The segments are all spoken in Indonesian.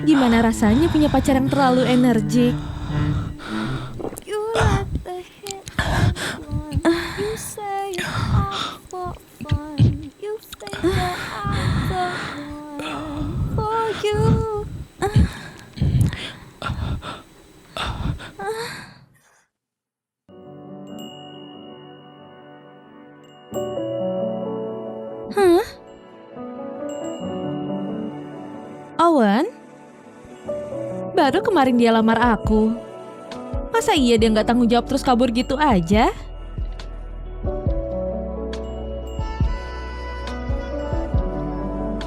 Gimana rasanya punya pacar yang terlalu energik? You let the hit one. You say I'm for fun. You think that I'm the one for you. Hah? Owen? Baru kemarin dia lamar aku. Masa iya dia nggak tanggung jawab terus kabur gitu aja?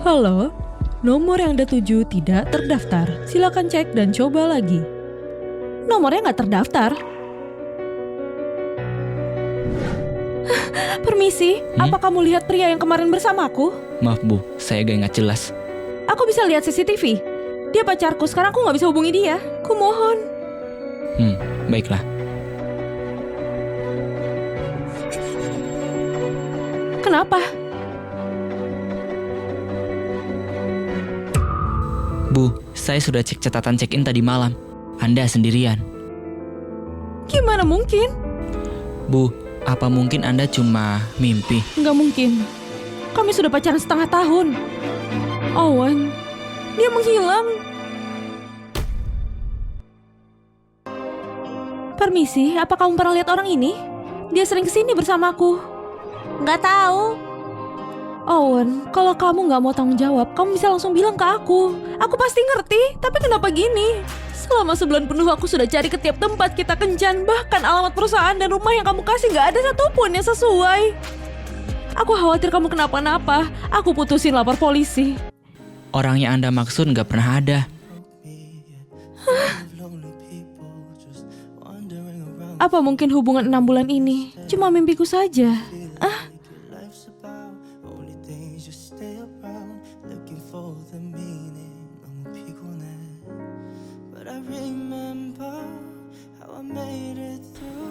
Halo, nomor yang Anda tuju tidak terdaftar. Silakan cek dan coba lagi. Nomornya nggak terdaftar. Permisi, apa kamu lihat pria yang kemarin bersamaku? Maaf Bu, saya gak ingat jelas. Aku bisa lihat CCTV. Dia pacarku, sekarang aku nggak bisa hubungi dia. Kumohon. Baiklah. Kenapa? Bu, saya sudah cek catatan check-in tadi malam. Anda sendirian. Gimana mungkin? Bu, apa mungkin Anda cuma mimpi? Nggak mungkin. Kami sudah pacaran setengah tahun. Owen, dia menghilang. Permisi, apa kamu pernah lihat orang ini? Dia sering kesini bersamaku. Nggak tahu. Owen, kalau kamu nggak mau tanggung jawab, kamu bisa langsung bilang ke aku. Aku pasti ngerti, tapi kenapa gini? Selama sebulan penuh aku sudah cari ke tiap tempat kita kencan. Bahkan alamat perusahaan dan rumah yang kamu kasih nggak ada satupun yang sesuai. Aku khawatir kamu kenapa-napa. Aku putusin lapor polisi. Orang yang Anda maksud nggak pernah ada. Apa mungkin hubungan 6 bulan ini cuma mimpiku saja?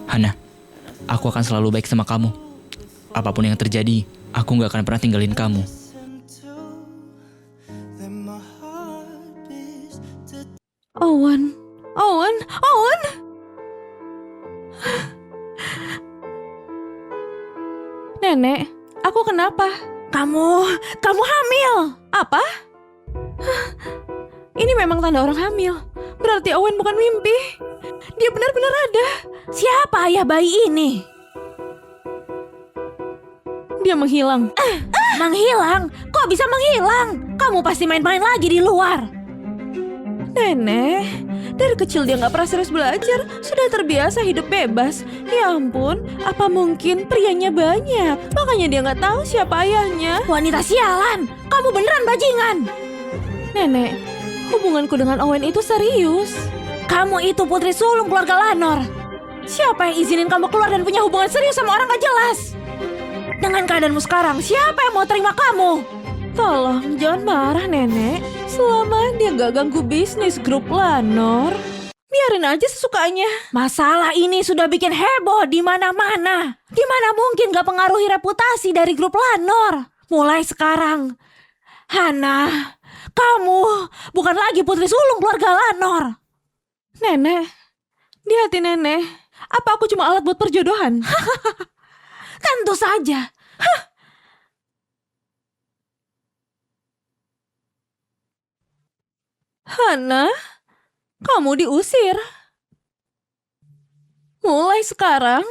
Hana, aku akan selalu baik sama kamu. Apapun yang terjadi, aku nggak akan pernah tinggalin kamu. Owen, Owen, Owen! Nenek, aku kenapa? Kamu hamil! Apa? Ini memang tanda orang hamil. Berarti Owen bukan mimpi. Dia benar-benar ada. Siapa ayah bayi ini? Dia menghilang. Menghilang? Kok bisa menghilang? Kamu pasti main-main lagi di luar. Nenek, dari kecil dia nggak pernah serius belajar. Sudah terbiasa hidup bebas. Ya ampun, apa mungkin prianya banyak? Makanya dia nggak tahu siapa ayahnya. Wanita sialan, kamu beneran bajingan. Nenek, hubunganku dengan Owen itu serius. Kamu itu putri sulung keluarga Lanor. Siapa yang izinin kamu keluar dan punya hubungan serius sama orang gak jelas? Dengan keadaanmu sekarang, siapa yang mau terima kamu? Tolong, jangan marah nenek. Selama dia gak ganggu bisnis grup Lanor, biarin aja sesukanya. Masalah ini sudah bikin heboh di mana-mana. Gimana mungkin gak pengaruhi reputasi dari grup Lanor? Mulai sekarang, Hana, kamu bukan lagi putri sulung keluarga Lanor. Nenek, di hati nenek, apa aku cuma alat buat perjodohan? Tentu saja. Hana, kamu diusir. Mulai sekarang,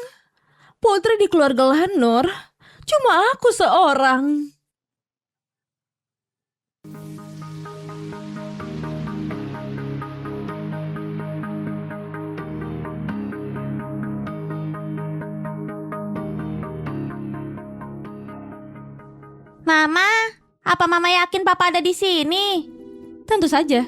putri di keluarga Lanor cuma aku seorang. Mama, apa Mama yakin Papa ada di sini? Tentu saja.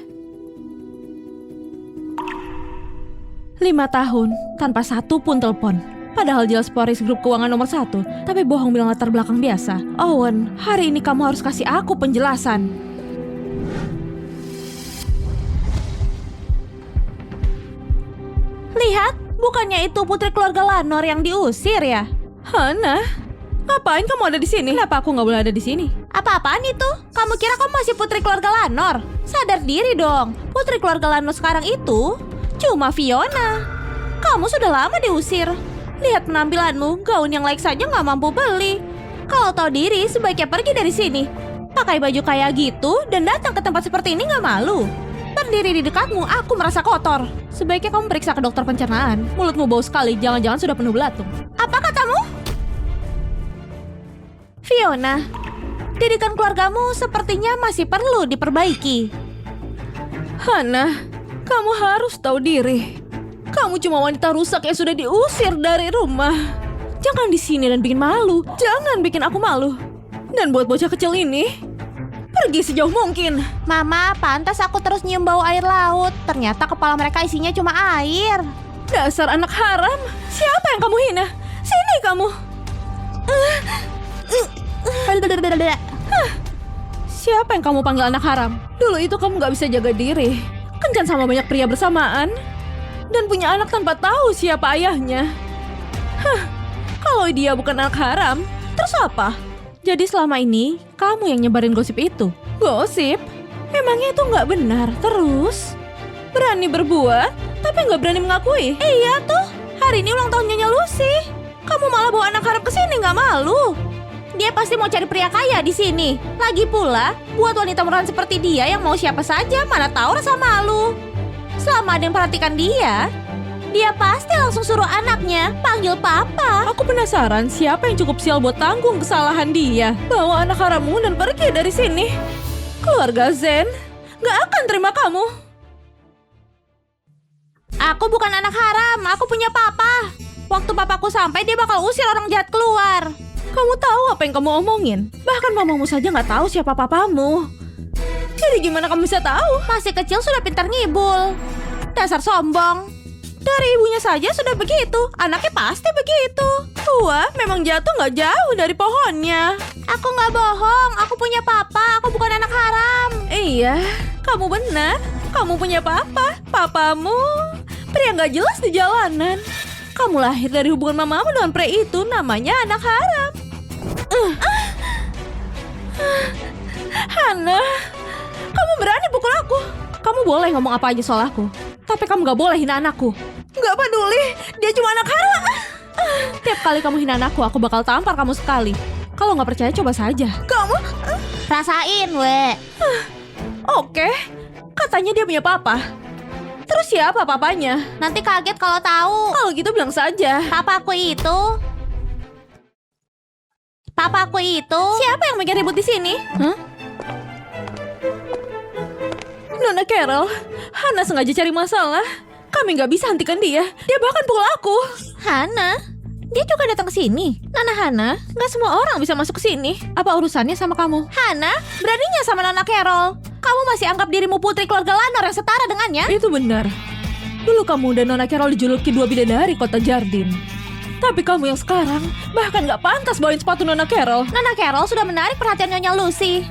5 tahun tanpa satu pun telepon. Padahal jelas Poris grup keuangan nomor 1, tapi bohong bilang latar belakang biasa. Owen, hari ini kamu harus kasih aku penjelasan. Lihat, bukannya itu putri keluarga Lanor yang diusir ya? Hana, ngapain kamu ada di sini? Kenapa aku nggak boleh ada di sini? Apa-apaan itu? Kamu kira kamu masih putri keluarga Lanor? Sadar diri dong, putri keluarga Lanor sekarang itu cuma Fiona. Kamu sudah lama diusir. Lihat penampilanmu, gaun yang layak saja nggak mampu beli. Kalau tahu diri, sebaiknya pergi dari sini. Pakai baju kayak gitu dan datang ke tempat seperti ini nggak malu. Berdiri di dekatmu, aku merasa kotor. Sebaiknya kamu periksa ke dokter pencernaan. Mulutmu bau sekali, jangan-jangan sudah penuh belatung. Apa katamu? Fiona, didikan keluargamu sepertinya masih perlu diperbaiki. Hana, kamu harus tahu diri. Kamu cuma wanita rusak yang sudah diusir dari rumah. Jangan di sini dan bikin malu. Jangan bikin aku malu. Dan buat bocah kecil ini, pergi sejauh mungkin. Mama, pantas aku terus nyium bau air laut. Ternyata kepala mereka isinya cuma air. Dasar anak haram. Siapa yang kamu hina? Sini kamu. Siapa yang kamu panggil anak haram? Dulu itu kamu gak bisa jaga diri. Kencan sama banyak pria bersamaan. Dan punya anak tanpa tahu siapa ayahnya. Kalau dia bukan anak haram, terus apa? Jadi selama ini, kamu yang nyebarin gosip itu. Gosip? Memangnya itu nggak benar? Terus? Berani berbuat, tapi nggak berani mengakui? Iya tuh, hari ini ulang tahun Nyonya Lucy. Kamu malah bawa anak haram ke sini, nggak malu? Dia pasti mau cari pria kaya di sini. Lagi pula, buat wanita murahan seperti dia yang mau siapa saja, mana tahu rasa malu. Selama ada yang perhatikan dia pasti langsung suruh anaknya panggil papa. Aku penasaran siapa yang cukup sial buat tanggung kesalahan dia. Bawa anak harammu dan pergi dari sini. Keluarga Zen gak akan terima kamu. Aku bukan anak haram, aku punya papa. Waktu papaku sampai, dia bakal usir orang jahat keluar. Kamu tahu apa yang kamu omongin? Bahkan mamamu saja gak tahu siapa papamu. Jadi gimana kamu bisa tahu? Masih kecil sudah pintar ngibul. Dasar sombong. Dari ibunya saja sudah begitu, anaknya pasti begitu. Tua memang jatuh gak jauh dari pohonnya. Aku gak bohong, aku punya papa, aku bukan anak haram. Iya, kamu benar. Kamu punya papa. Papamu pria gak jelas di jalanan. Kamu lahir dari hubungan mamamu dengan pria itu, namanya anak haram. Hana, kamu berani pukul aku. Kamu boleh ngomong apa aja soal aku, tapi kamu gak boleh hina anakku. Gak peduli, dia cuma anak haram. Tiap kali kamu hina anakku, aku bakal tampar kamu sekali. Kalau gak percaya, coba saja. Kamu? Rasain, we. Oke, katanya dia punya papa. Terus siapa papanya? Nanti kaget kalau tahu. Kalau gitu bilang saja. Papaku itu. Siapa yang bikin ribut di sini? Nona Carol, Hana sengaja cari masalah. Kami nggak bisa hentikan dia. Dia bahkan pukul aku. Hana? Dia juga datang ke sini. Nona Hana, nggak semua orang bisa masuk ke sini. Apa urusannya sama kamu? Hana? Beraninya sama Nona Carol? Kamu masih anggap dirimu putri keluarga Lanor yang setara dengannya? Itu benar. Dulu kamu dan Nona Carol dijuluki dua bidadari kota Jardin. Tapi kamu yang sekarang bahkan nggak pantas bawain sepatu Nona Carol. Nona Carol sudah menarik perhatian Nyonya Lucy.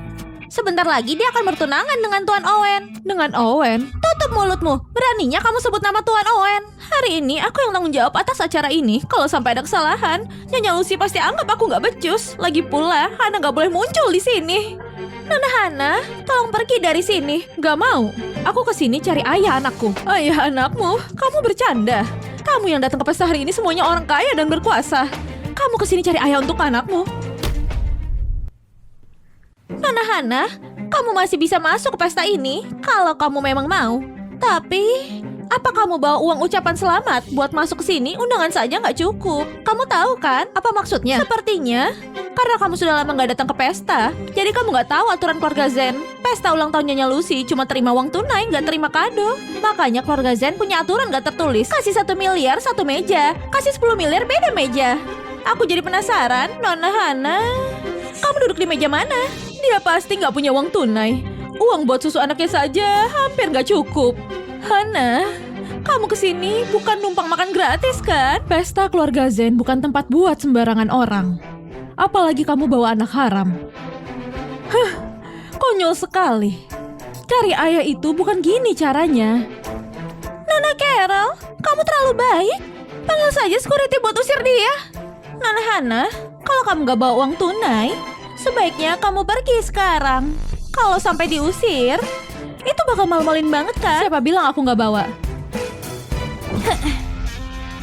Sebentar lagi dia akan bertunangan dengan Tuan Owen. Dengan Owen? Tutup mulutmu. Beraninya kamu sebut nama Tuan Owen. Hari ini aku yang tanggung jawab atas acara ini. Kalau sampai ada kesalahan, Nyonya Lucy pasti anggap aku nggak becus. Lagi pula, Hana nggak boleh muncul di sini. Nona Hana, tolong pergi dari sini. Gak mau. Aku kesini cari ayah anakku. Ayah anakmu? Kamu bercanda. Kamu yang datang ke pesta hari ini semuanya orang kaya dan berkuasa. Kamu kesini cari ayah untuk anakmu. Nona Hana, kamu masih bisa masuk ke pesta ini kalau kamu memang mau. Tapi, apa kamu bawa uang ucapan selamat buat masuk ke sini? Undangan saja nggak cukup. Kamu tahu kan apa maksudnya? Sepertinya, karena kamu sudah lama nggak datang ke pesta, jadi kamu nggak tahu aturan keluarga Zen. Pesta ulang tahun Nyonya Lucy cuma terima uang tunai, nggak terima kado. Makanya keluarga Zen punya aturan nggak tertulis. Kasih 1 miliar satu meja, kasih 10 miliar beda meja. Aku jadi penasaran, Nona Hana, kamu duduk di meja mana? Dia pasti nggak punya uang tunai. Uang buat susu anaknya saja hampir nggak cukup. Hana, kamu kesini bukan numpang makan gratis kan? Pesta keluarga Zen bukan tempat buat sembarangan orang. Apalagi kamu bawa anak haram. Konyol sekali. Cari ayah itu bukan gini caranya. Nona Carol, kamu terlalu baik. Panggil saja security buat usir dia. Nona Hana, kalau kamu nggak bawa uang tunai, Sebaiknya kamu pergi sekarang. Kalau sampai diusir, itu bakal malu-maluin banget kan? Siapa bilang aku nggak bawa?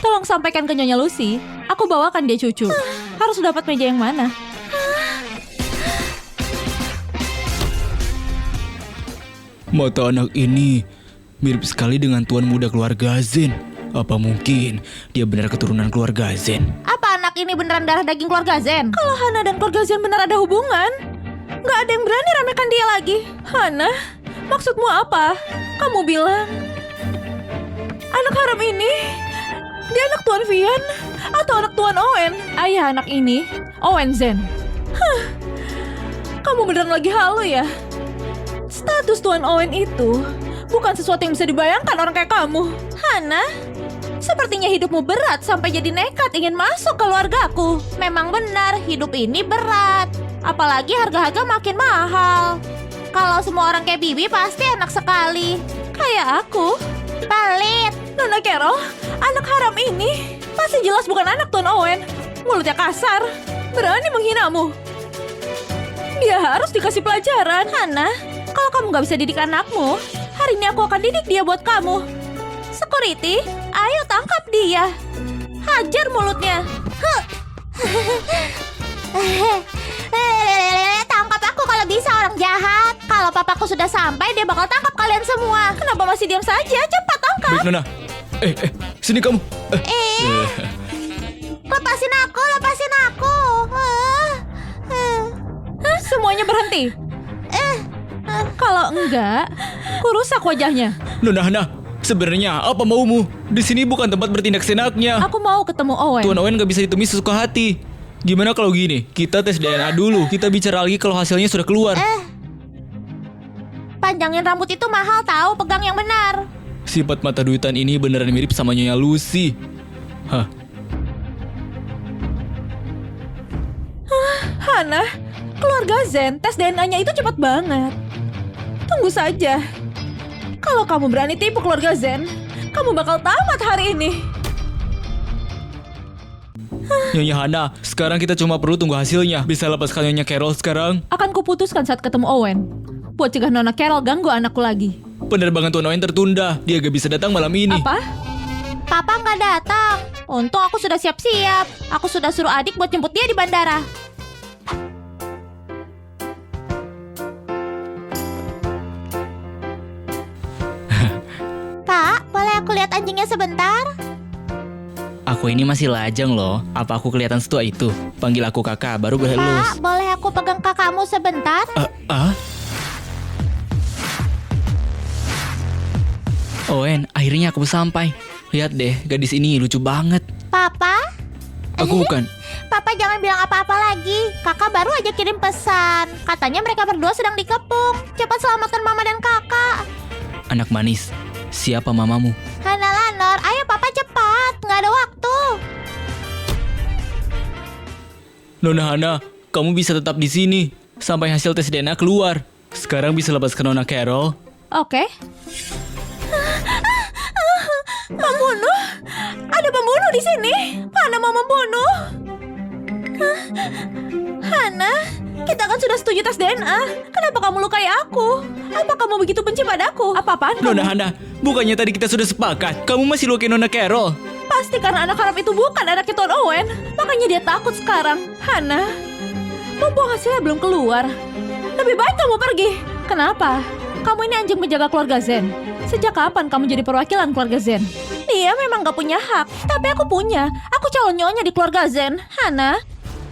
Tolong sampaikan ke Nyonya Lucy, aku bawakan dia cucu. Harus dapat meja yang mana? Mata anak ini mirip sekali dengan tuan muda keluarga Zen. Apa mungkin dia benar keturunan keluarga Zen? Apa anak ini beneran darah daging keluarga Zen? Kalau Hana dan keluarga Zen benar ada hubungan, nggak ada yang berani remehkan dia lagi. Hana, maksudmu apa? Kamu bilang anak haram ini dia anak Tuan Vian atau anak Tuan Owen? Ayah anak ini Owen Zen. Kamu beneran lagi halu ya? Status Tuan Owen itu bukan sesuatu yang bisa dibayangkan orang kayak kamu. Hana, sepertinya hidupmu berat sampai jadi nekat ingin masuk keluargaku. Memang benar, hidup ini berat. Apalagi harga-harga makin mahal. Kalau semua orang kayak Bibi pasti enak sekali. Kayak aku. Pelit. Nona Carol, anak haram ini pasti jelas bukan anak Tuan Owen. Mulutnya kasar, berani menghinamu. Dia harus dikasih pelajaran. Hana, kalau kamu gak bisa didik anakmu, hari ini aku akan didik dia buat kamu. Security, ayo tangkap dia. Hajar mulutnya. Tangkap aku kalau bisa, orang jahat. Kalau papaku sudah sampai, dia bakal tangkap kalian semua. Kenapa masih diam saja? Cepat tangkap. Baik Nona. Sini kamu. Lepasin aku, lepasin aku. Semuanya berhenti. Kalau enggak, kurusak wajahnya. Nona Hana, sebenarnya apa maumu? Di sini bukan tempat bertindak senaknya. Aku mau ketemu Owen. Tuan Owen gak bisa ditemui sesuka hati. Gimana kalau gini? Kita tes DNA dulu. Kita bicara lagi kalau hasilnya sudah keluar. Panjangin rambut itu mahal tahu, pegang yang benar. Sifat mata duitan ini beneran mirip sama Nyonya Lucy. Hah? Hana, keluarga Zen, tes DNA-nya itu cepat banget. Tunggu saja. Kalau kamu berani tipu keluarga Zen, kamu bakal tamat hari ini. Nyonya Hana, sekarang kita cuma perlu tunggu hasilnya. Bisa lepaskan Nyonya Carol sekarang? Akan kuputuskan saat ketemu Owen. Buat cegah Nona Carol ganggu anakku lagi. Penerbangan Tuan Owen tertunda. Dia gak bisa datang malam ini. Apa? Papa nggak datang. Untung aku sudah siap-siap. Aku sudah suruh adik buat jemput dia di bandara. Pak, boleh aku lihat anjingnya sebentar? Aku ini masih lajang loh. Apa aku kelihatan setua itu? Panggil aku kakak, baru boleh lulus. Pak, boleh aku pegang kakakmu sebentar? Owen, akhirnya aku sampai. Lihat deh, gadis ini lucu banget. Papa? Aku bukan. Papa jangan bilang apa-apa lagi. Kakak baru aja kirim pesan. Katanya mereka berdua sedang dikepung. Cepat selamatkan mama dan kakak. Anak manis, siapa mamamu? Hana Lanor, ayo papa cepat. Nggak ada waktu. Nona Hana, kamu bisa tetap di sini sampai hasil tes DNA keluar. Sekarang bisa lepaskan Nona Carol. Oke. Pembunuh? Ada pembunuh di sini. Hana mau membunuh. Hana, kita kan sudah setuju tes DNA. Kenapa kamu lukai aku? Apa kamu begitu benci padaku? Apa-apaan kamu? Nona Hana, bukannya tadi kita sudah sepakat? Kamu masih lukai Nona Carol. Pasti karena anak haram itu bukan anaknya Tuan Owen. Makanya dia takut sekarang. Hana, mumpung hasilnya belum keluar, lebih baik kamu pergi. Kenapa? Kamu ini anjing penjaga keluarga Zen. Sejak kapan kamu jadi perwakilan keluarga Zen? Dia memang gak punya hak, tapi aku punya. Aku calon nyonya di keluarga Zen. Hana,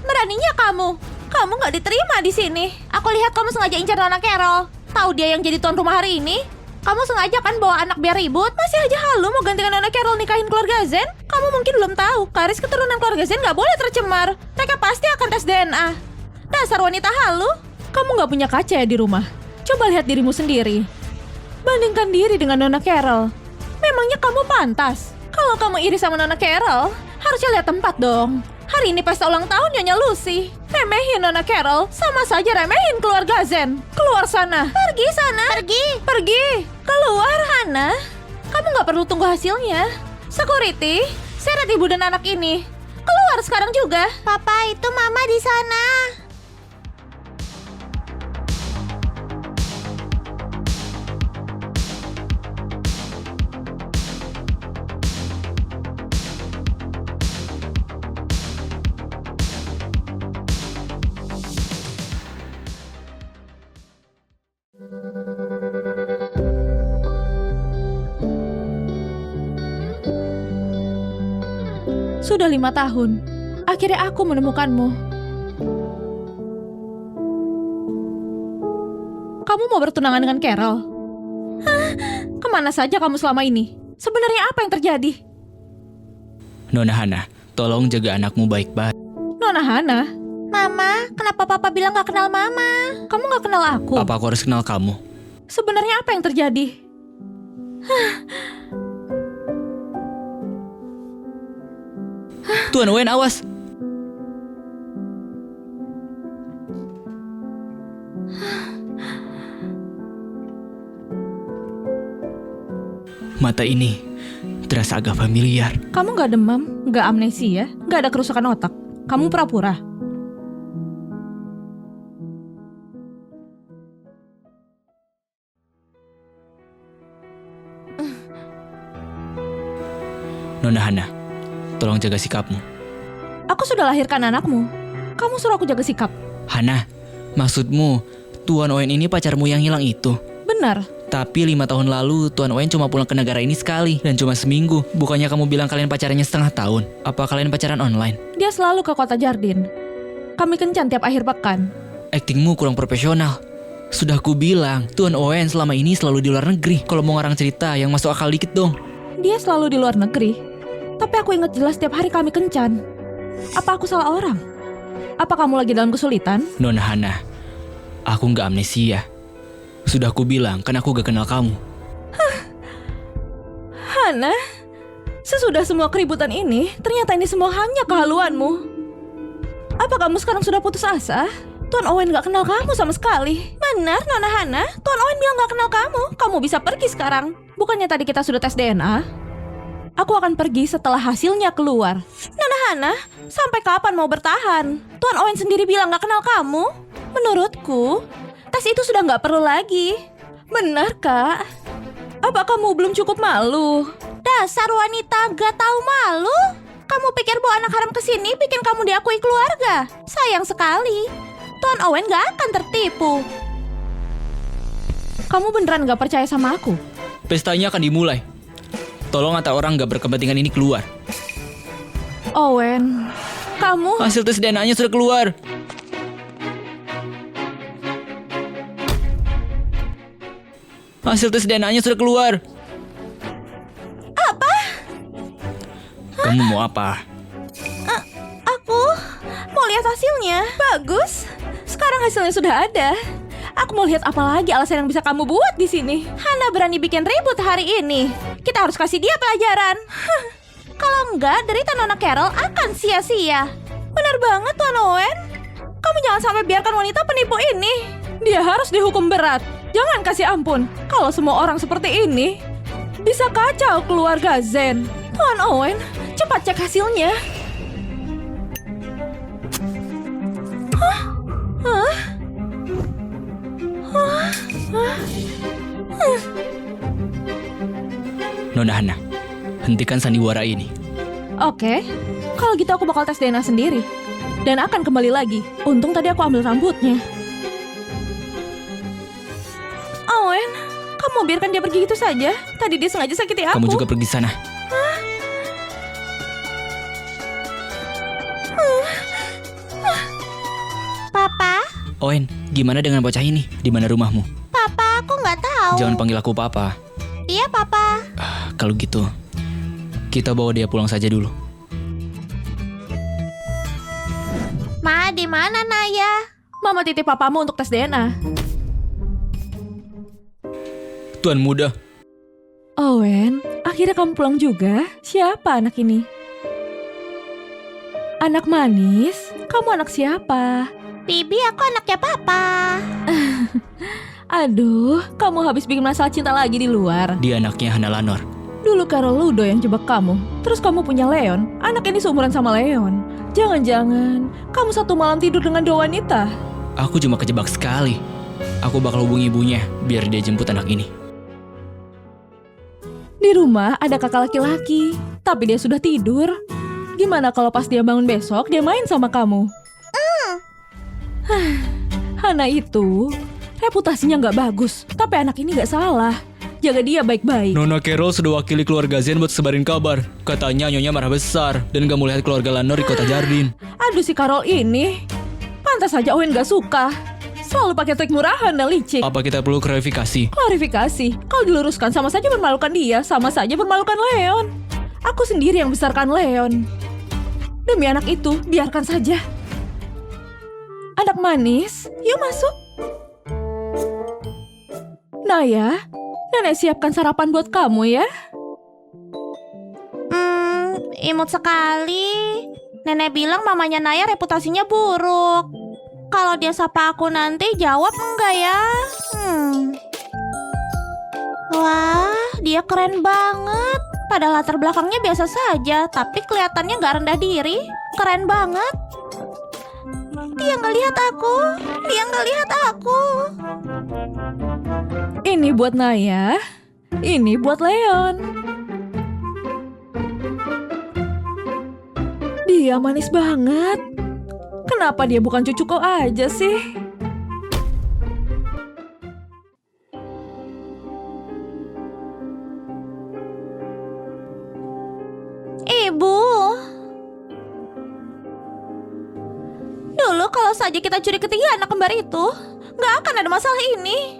beraninya kamu. Kamu gak diterima di sini. Aku lihat kamu sengaja incar Nona Carol. Tahu dia yang jadi tuan rumah hari ini? Kamu sengaja kan bawa anak biar ribut? Masih aja halu mau gantikan Nona Carol nikahin keluarga Zen? Kamu mungkin belum tahu, garis keturunan keluarga Zen gak boleh tercemar. Mereka pasti akan tes DNA. Dasar wanita halu. Kamu gak punya kaca ya di rumah? Coba lihat dirimu sendiri. Bandingkan diri dengan Nona Carol. Memangnya kamu pantas? Kalau kamu iri sama Nona Carol, harusnya lihat tempat dong. Hari ini pesta ulang tahun Nyonya Lucy. Remehin Nona Carol, sama saja remehin keluarga Zen. Keluar sana. Pergi sana. Pergi. Pergi. Keluar, Hana. Kamu gak perlu tunggu hasilnya. Security, seret ibu dan anak ini. Keluar sekarang juga. Papa, itu mama di sana. Sudah 5 tahun. Akhirnya aku menemukanmu. Kamu mau bertunangan dengan Carol? Hah? Kemana saja kamu selama ini? Sebenarnya apa yang terjadi? Nona Hana, tolong jaga anakmu baik-baik. Nona Hana, Mama, kenapa Papa bilang gak kenal Mama? kamu gak kenal aku? Apa aku harus kenal kamu? Sebenarnya apa yang terjadi? Tuan Owen, awas! Mata ini terasa agak familiar. Kamu gak demam, gak amnesia, gak ada kerusakan otak. Kamu pura-pura. Nona Hana, tolong jaga sikapmu. Aku sudah lahirkan anakmu. Kamu suruh aku jaga sikap. Hana, maksudmu Tuan Owen ini pacarmu yang hilang itu? Benar. Tapi 5 tahun lalu Tuan Owen cuma pulang ke negara ini sekali dan cuma seminggu. Bukannya kamu bilang kalian pacarannya setengah tahun? Apa kalian pacaran online? Dia selalu ke kota Jardin. Kami kencan tiap akhir pekan. Aktingmu kurang profesional. Sudah ku bilang, Tuan Owen selama ini selalu di luar negeri. Kalau mau ngarang cerita yang masuk akal dikit dong. Dia selalu di luar negeri. Tapi aku ingat jelas tiap hari kami kencan. Apa aku salah orang? Apa kamu lagi dalam kesulitan? Nona Hana, aku nggak amnesia. Sudah ku bilang, kan aku gak kenal kamu. Hana, sesudah semua keributan ini, ternyata ini semua hanya kehaluanmu. Apa kamu sekarang sudah putus asa? Tuan Owen gak kenal kamu sama sekali. Benar, Nona Hana. Tuan Owen bilang gak kenal kamu. Kamu bisa pergi sekarang. Bukannya tadi kita sudah tes DNA? Aku akan pergi setelah hasilnya keluar. Nona Hana, sampai kapan mau bertahan? Tuan Owen sendiri bilang gak kenal kamu. Menurutku, tes itu sudah gak perlu lagi. Benar, Kak? Apa kamu belum cukup malu? Dasar wanita gak tahu malu. Kamu pikir bawa anak haram kesini bikin kamu diakui keluarga? Sayang sekali. Tuan Owen gak akan tertipu. Kamu beneran gak percaya sama aku? Pestanya akan dimulai. Tolong antar orang gak berkepentingan ini keluar. Owen, kamu... Hasil tes DNA-nya sudah keluar. Hasil tes DNA-nya sudah keluar. Apa? Kamu mau apa? Aku mau lihat hasilnya. Bagus. Sekarang hasilnya sudah ada. Aku mau lihat apa lagi alasan yang bisa kamu buat di sini. Hana berani bikin ribut hari ini. Kita harus kasih dia pelajaran. Kalau enggak, derita Nona Carol akan sia-sia. Benar banget, Tuan Owen. Kamu jangan sampai biarkan wanita penipu ini. Dia harus dihukum berat. Jangan kasih ampun. Kalau semua orang seperti ini, bisa kacau keluarga Zen. Tuan Owen, cepat cek hasilnya. Nona Hana, hentikan sandiwara ini. Oke, kalau gitu aku bakal tes DNA sendiri. Dan akan kembali lagi. Untung tadi aku ambil rambutnya. Owen, kamu biarkan dia pergi gitu saja. Tadi dia sengaja sakiti aku. Kamu juga pergi sana. Papa? Owen, gimana dengan bocah ini? Di mana rumahmu? Papa, aku nggak tahu. Jangan panggil aku papa. Iya, Papa. Kalau gitu, kita bawa dia pulang saja dulu. Ma, di mana Naya? Mama titip papamu untuk tes DNA. Tuan muda, Owen, akhirnya kamu pulang juga. Siapa anak ini? Anak manis? Kamu anak siapa? Bibi, aku anaknya Papa. Aduh, kamu habis bikin masalah cinta lagi di luar. dia anaknya Hana Lanor. Dulu Carol Ludo yang jebak kamu. Terus kamu punya Leon. Anak ini seumuran sama Leon. Jangan-jangan kamu satu malam tidur dengan dua wanita. Aku cuma kejebak sekali. Aku bakal hubungi ibunya biar dia jemput anak ini. Di rumah ada kakak laki-laki, tapi dia sudah tidur. Gimana kalau pas dia bangun besok, dia main sama kamu? Hana itu reputasinya nggak bagus, tapi anak ini nggak salah. Jaga dia baik-baik. Nona Carol sudah wakili keluarga Zen buat sebarin kabar. Katanya nyonya marah besar dan gak mau lihat keluarga Lanor di kota Jardin. Aduh si Carol ini. Pantas saja Owen gak suka. Selalu pakai trik murahan dan licik. Apa kita perlu klarifikasi? Klarifikasi, kalau diluruskan sama saja mempermalukan dia, sama saja mempermalukan Leon. Aku sendiri yang besarkan Leon. Demi anak itu, biarkan saja. Anak manis, yuk masuk. Naya, nenek siapkan sarapan buat kamu ya. Imut sekali. Nenek bilang mamanya Naya reputasinya buruk. Kalau dia sapa aku nanti jawab enggak ya? Wah, dia keren banget. Pada latar belakangnya biasa saja, tapi kelihatannya nggak rendah diri. Keren banget. Dia nggak lihat aku. Dia nggak lihat aku. Ini buat Naya, ini buat Leon. Dia manis banget. Kenapa dia bukan cucuku aja sih? Ibu. Dulu kalau saja kita curi ketiga anak kembar itu, nggak akan ada masalah ini.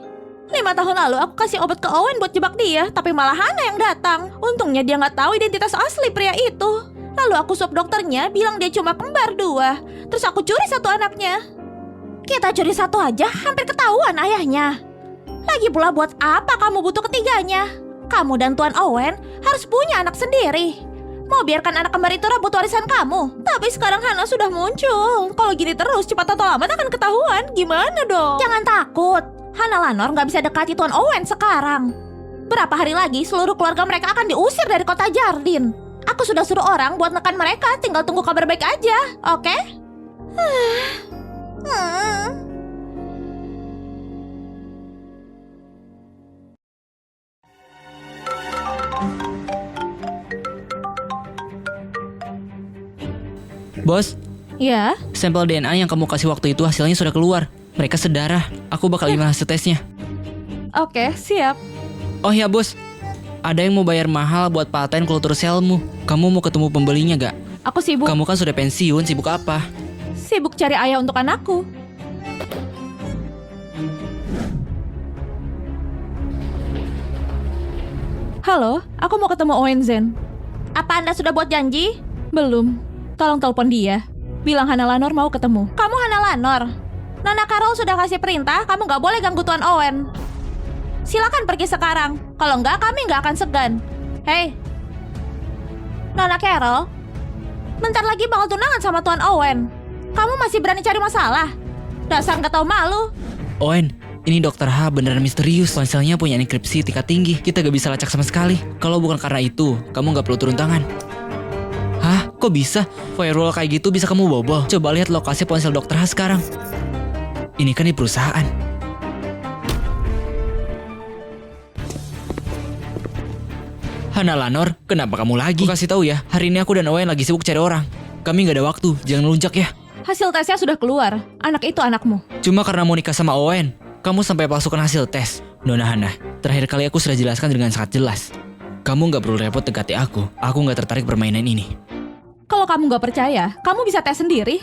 5 tahun lalu aku kasih obat ke Owen buat jebak dia, tapi malah Hana yang datang. Untungnya dia nggak tahu identitas asli pria itu. Lalu aku suap dokternya, bilang dia cuma kembar 2. Terus aku curi 1 anaknya. Kita curi 1 aja, hampir ketahuan ayahnya. Lagi pula buat apa kamu butuh ketiganya? Kamu dan Tuan Owen harus punya anak sendiri. Mau biarkan anak kembar itu rebut warisan kamu. Tapi sekarang Hana sudah muncul. Kalau gini terus, cepat atau lambat akan ketahuan. Gimana dong? Jangan takut. Hana Lanor nggak bisa dekati Tuan Owen sekarang. Berapa hari lagi seluruh keluarga mereka akan diusir dari kota Jardin. Aku sudah suruh orang buat nekan mereka. Tinggal tunggu kabar baik aja, oke? Bos, Ya, sampel DNA yang kamu kasih waktu itu hasilnya sudah keluar. Mereka sedarah. Aku bakal email hasil tesnya. oke, siap. Oh ya bos, ada yang mau bayar mahal buat paten kultur selmu. Kamu mau ketemu pembelinya gak? Aku sibuk. Kamu kan sudah pensiun, sibuk apa? Sibuk cari ayah untuk anakku. Halo, aku mau ketemu Owen Zen. Apa Anda sudah buat janji? Belum. Tolong telepon dia. Bilang Hana Lanor mau ketemu. Kamu Hana Lanor. Nona Carol sudah kasih perintah, kamu nggak boleh ganggu Tuan Owen. Silakan pergi sekarang. Kalau nggak, kami nggak akan segan. Hei, Nona Carol, bentar lagi bakal tunangan sama Tuan Owen. Kamu masih berani cari masalah? Dasar nggak tahu malu. Owen, ini Dokter H beneran misterius. Ponselnya punya enkripsi tingkat tinggi. Kita gak bisa lacak sama sekali. Kalau bukan karena itu, kamu gak perlu turun tangan. Hah? Kok bisa? Firewall kayak gitu bisa kamu bobol? Coba lihat lokasi ponsel Dokter H sekarang. Ini kan di perusahaan. Hana Lanor, kenapa kamu lagi? Aku kasih tahu ya, hari ini aku dan Owen lagi sibuk cari orang. Kami gak ada waktu, jangan melunjak ya. Hasil tesnya sudah keluar. Anak itu anakmu. Cuma karena mau nikah sama Owen, kamu sampai palsukan hasil tes. Nona Hana, terakhir kali aku sudah jelaskan dengan sangat jelas. Kamu gak perlu repot dekati aku gak tertarik permainan ini. Kalau kamu gak percaya, kamu bisa tes sendiri.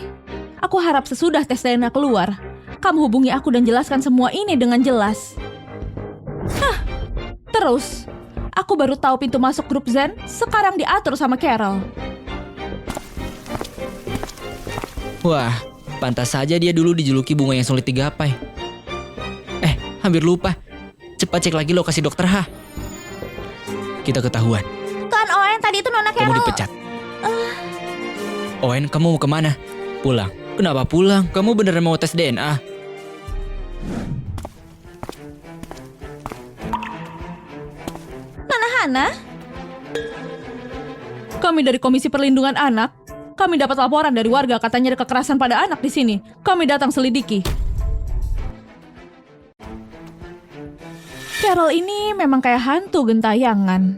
Aku harap sesudah tes DNA keluar, kamu hubungi aku dan jelaskan semua ini dengan jelas. Terus, aku baru tahu pintu masuk grup Zen sekarang diatur sama Carol. Wah, pantas saja dia dulu dijuluki bunga yang sulit digapai. Hampir lupa. Cepat cek lagi lokasi Dokter H. Kita ketahuan. Tuan Owen, tadi itu Nona Carol. Kamu dipecat. Owen, kamu mau kemana? Pulang. Kenapa pulang? Kamu beneran mau tes DNA? Nona Hana? Kami dari Komisi Perlindungan Anak. Kami dapat laporan dari warga katanya ada kekerasan pada anak di sini. Kami datang selidiki. Carol ini memang kayak hantu gentayangan.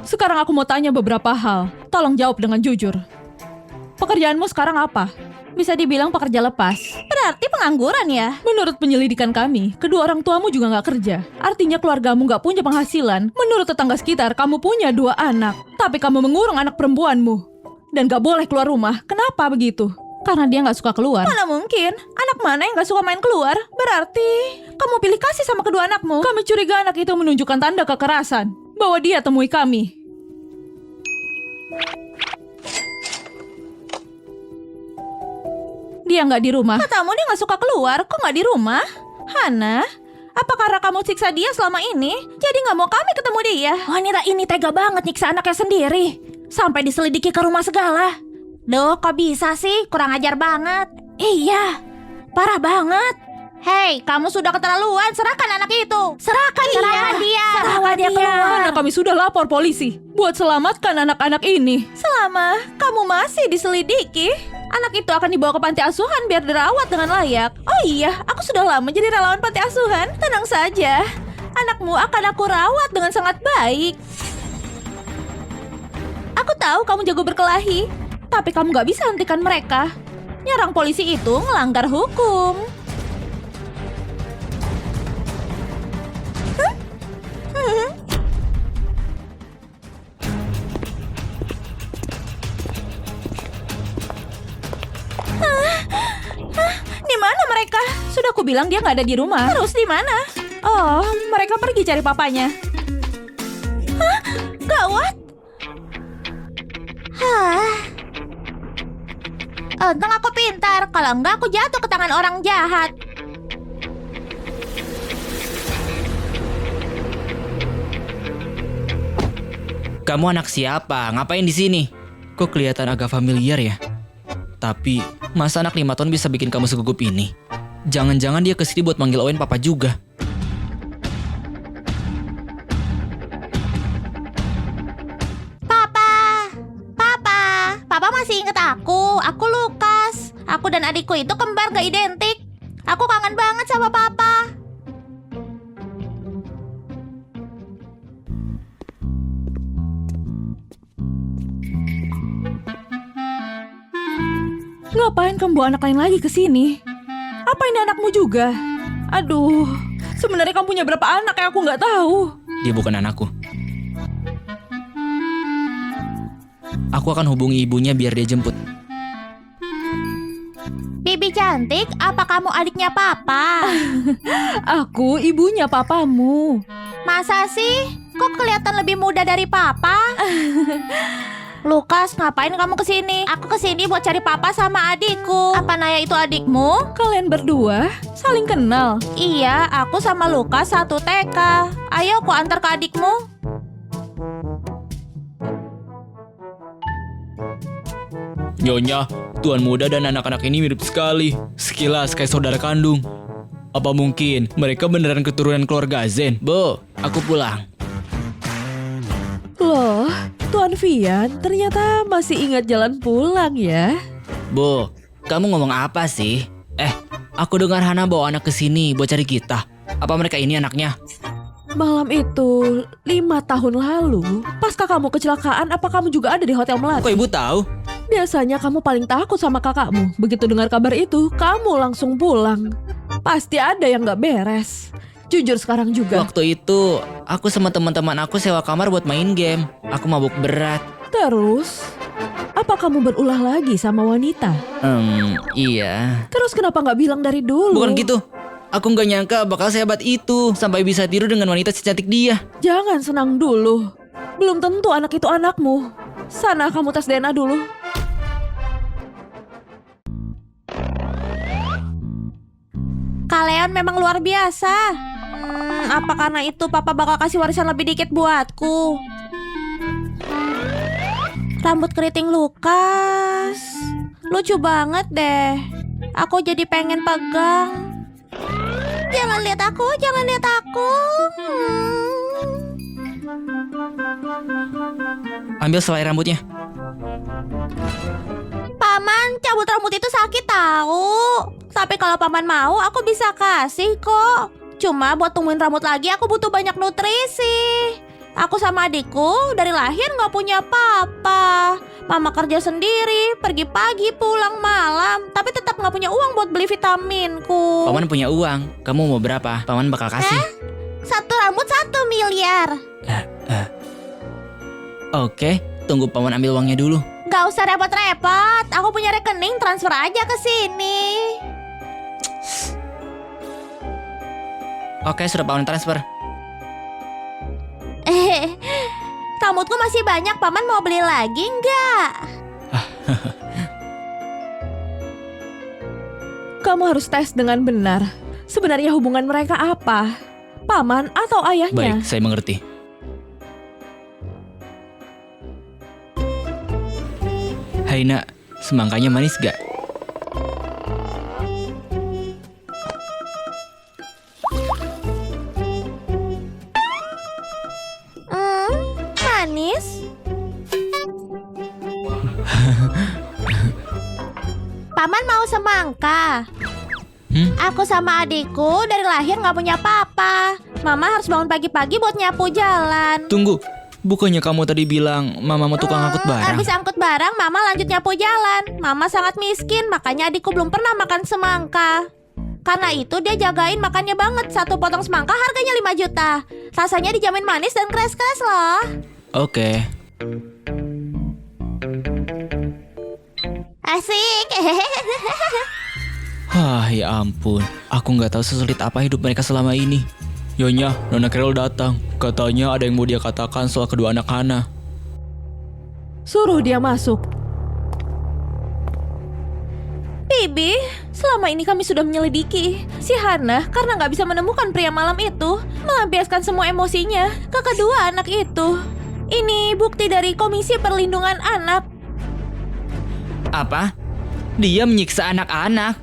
Sekarang aku mau tanya beberapa hal. Tolong jawab dengan jujur. Pekerjaanmu sekarang apa? Bisa dibilang pekerja lepas. Berarti pengangguran ya? Menurut penyelidikan kami, kedua orang tuamu juga nggak kerja. Artinya keluargamu nggak punya penghasilan. Menurut tetangga sekitar, kamu punya 2 anak. Tapi kamu mengurung anak perempuanmu. Dan nggak boleh keluar rumah. Kenapa begitu? Karena dia nggak suka keluar. Mana mungkin? Anak mana yang gak suka main keluar? Berarti kamu pilih kasih sama kedua anakmu? Kami curiga anak itu menunjukkan tanda kekerasan. Bawa dia temui kami. Dia nggak di rumah. Katamu dia gak suka keluar, kok gak di rumah? Hana, apa karena kamu siksa dia selama ini? Jadi gak mau kami ketemu dia? Wanita ini tega banget nyiksa anaknya sendiri. Sampai diselidiki ke rumah segala. Duh, kok bisa sih? Kurang ajar banget. Iya, parah banget. Hei, kamu sudah keterlaluan. Serahkan anak itu. Serahkan dia. Serahkan dia keluar. Karena kami sudah lapor polisi. Buat selamatkan anak-anak ini. Selama kamu masih diselidiki, anak itu akan dibawa ke panti asuhan biar dirawat dengan layak. Oh iya, aku sudah lama jadi relawan panti asuhan. Tenang saja, anakmu akan aku rawat dengan sangat baik. Aku tahu kamu jago berkelahi, tapi kamu gak bisa hentikan mereka. Nyerang polisi itu melanggar hukum. Di mana mereka? Sudah aku bilang dia nggak ada di rumah. Terus di mana? Oh, mereka pergi cari papanya. Gawat. Untung aku pintar. Kalau enggak aku jatuh ke tangan orang jahat. Kamu anak siapa? Ngapain di sini? Kok kelihatan agak familiar ya? Tapi, masa anak 5 tahun bisa bikin kamu segugup ini? Jangan-jangan dia kesini buat manggil Owen papa juga. Papa masih inget aku. Aku Lukas. Aku dan adikku itu kembar gak identik. Aku kangen banget sama papa. Ngapain kamu bawa anak lain lagi ke sini? Apa ini anakmu juga? Aduh, sebenarnya kamu punya berapa anak yang aku nggak tahu? Dia bukan anakku. Aku akan hubungi ibunya biar dia jemput. Bibi cantik, apa kamu adiknya papa? Aku ibunya papamu. Masa sih? Kok kelihatan lebih muda dari papa? Lukas, ngapain kamu kesini? Aku kesini buat cari papa sama adikku. Apa Naya itu adikmu? Kalian berdua saling kenal. Iya, aku sama Lukas satu TK. Ayo, aku antar ke adikmu. Nyonya, tuan muda dan anak-anak ini mirip sekali. Sekilas kayak saudara kandung. Apa mungkin mereka beneran keturunan keluarga Zen? Bu, aku pulang. Loh, Tuan Vian ternyata masih ingat jalan pulang ya? Bu, kamu ngomong apa sih? Aku dengar Hana bawa anak ke sini buat cari kita. Apa mereka ini anaknya? Malam itu 5 tahun lalu, pasca kamu kecelakaan, apa kamu juga ada di hotel melati? Kok ibu tahu? Biasanya kamu paling takut sama kakakmu. Begitu dengar kabar itu, kamu langsung pulang. Pasti ada yang gak beres. Jujur sekarang juga. Waktu itu, aku sama teman-teman aku sewa kamar buat main game. Aku mabuk berat. Terus, apa kamu berulah lagi sama wanita? Iya. Terus kenapa gak bilang dari dulu? Bukan gitu. Aku nggak nyangka bakal sehebat itu sampai bisa tidur dengan wanita secantik dia. Jangan senang dulu. Belum tentu anak itu anakmu. Sana kamu tes DNA dulu. Kalian memang luar biasa. Apa karena itu papa bakal kasih warisan lebih dikit buatku? Rambut keriting Lukas. Lucu banget deh. Aku jadi pengen pegang. Jangan lihat aku, jangan lihat aku. Ambil selai rambutnya. Paman, cabut rambut itu sakit tahu. Tapi kalau paman mau, aku bisa kasih kok. Cuma buat tumbuhin rambut lagi, aku butuh banyak nutrisi. Aku sama adikku dari lahir nggak punya papa. Mama kerja sendiri, pergi pagi, pulang malam, tapi tetap nggak punya uang buat beli vitaminku. Paman punya uang. Kamu mau berapa? Paman bakal kasih. Satu rambut 1 miliar. Oke, tunggu paman ambil uangnya dulu. Gak usah repot-repot, aku punya rekening, transfer aja ke sini. Oke, sudah paman transfer. Rambutku masih banyak, paman mau beli lagi nggak? Kamu harus tes dengan benar. Sebenarnya hubungan mereka apa? Paman atau ayahnya? Baik, saya mengerti. Hai nak, semangkanya manis gak? Manis? Paman mau semangka. Aku sama adikku dari lahir nggak punya papa. Mama harus bangun pagi-pagi buat nyapu jalan. Tunggu, bukannya kamu tadi bilang mama mau tukang angkut barang? Habis angkut barang, mama lanjut nyapu jalan. Mama sangat miskin, makanya adikku belum pernah makan semangka. Karena itu dia jagain makannya banget. Satu potong semangka harganya 5 juta. Rasanya dijamin manis dan keras-keras loh. Oke. Asik. Wah, ya ampun. Aku nggak tahu sesulit apa hidup mereka selama ini. Nyonya, Nona Carol datang. Katanya ada yang mau dia katakan soal kedua anak Hana. Suruh dia masuk. Bibi, selama ini kami sudah menyelidiki. Si Hana karena nggak bisa menemukan pria malam itu, melampiaskan semua emosinya ke kedua anak itu. Ini bukti dari Komisi Perlindungan Anak. Apa? Dia menyiksa anak-anak?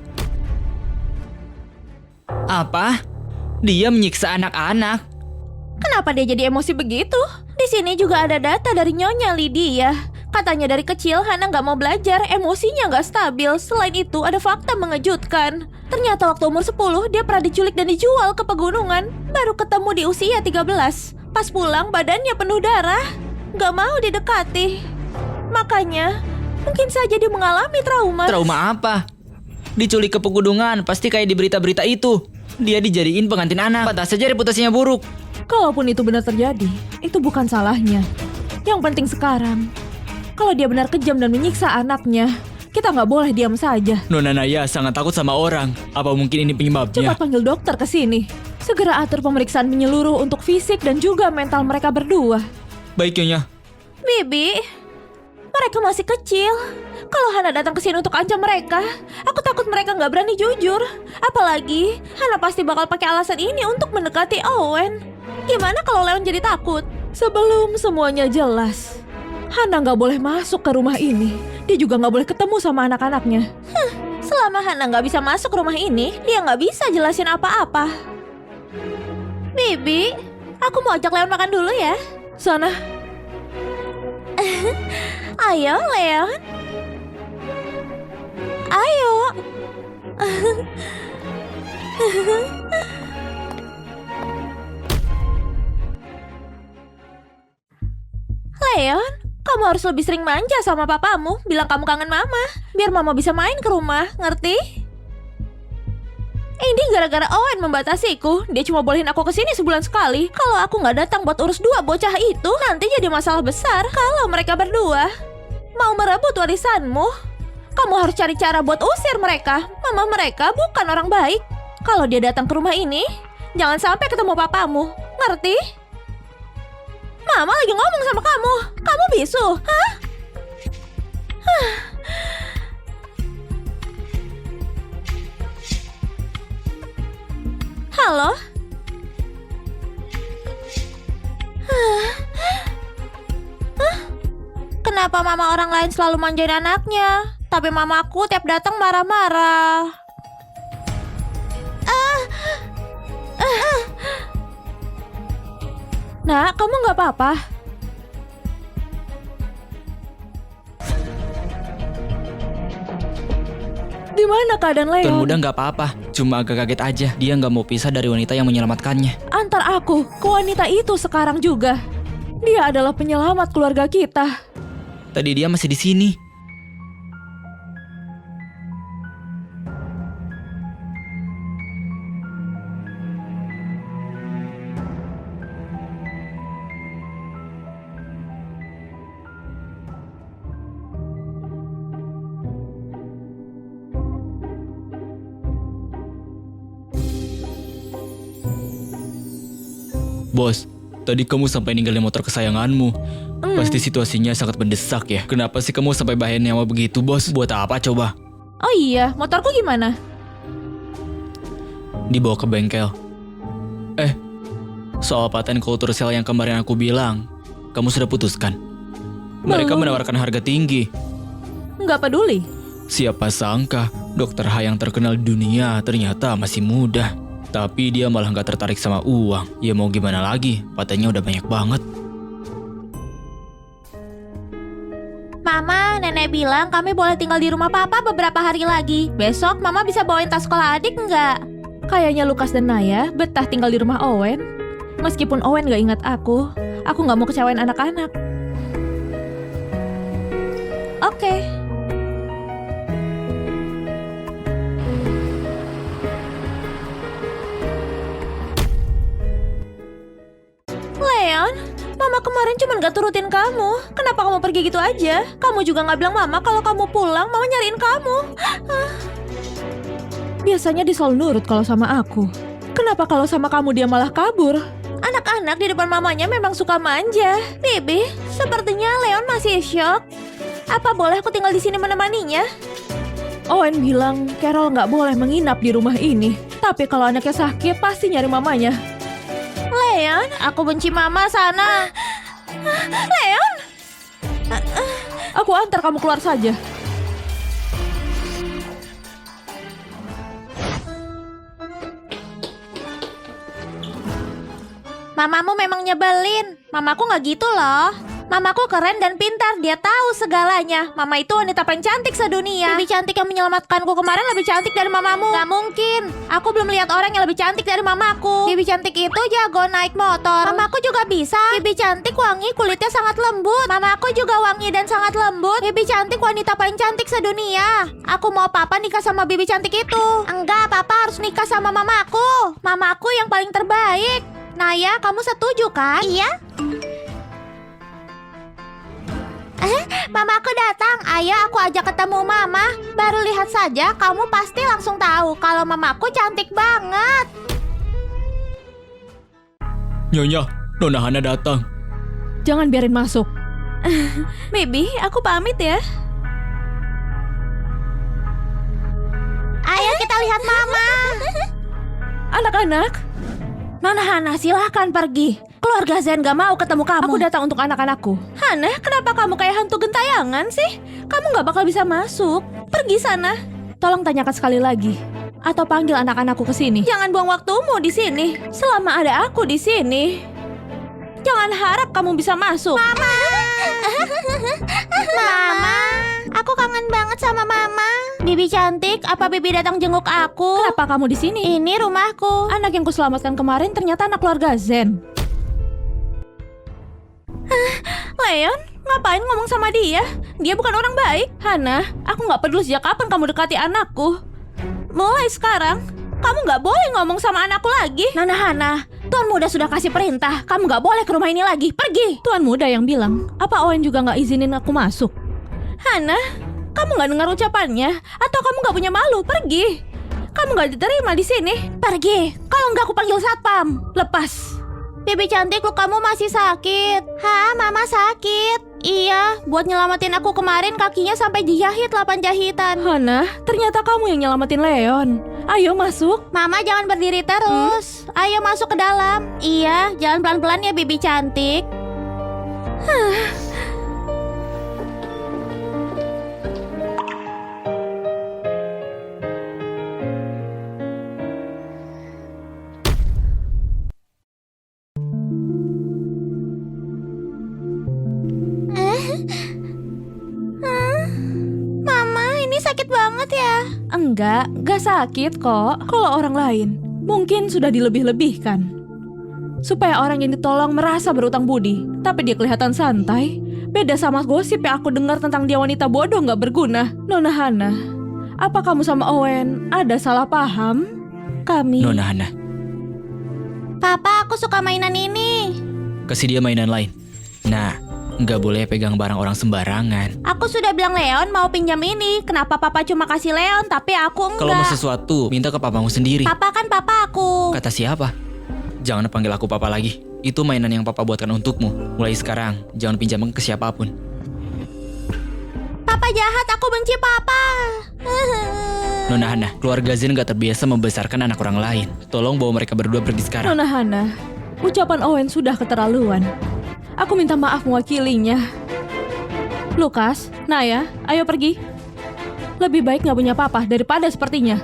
Apa? Dia menyiksa anak-anak? Kenapa dia jadi emosi begitu? Di sini juga ada data dari Nyonya Lydia. Katanya dari kecil Hana nggak mau belajar, emosinya nggak stabil. Selain itu ada fakta mengejutkan. Ternyata waktu umur 10 dia pernah diculik dan dijual ke pegunungan. Baru ketemu di usia 13. Pas pulang badannya penuh darah. Nggak mau didekati. Makanya mungkin saja dia mengalami trauma. Trauma apa? Diculik ke pegunungan, pasti kayak di berita-berita itu. Dia dijadiin pengantin anak, pantas saja reputasinya buruk. Kalaupun itu benar terjadi, itu bukan salahnya. Yang penting sekarang, kalau dia benar kejam dan menyiksa anaknya, kita nggak boleh diam saja. Nona Naya sangat takut sama orang. Apa mungkin ini penyebabnya? Cepat panggil dokter ke sini. Segera atur pemeriksaan menyeluruh untuk fisik dan juga mental mereka berdua. Baik, Nyonya. Bibi, mereka masih kecil. Kalau Hana datang ke sini untuk ancam mereka, aku takut mereka nggak berani jujur. Apalagi Hana pasti bakal pakai alasan ini untuk mendekati Owen. Gimana kalau Leon jadi takut? Sebelum semuanya jelas, Hana nggak boleh masuk ke rumah ini. Dia juga nggak boleh ketemu sama anak-anaknya. Selama Hana nggak bisa masuk rumah ini, dia nggak bisa jelasin apa-apa. Bibi, aku mau ajak Leon makan dulu ya. Sana. Ayo, Leon. Ayo. Leon, kamu harus lebih sering manja sama papamu. Bilang kamu kangen mama, biar mama bisa main ke rumah, ngerti? Ini gara-gara Owen membatasiku. Dia cuma bolehin aku kesini sebulan sekali. Kalau aku nggak datang buat urus 2 bocah itu, nanti jadi masalah besar kalau mereka berdua mau merebut warisanmu. Kamu harus cari cara buat usir mereka. Mama mereka bukan orang baik. Kalau dia datang ke rumah ini, jangan sampai ketemu papamu. Ngerti? Mama lagi ngomong sama kamu. Kamu bisu, hah? Halo? Kenapa mama orang lain selalu manjain anaknya? Tapi mamaku tiap datang marah-marah. Nak, kamu nggak apa-apa? Di mana keadaan Tuan Leon? muda nggak apa-apa, cuma agak kaget aja. Dia nggak mau pisah dari wanita yang menyelamatkannya. Antar aku ke wanita itu sekarang juga. Dia adalah penyelamat keluarga kita. Tadi dia masih di sini. Bos, tadi kamu sampai ninggalin motor kesayanganmu. Pasti situasinya sangat mendesak ya. Kenapa sih kamu sampai bahayain nyawa begitu, bos? Buat apa coba? Oh iya, motorku gimana? Dibawa ke bengkel. Soal paten kultur sel yang kemarin aku bilang, kamu sudah putuskan? Mereka Belum. menawarkan harga tinggi. Nggak peduli. Siapa sangka, dokter H yang terkenal di dunia ternyata masih muda. Tapi dia malah gak tertarik sama uang. Ya mau gimana lagi, patennya udah banyak banget. Mama, nenek bilang kami boleh tinggal di rumah papa beberapa hari lagi. Besok mama bisa bawain tas sekolah adik nggak? Kayaknya Lukas dan Naya betah tinggal di rumah Owen. Meskipun Owen gak ingat aku nggak mau kecewain anak-anak. Oke. Leon, mama kemarin cuma gak turutin kamu. Kenapa kamu pergi gitu aja? Kamu juga gak bilang mama kalau kamu pulang, mama nyariin kamu. Biasanya dia selalu nurut kalau sama aku. Kenapa kalau sama kamu dia malah kabur? Anak-anak di depan mamanya memang suka manja. Bibi, sepertinya Leon masih syok. Apa boleh aku tinggal di sini menemaninya? Owen bilang Carol nggak boleh menginap di rumah ini. Tapi kalau anaknya sakit pasti nyari mamanya. Leon, aku benci mama sana. Leon, Aku antar kamu keluar saja. mamamu memang nyebelin. Mamaku nggak gitu loh. Mamaku keren dan pintar, dia tahu segalanya. Mama itu wanita paling cantik sedunia. Bibi cantik yang menyelamatkanku kemarin lebih cantik dari mamamu. Gak mungkin, aku belum lihat orang yang lebih cantik dari mamaku. Bibi cantik itu jago naik motor. Mamaku juga bisa. Bibi cantik wangi, kulitnya sangat lembut. Mamaku juga wangi dan sangat lembut. Bibi cantik wanita paling cantik sedunia. Aku mau papa nikah sama bibi cantik itu. Enggak, papa harus nikah sama mamaku. Mamaku yang paling terbaik. Naya, kamu setuju kan? Iya. Mamaku datang. Ayo aku ajak ketemu mama. Baru lihat saja kamu pasti langsung tahu kalau mamaku cantik banget. Nyonya, Nona Hana datang. Jangan biarin masuk. Bibi, aku pamit ya. Ayo kita lihat mama. Anak-anak, Nona Hana, silahkan pergi. Keluarga Zen gak mau ketemu kamu. aku datang untuk anak-anakku. Hana, kenapa kamu kayak hantu gentayangan sih? Kamu gak bakal bisa masuk. Pergi sana. Tolong tanyakan sekali lagi. Atau panggil anak-anakku ke sini. Jangan buang waktumu di sini. Selama ada aku di sini, jangan harap kamu bisa masuk. Mama. Mama, aku kangen banget sama mama. Bibi cantik, apa Bibi datang jenguk aku? Kenapa kamu di sini? Ini rumahku. Anak yang kuselamatkan kemarin ternyata anak keluarga Zen. Leon, ngapain ngomong sama dia? Dia bukan orang baik. Hana, aku nggak peduli sejak kapan kamu dekati anakku. Mulai sekarang, kamu gak boleh ngomong sama anakku lagi. Nona Hana, Tuan Muda sudah kasih perintah. Kamu gak boleh ke rumah ini lagi. Pergi. Tuan muda yang bilang, apa Owen juga nggak izinin aku masuk? Hana, kamu gak dengar ucapannya? Atau kamu gak punya malu? Pergi. Kamu gak diterima di sini. Pergi. Kalau enggak aku panggil satpam. Lepas. Bibi cantik, lukamu masih sakit. Hah, mama sakit? Iya, buat nyelamatin aku kemarin kakinya sampai dijahit 8 jahitan. Hana, ternyata kamu yang nyelamatin Leon. Ayo masuk. Mama jangan berdiri terus. Ayo masuk ke dalam. Iya, jalan pelan-pelan ya Bibi cantik. Mama, ini sakit banget ya. Enggak sakit kok. Kalau orang lain, mungkin sudah dilebih-lebihkan. supaya orang yang ditolong merasa berutang budi. Tapi dia kelihatan santai. Beda sama gosip yang aku dengar tentang dia wanita bodoh gak berguna. Nona Hana, apa kamu sama Owen ada salah paham? Kami... Nona Hana, Papa, aku suka mainan ini. kasih dia mainan lain. Nah, nggak boleh pegang barang orang sembarangan. Aku sudah bilang Leon mau pinjam ini. Kenapa Papa cuma kasih Leon tapi aku enggak? Kalau mau sesuatu, minta ke papamu sendiri. Papa kan papa aku. Kata siapa? Jangan panggil aku papa lagi. Itu mainan yang papa buatkan untukmu. Mulai sekarang, jangan pinjam ke siapapun. Papa jahat, aku benci Papa. Nona Hana, keluarga Zen gak terbiasa membesarkan anak orang lain. Tolong bawa mereka berdua pergi sekarang. Nona Hana, ucapan Owen sudah keterlaluan. Aku minta maaf mewakilinya. Lukas, Naya, ayo pergi. Lebih baik gak punya papa daripada sepertinya.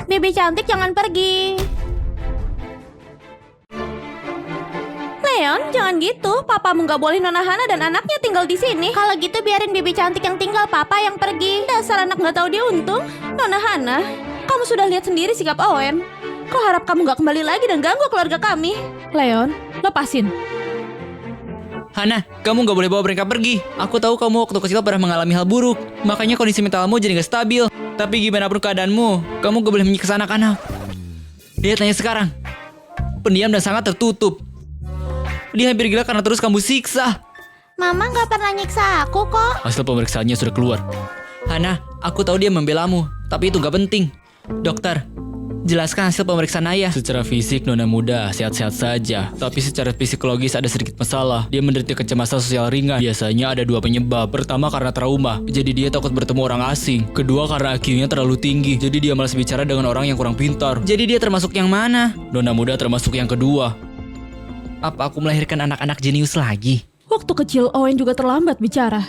Bibi cantik jangan pergi. Leon, jangan gitu. Papamu nggak boleh Nona Hana dan anaknya tinggal di sini. Kalau gitu biarin Bibi cantik yang tinggal, Papa yang pergi. Dasar anak nggak tahu dia untung. Nona Hana, kamu sudah lihat sendiri sikap Owen. Kau harap kamu gak kembali lagi dan ganggu keluarga kami. Leon, lepasin. Hana, kamu gak boleh bawa mereka pergi. Aku tahu kamu waktu kecil pernah mengalami hal buruk. Makanya kondisi mentalmu jadi gak stabil. Tapi gimana pun keadaanmu, kamu gak boleh menyiksa anak-anak. Lihat tanya sekarang. Pendiam dan sangat tertutup. Dia hampir gila karena terus kamu siksa. Mama nggak pernah nyiksa aku kok. Hasil pemeriksaannya sudah keluar. Hana, aku tahu dia membelamu, tapi itu gak penting. Dokter, jelaskan hasil pemeriksaan ayah. Secara fisik Nona muda sehat-sehat saja, tapi secara psikologis ada sedikit masalah. Dia menderita kecemasan sosial ringan. Biasanya ada 2 penyebab. Pertama karena trauma, jadi dia takut bertemu orang asing. Kedua karena IQ-nya terlalu tinggi, jadi dia malas bicara dengan orang yang kurang pintar. Jadi dia termasuk yang mana? Nona muda termasuk yang kedua. Apa aku melahirkan anak-anak jenius lagi? Waktu kecil Owen juga terlambat bicara.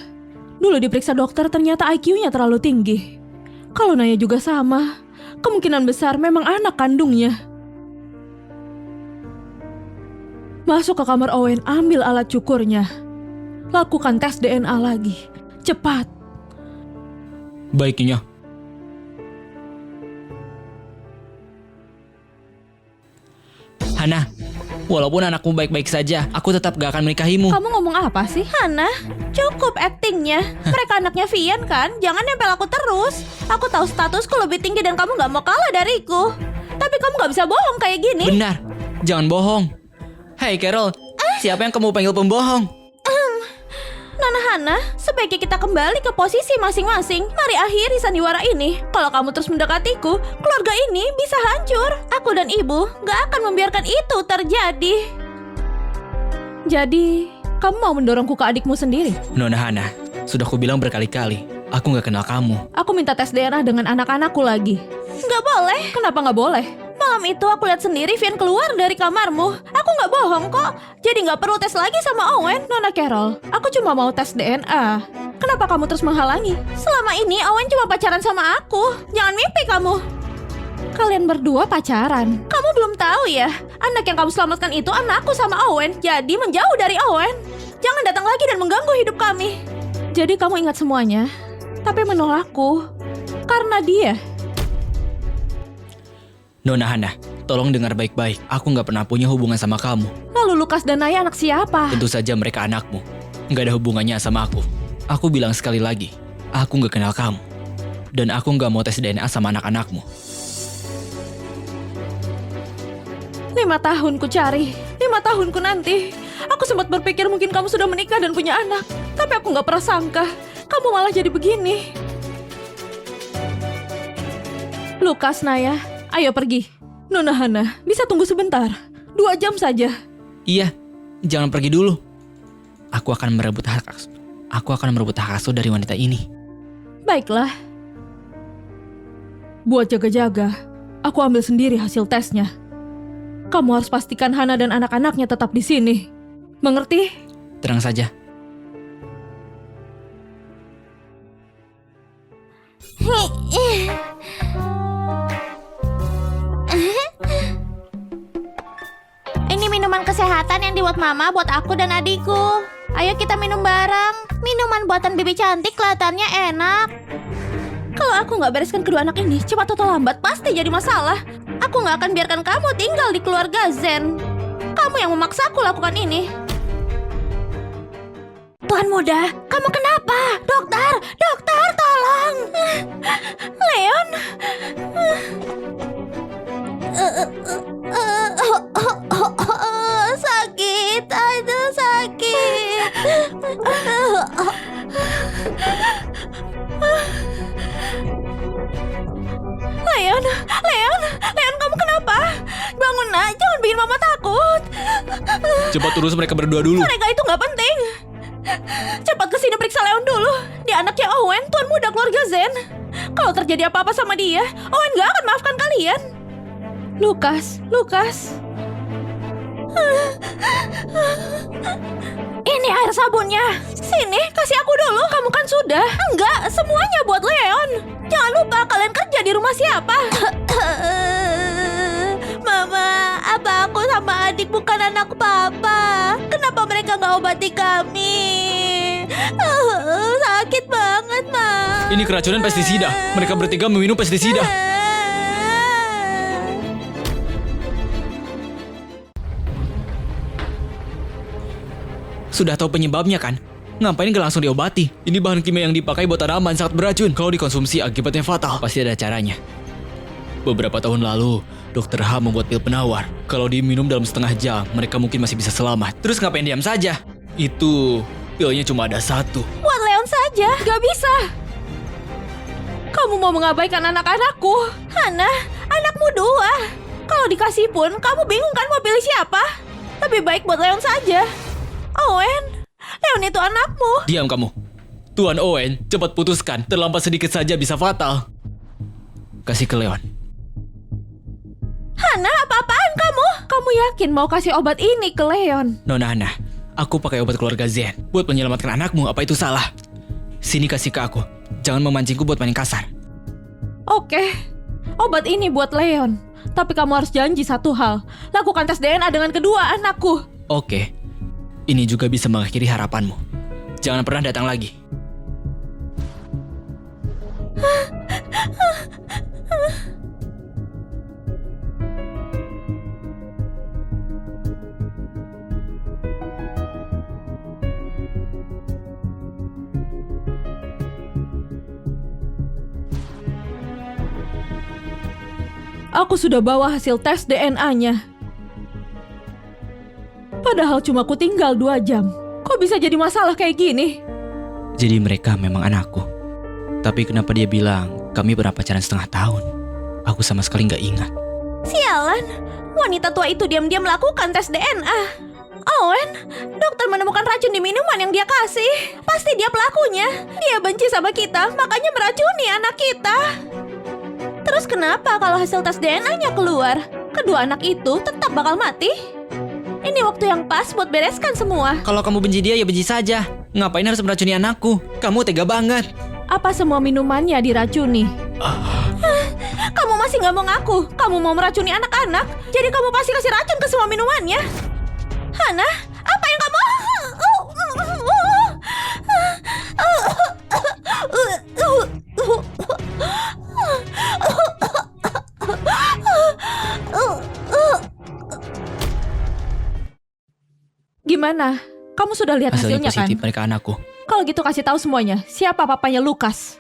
Dulu diperiksa dokter ternyata IQ-nya terlalu tinggi. Kalau Naya juga sama, kemungkinan besar memang anak kandungnya. Masuk ke kamar Owen, ambil alat cukurnya. Lakukan tes DNA lagi. Cepat. Baiknya. Hana, walaupun anakmu baik-baik saja, aku tetap gak akan menikahimu. Kamu ngomong apa sih? Hana, cukup aktingnya. Mereka anaknya Vian kan? Jangan nempel aku terus. Aku tahu statusku lebih tinggi dan kamu nggak mau kalah dariku. Tapi kamu nggak bisa bohong kayak gini. Benar, jangan bohong. Hai Carol, siapa yang kamu panggil pembohong? Nona Hana, sebaiknya kita kembali ke posisi masing-masing. Mari akhiri sandiwara ini. Kalau kamu terus mendekatiku, keluarga ini bisa hancur. Aku dan ibu nggak akan membiarkan itu terjadi. Jadi, kamu mau mendorongku ke adikmu sendiri? Nona Hana, sudah kubilang berkali-kali, aku gak kenal kamu. Aku minta tes DNA dengan anak-anakku lagi. Nggak boleh. Kenapa nggak boleh? Malam itu aku lihat sendiri Vian keluar dari kamarmu. Aku nggak bohong kok. Jadi nggak perlu tes lagi sama Owen. Nona Carol, aku cuma mau tes DNA. Kenapa kamu terus menghalangi? Selama ini Owen cuma pacaran sama aku. Jangan mimpi kamu. Kalian berdua pacaran. Kamu belum tahu ya? Anak yang kamu selamatkan itu anakku sama Owen. Jadi menjauh dari Owen. Jangan datang lagi dan mengganggu hidup kami. Jadi kamu ingat semuanya, tapi menolakku karena dia. Nona Hana, tolong dengar baik-baik. Aku gak pernah punya hubungan sama kamu. Lalu Lukas dan Naya anak siapa? Tentu saja mereka anakmu. Gak ada hubungannya sama aku. Aku bilang sekali lagi, aku gak kenal kamu. Dan aku gak mau tes DNA sama anak-anakmu. 5 tahun ku cari, 5 tahun ku nanti. Aku sempat berpikir mungkin kamu sudah menikah dan punya anak. Tapi aku gak pernah sangka, kamu malah jadi begini. Lukas, Naya, ayo pergi. Nona Hana, bisa tunggu sebentar. 2 jam saja. Iya, jangan pergi dulu. Aku akan merebut hak asuh dari wanita ini. Baiklah. Buat jaga-jaga, aku ambil sendiri hasil tesnya. Kamu harus pastikan Hana dan anak-anaknya tetap di sini. Mengerti? Tenang saja. Ini minuman kesehatan yang dibuat Mama buat aku dan adikku. Ayo kita minum bareng. Minuman buatan Bibi cantik kelihatannya enak. Kalau aku nggak bereskan kedua anak ini, cepat atau lambat pasti jadi masalah. Aku nggak akan biarkan kamu tinggal di keluarga Zen. Kamu yang memaksaku lakukan ini. Tuan muda, kamu kenapa? Dokter, dokter, tolong. Leon. Sakit, aduh sakit. Leon, Leon, Leon, kamu kenapa? Bangun nak, jangan bikin mama takut. Cepat urus mereka berdua dulu. Mereka itu nggak penting. Cepat kesini periksa Leon dulu. Dia anaknya Owen, tuan muda keluarga Zen. Kalau terjadi apa-apa sama dia, Owen nggak akan maafkan kalian. Lukas, Lukas. Ini air sabunnya. Sini, kasih aku dulu. Kamu kan sudah. Enggak, semuanya buat Leon. Jangan lupa kalian kerja di rumah siapa. Mama, apa aku sama adik bukan anak papa? Kenapa mereka nggak obati kami? Sakit banget, Ma. Ini keracunan pestisida. Mereka bertiga meminum pestisida. Sudah tahu penyebabnya kan? Ngapain gak langsung diobati? Ini bahan kimia yang dipakai buat tanaman sangat beracun. Kalau dikonsumsi akibatnya fatal. Pasti ada caranya. Beberapa tahun lalu, Dr. H membuat pil penawar. Kalau diminum dalam setengah jam, mereka mungkin masih bisa selamat. Terus ngapain diam saja? Itu, pilnya cuma ada satu. Buat Leon saja. Gak bisa. Kamu mau mengabaikan anak-anakku. Hana, anakmu dua. Kalau dikasih pun, kamu bingung kan mau pilih siapa? Lebih baik buat Leon saja. Owen, Leon itu anakmu. Diam kamu. Tuan Owen, cepat putuskan. Terlambat sedikit saja bisa fatal. Kasih ke Leon. Hana, apa-apaan kamu? Kamu yakin mau kasih obat ini ke Leon? Nona Hana, aku pakai obat keluarga Zen buat menyelamatkan anakmu. Apa itu salah? Sini kasih ke aku. Jangan memancingku buat main kasar. Oke, obat ini buat Leon. Tapi kamu harus janji satu hal. Lakukan tes DNA dengan kedua anakku. Oke. Ini juga bisa mengakhiri harapanmu. Jangan pernah datang lagi. Aku sudah bawa hasil tes DNA-nya. Padahal cuma ku tinggal 2 jam. Kok bisa jadi masalah kayak gini? Jadi mereka memang anakku. Tapi kenapa dia bilang kami pernah pacaran setengah tahun? Aku sama sekali nggak ingat. Sialan, wanita tua itu diam-diam melakukan tes DNA. Owen, dokter menemukan racun di minuman yang dia kasih. Pasti dia pelakunya. Dia benci sama kita, makanya meracuni anak kita. Terus kenapa kalau hasil tes DNA-nya keluar, kedua anak itu tetap bakal mati? Ini waktu yang pas buat bereskan semua. Kalau kamu benci dia ya benci saja. Ngapain harus meracuni anakku? Kamu tega banget. Apa semua minumannya diracuni? Kamu masih nggak mau ngaku. Kamu mau meracuni anak-anak. Jadi kamu pasti kasih racun ke semua minumannya. Hana, apa yang kamu... Gimana? Kamu sudah lihat Hasilnya hasilnya kan? positif mereka anakku. Kalau gitu kasih tahu semuanya. Siapa papanya Lukas?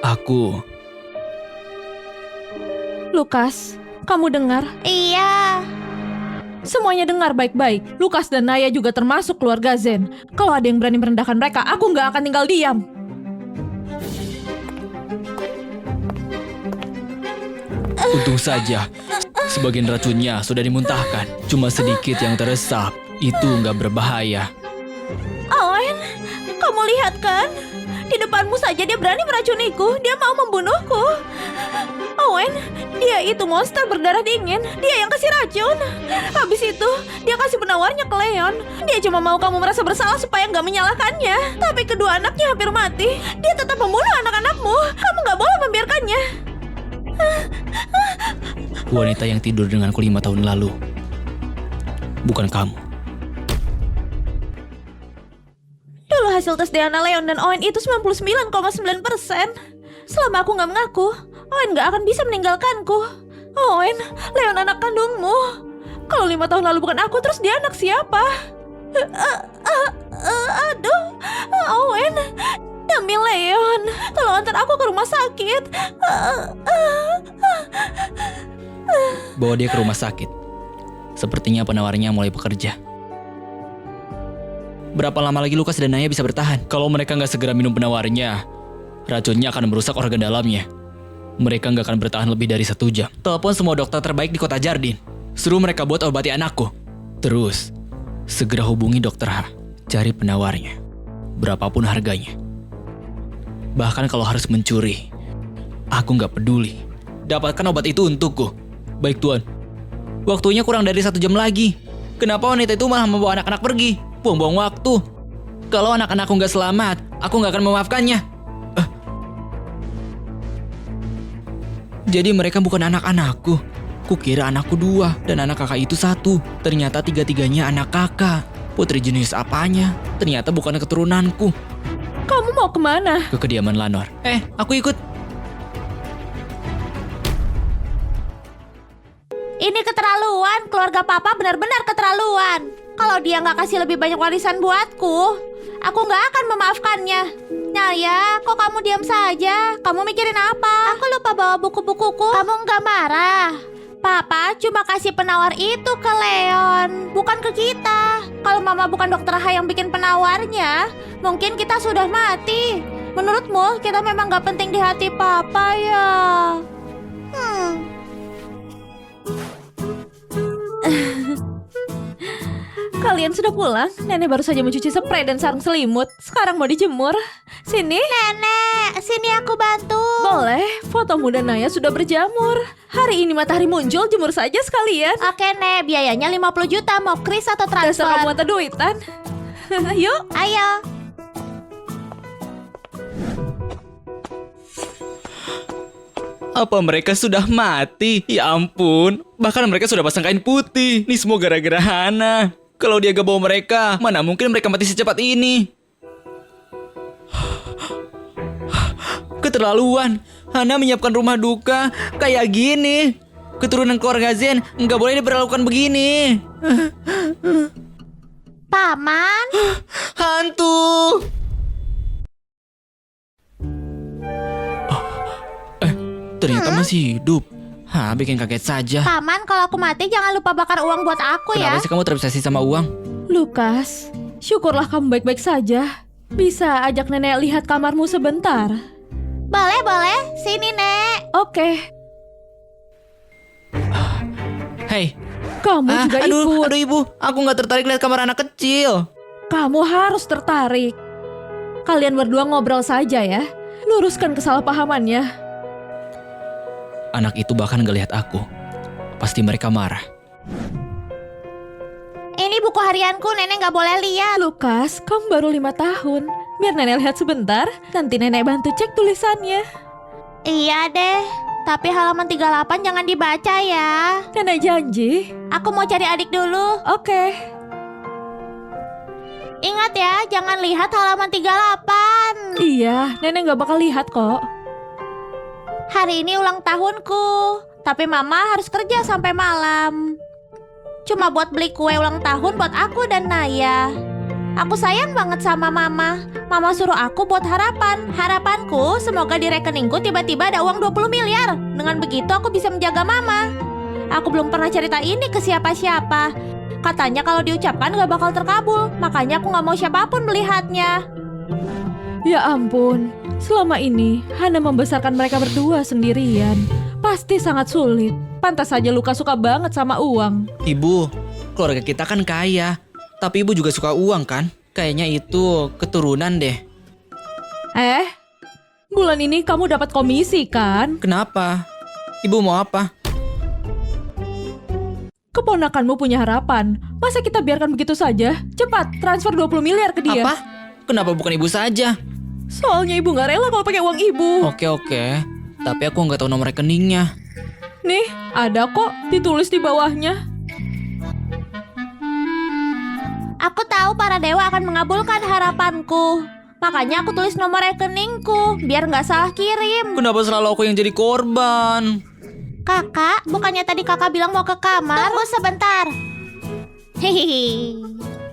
Aku. Lukas, kamu dengar? Iya. Semuanya dengar baik-baik. Lukas dan Naya juga termasuk keluarga Zen. Kalau ada yang berani merendahkan mereka, aku nggak akan tinggal diam. Untung saja, sebagian racunnya sudah dimuntahkan. Cuma sedikit yang teresap. Itu nggak berbahaya. Owen, kamu lihat kan? Di depanmu saja dia berani meracuniku. Dia mau membunuhku. Owen, dia itu monster berdarah dingin. Dia yang kasih racun. Habis itu, dia kasih penawarnya ke Leon. Dia cuma mau kamu merasa bersalah supaya nggak menyalahkannya. Tapi kedua anaknya hampir mati. Dia tetap membunuh anak-anakmu. Kamu nggak boleh membiarkannya. Wanita yang tidur denganku 5 tahun lalu. Bukan kamu. Dulu hasil tes DNA Leon dan Owen itu 99,9%. Selama aku nggak mengaku, Owen nggak akan bisa meninggalkanku. Owen, Leon anak kandungmu. Kalau 5 tahun lalu bukan aku, terus dia anak siapa? Aduh, Owen, demi Leon, tolong antar aku ke rumah sakit. Bawa dia ke rumah sakit. Sepertinya penawarnya mulai bekerja. Berapa lama lagi Lukas dan Naya bisa bertahan? Kalau mereka nggak segera minum penawarnya, racunnya akan merusak organ dalamnya. Mereka nggak akan bertahan lebih dari 1 jam. Telepon semua dokter terbaik di kota Jardin. Suruh mereka buat obati anakku. Terus, segera hubungi dokter H. Cari penawarnya. Berapapun harganya. Bahkan kalau harus mencuri, aku nggak peduli. Dapatkan obat itu untukku. Baik Tuan. Waktunya kurang dari 1 jam lagi. Kenapa wanita itu malah membawa anak-anak pergi? Buang-buang waktu. Kalau anak-anakku nggak selamat, aku nggak akan memaafkannya. Jadi mereka bukan anak-anakku. Kukira anakku 2 dan anak kakak itu 1. Ternyata 3-tiganya anak kakak. Putri jenius apanya? Ternyata bukan keturunanku. Kamu mau kemana? Ke kediaman Lanor. Aku ikut. Ini keterlaluan, keluarga papa benar-benar keterlaluan. Kalau dia nggak kasih lebih banyak warisan buatku, aku nggak akan memaafkannya. Naya, kok kamu diam saja? Kamu mikirin apa? Aku lupa bawa buku-bukuku. Kamu nggak marah? Papa cuma kasih penawar itu ke Leon, bukan ke kita. Kalau mama bukan dokter H yang bikin penawarnya, mungkin kita sudah mati. Menurutmu kita memang nggak penting di hati papa ya? Kalian sudah pulang? Nenek baru saja mencuci spray dan sarung selimut. Sekarang mau dijemur. Sini. Nenek, sini aku bantu. Boleh, fotomu dan Naya sudah berjamur. Hari ini matahari muncul, jemur saja sekalian. Oke, Nek, biayanya 50 juta. Mau kris atau Dasar kamu transfer? mata duitan. Yuk. Ayo. Apa mereka sudah mati? Ya ampun. Bahkan mereka sudah pasang kain putih. Ini semua gara-gara Hana. Kalau dia gak bawa mereka, mana mungkin mereka mati secepat ini? Keterlaluan. Hana menyiapkan rumah duka kayak gini. Keturunan keluarga Zen nggak boleh diperlakukan begini. Paman, Hantu. Ternyata masih hidup. Bikin kaget saja. Paman, kalau aku mati jangan lupa bakar uang buat aku ya. Kenapa sih kamu terobsesi sama uang? Lukas, syukurlah kamu baik-baik saja. Bisa ajak nenek lihat kamarmu sebentar. Boleh, boleh. Sini, Nek. Oke. Hei. Kamu juga ikut. Aduh ibu, aku nggak tertarik lihat kamar anak kecil. Kamu harus tertarik. Kalian berdua ngobrol saja ya. Luruskan kesalahpahamannya. Anak itu bahkan gak lihat aku. Pasti mereka marah. Ini buku harianku, Nenek nggak boleh lihat. Lukas, kamu baru 5 tahun. Biar nenek lihat sebentar, nanti nenek bantu cek tulisannya. Iya deh, tapi halaman 38 jangan dibaca ya. Nenek janji. Aku mau cari adik dulu. Oke. Ingat ya, jangan lihat halaman 38. Iya, nenek gak bakal lihat kok. Hari ini ulang tahunku, tapi mama harus kerja sampai malam. Cuma buat beli kue ulang tahun buat aku dan Naya. Aku sayang banget sama mama. Mama suruh aku buat harapan. Harapanku semoga di rekeningku tiba-tiba ada uang 20 miliar. Dengan begitu aku bisa menjaga mama. Aku belum pernah cerita ini ke siapa-siapa. Katanya kalau diucapkan gak bakal terkabul. Makanya aku gak mau siapapun melihatnya. Ya ampun, selama ini Hana membesarkan mereka berdua sendirian. Pasti sangat sulit. Pantas saja Lukas suka banget sama uang. Ibu, keluarga kita kan kaya. Tapi ibu juga suka uang kan? Kayaknya itu keturunan deh. Bulan ini kamu dapat komisi kan? Kenapa? Ibu mau apa? Keponakanmu punya harapan. Masa kita biarkan begitu saja? Cepat, transfer 20 miliar ke dia. Apa? Kenapa bukan ibu saja? Soalnya ibu gak rela kalau pakai uang ibu. Oke. Tapi aku nggak tahu nomor rekeningnya. Nih, ada kok ditulis di bawahnya. Aku tahu para dewa akan mengabulkan harapanku. Makanya aku tulis nomor rekeningku biar nggak salah kirim. Kenapa selalu aku yang jadi korban? Kakak, bukannya tadi kakak bilang mau ke kamar? Tunggu sebentar. Hehehe.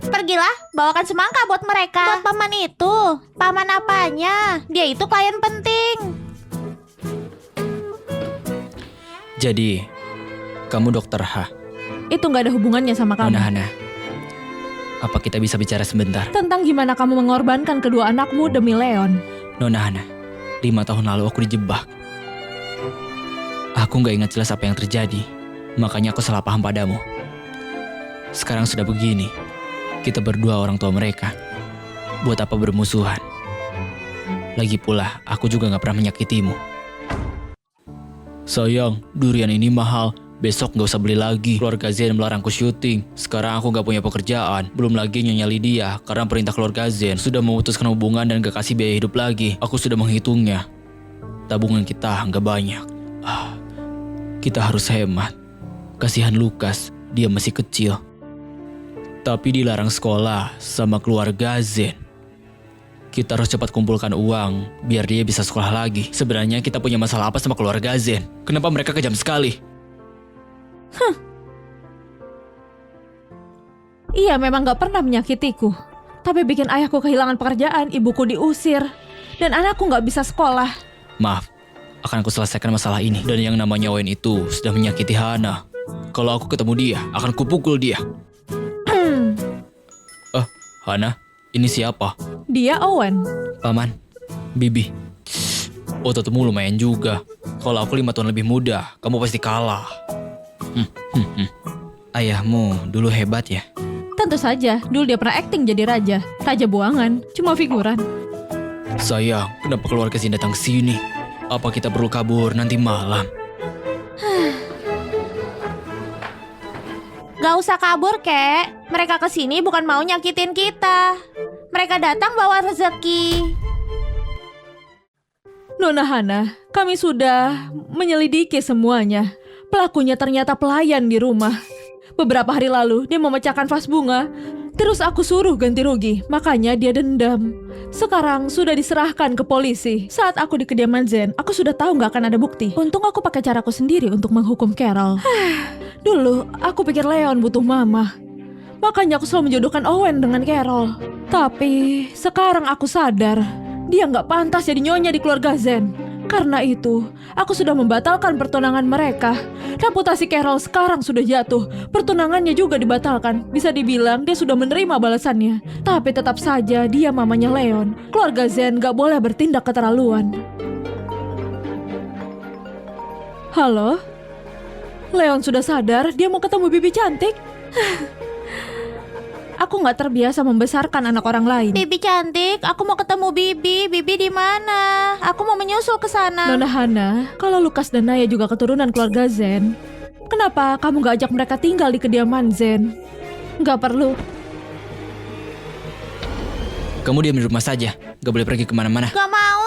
Pergilah, bawakan semangka buat mereka. Buat paman itu. Paman apanya? Dia itu klien penting. Jadi, kamu dokter H. Itu nggak ada hubungannya sama kamu. Nona Hana, apa kita bisa bicara sebentar? Tentang gimana kamu mengorbankan kedua anakmu demi Leon. Nona Hana, 5 tahun lalu aku dijebak. Aku nggak ingat jelas apa yang terjadi. Makanya aku salah paham padamu. Sekarang sudah begini. Kita berdua orang tua mereka. Buat apa bermusuhan? Lagi pula, aku juga gak pernah menyakitimu. Sayang, durian ini mahal. Besok gak usah beli lagi. Keluarga Zen melarangku syuting. Sekarang aku gak punya pekerjaan. Belum lagi Nyonya Lydia, karena perintah keluarga Zen sudah memutuskan hubungan dan gak kasih biaya hidup lagi. Aku sudah menghitungnya. Tabungan kita gak banyak. Kita harus hemat. Kasihan Lukas, dia masih kecil. Tapi dilarang sekolah sama keluarga Zen. Kita harus cepat kumpulkan uang biar dia bisa sekolah lagi. Sebenarnya kita punya masalah apa sama keluarga Zen? Kenapa mereka kejam sekali? Iya, memang gak pernah menyakitiku. Tapi bikin ayahku kehilangan pekerjaan, ibuku diusir, dan anakku gak bisa sekolah. Maaf, akan aku selesaikan masalah ini. Dan yang namanya Owen itu sudah menyakiti Hana. Kalau aku ketemu dia, akan kupukul dia. Hana, ini siapa? Dia Owen. Paman, Bibi. Ototmu lumayan juga. Kalau aku 5 tahun lebih muda, kamu pasti kalah. Ayahmu dulu hebat ya? Tentu saja, dulu dia pernah akting jadi raja. Raja buangan, cuma figuran. Sayang, kenapa keluarga Zen datang sini? Apa kita perlu kabur nanti malam? Gak usah kabur, Kek. Mereka kesini bukan mau nyakitin kita. Mereka datang bawa rezeki. Nona Hana, kami sudah menyelidiki semuanya. Pelakunya ternyata pelayan di rumah. Beberapa hari lalu dia memecahkan vas bunga. Terus aku suruh ganti rugi, makanya dia dendam. Sekarang sudah diserahkan ke polisi. Saat aku di kediaman Zen, aku sudah tahu gak akan ada bukti. Untung aku pakai caraku sendiri untuk menghukum Carol. Dulu, aku pikir Leon butuh mama. Makanya aku selalu menjodohkan Owen dengan Carol. Tapi, sekarang aku sadar, dia gak pantas jadi nyonya di keluarga Zen. Karena itu, aku sudah membatalkan pertunangan mereka. Reputasi Carol sekarang sudah jatuh. Pertunangannya juga dibatalkan. Bisa dibilang dia sudah menerima balasannya. Tapi tetap saja dia mamanya Leon. Keluarga Zen gak boleh bertindak keterlaluan. Halo? Leon sudah sadar dia mau ketemu bibi cantik. Aku gak terbiasa membesarkan anak orang lain. Bibi cantik, aku mau ketemu Bibi. Bibi di mana? Aku mau menyusul ke sana. Nona Hana, kalau Lukas dan Naya juga keturunan keluarga Zen, kenapa kamu gak ajak mereka tinggal di kediaman Zen? Gak perlu. Kamu diam di rumah saja, gak boleh pergi kemana-mana. Gak mau.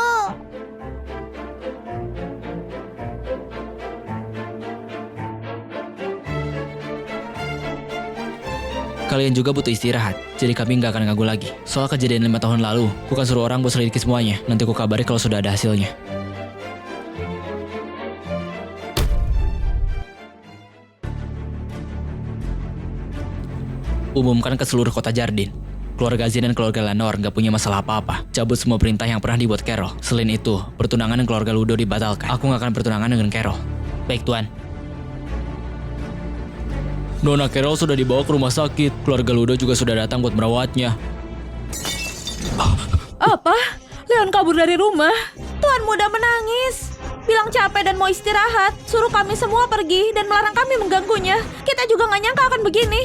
Kalian juga butuh istirahat, jadi kami gak akan ganggu lagi. Soal kejadian 5 tahun lalu, aku akan suruh orang buat selidiki semuanya. Nanti aku kabari kalau sudah ada hasilnya. Umumkan ke seluruh kota Jardin. Keluarga Zen dan keluarga Lanor gak punya masalah apa-apa. Cabut semua perintah yang pernah dibuat Carol. Selain itu, pertunangan dengan keluarga Ludo dibatalkan. Aku gak akan bertunangan dengan Carol. Baik, Tuan. Nona Carol sudah dibawa ke rumah sakit. Keluarga Ludo juga sudah datang buat merawatnya. Apa? Leon kabur dari rumah? Tuan muda menangis. Bilang capek dan mau istirahat. Suruh kami semua pergi dan melarang kami mengganggunya. Kita juga gak nyangka akan begini.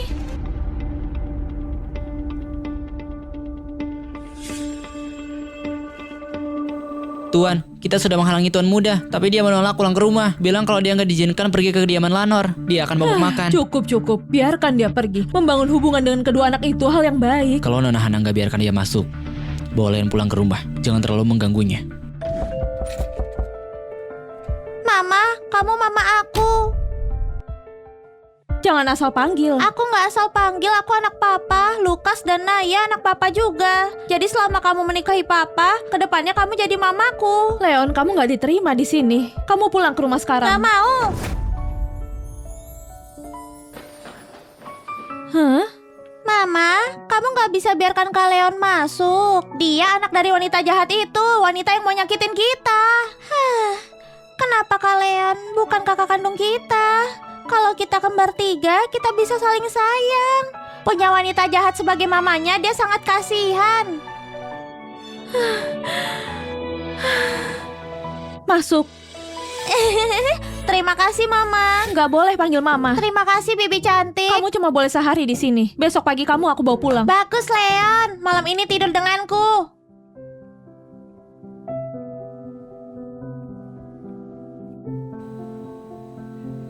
Tuan, kita sudah menghalangi Tuan muda, tapi dia menolak pulang ke rumah. Bilang kalau dia nggak diizinkan pergi ke kediaman Lanor, dia akan mabuk makan. Cukup. Biarkan dia pergi. Membangun hubungan dengan kedua anak itu hal yang baik. Kalau Nona Hana nggak biarkan dia masuk, bawa Leon pulang ke rumah. Jangan terlalu mengganggunya. Mama, kamu mama aku. Jangan asal panggil. Aku gak asal panggil, aku anak papa. Lukas dan Naya anak papa juga. Jadi selama kamu menikahi papa, kedepannya kamu jadi mamaku. Leon, kamu gak diterima di sini. Kamu pulang ke rumah sekarang. Gak mau. Hah? Mama, kamu gak bisa biarkan Kak Leon masuk. Dia anak dari wanita jahat itu, wanita yang mau nyakitin kita. Kenapa Kak Leon bukan kakak kandung kita? Kalau kita kembar 3, kita bisa saling sayang. Punya wanita jahat sebagai mamanya, dia sangat kasihan. Masuk. Terima kasih Mama. Nggak boleh panggil mama. Terima kasih Bibi cantik. Kamu cuma boleh sehari di sini. Besok pagi kamu aku bawa pulang. Bagus Leon, malam ini tidur denganku.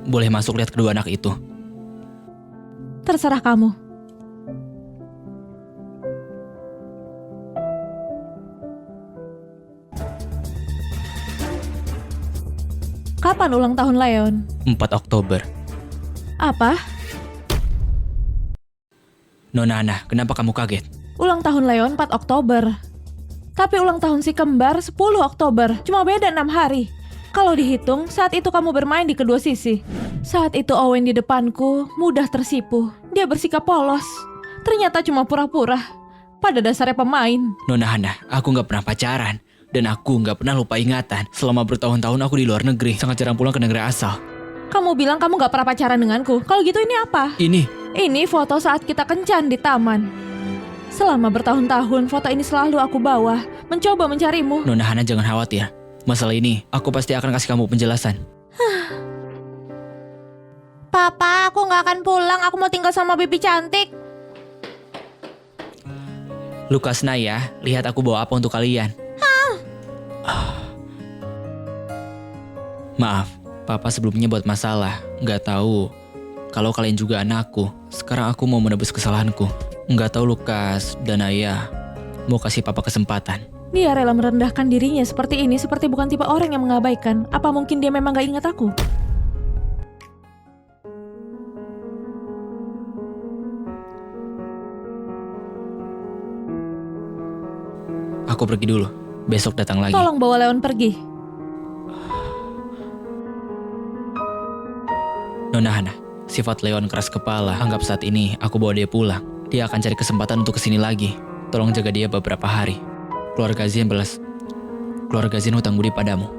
Boleh masuk lihat kedua anak itu. Terserah kamu. Kapan ulang tahun Leon? 4 Oktober. Apa? Nona Hana, kenapa kamu kaget? Ulang tahun Leon 4 Oktober. Tapi ulang tahun si kembar 10 Oktober. Cuma beda 6 hari. Kalau dihitung, saat itu kamu bermain di kedua sisi. Saat itu Owen di depanku mudah tersipu. Dia bersikap polos. Ternyata cuma pura-pura. Pada dasarnya pemain. Nona Hana, aku nggak pernah pacaran. Dan aku nggak pernah lupa ingatan. Selama bertahun-tahun aku di luar negeri. Sangat jarang pulang ke negeri asal. Kamu bilang kamu gak pernah pacaran denganku. Kalau gitu ini apa? Ini foto saat kita kencan di taman. Selama bertahun-tahun foto ini selalu aku bawa. Mencoba mencarimu. Nona Hana, jangan khawatir. Masalah ini aku pasti akan kasih kamu penjelasan. Papa, aku gak akan pulang. Aku mau tinggal sama Bibi cantik. Lukas Naya, lihat aku bawa apa untuk kalian. Maaf, Papa sebelumnya buat masalah. Nggak tahu kalau kalian juga anakku. Sekarang aku mau menebus kesalahanku. Nggak tahu Lukas dan Naya mau kasih Papa kesempatan. Dia rela merendahkan dirinya seperti ini, seperti bukan tipe orang yang mengabaikan. Apa mungkin dia memang gak ingat aku? Aku pergi dulu. Besok datang lagi. Tolong bawa Leon pergi. Nona Hana, sifat Leon keras kepala. Anggap saat ini aku bawa dia pulang. Dia akan cari kesempatan untuk kesini lagi. Tolong jaga dia beberapa hari. Keluarga Zin hutang budi padamu.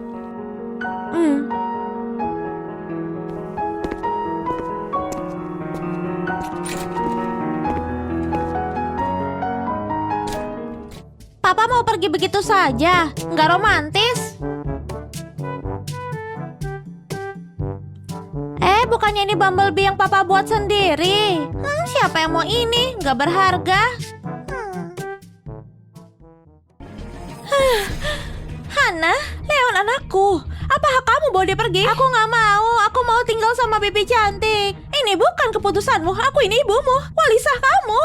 Papa mau pergi begitu saja? Nggak romantis? Bukannya ini Bumblebee yang Papa buat sendiri? Siapa yang mau ini? Nggak berharga. Hana, Leon anakku. Apa hak kamu bawa dia pergi? Aku nggak mau. Aku mau tinggal sama Bibi cantik. Ini bukan keputusanmu. Aku ini ibumu. Walisah kamu.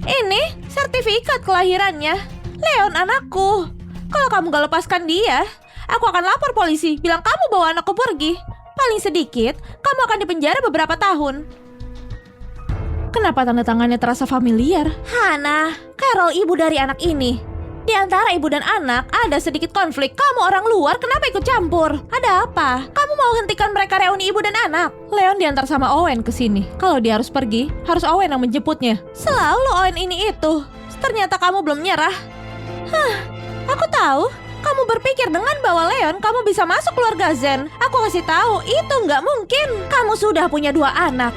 Ini sertifikat kelahirannya. Leon anakku. Kalau kamu gak lepaskan dia, aku akan lapor polisi, bilang kamu bawa anakku pergi. Paling sedikit, kamu akan dipenjara beberapa tahun. Kenapa tanda tangannya terasa familiar? Hana, Carol ibu dari anak ini. Di antara ibu dan anak, ada sedikit konflik. Kamu orang luar, kenapa ikut campur? Ada apa? Kamu mau hentikan mereka reuni ibu dan anak? Leon diantar sama Owen ke sini. Kalau dia harus pergi, harus Owen yang menjemputnya. Selalu Owen ini itu. Ternyata kamu belum nyerah. Aku tahu. Kamu berpikir dengan bawa Leon, kamu bisa masuk keluarga Zen. Aku kasih tahu, itu nggak mungkin. Kamu sudah punya 2 anak.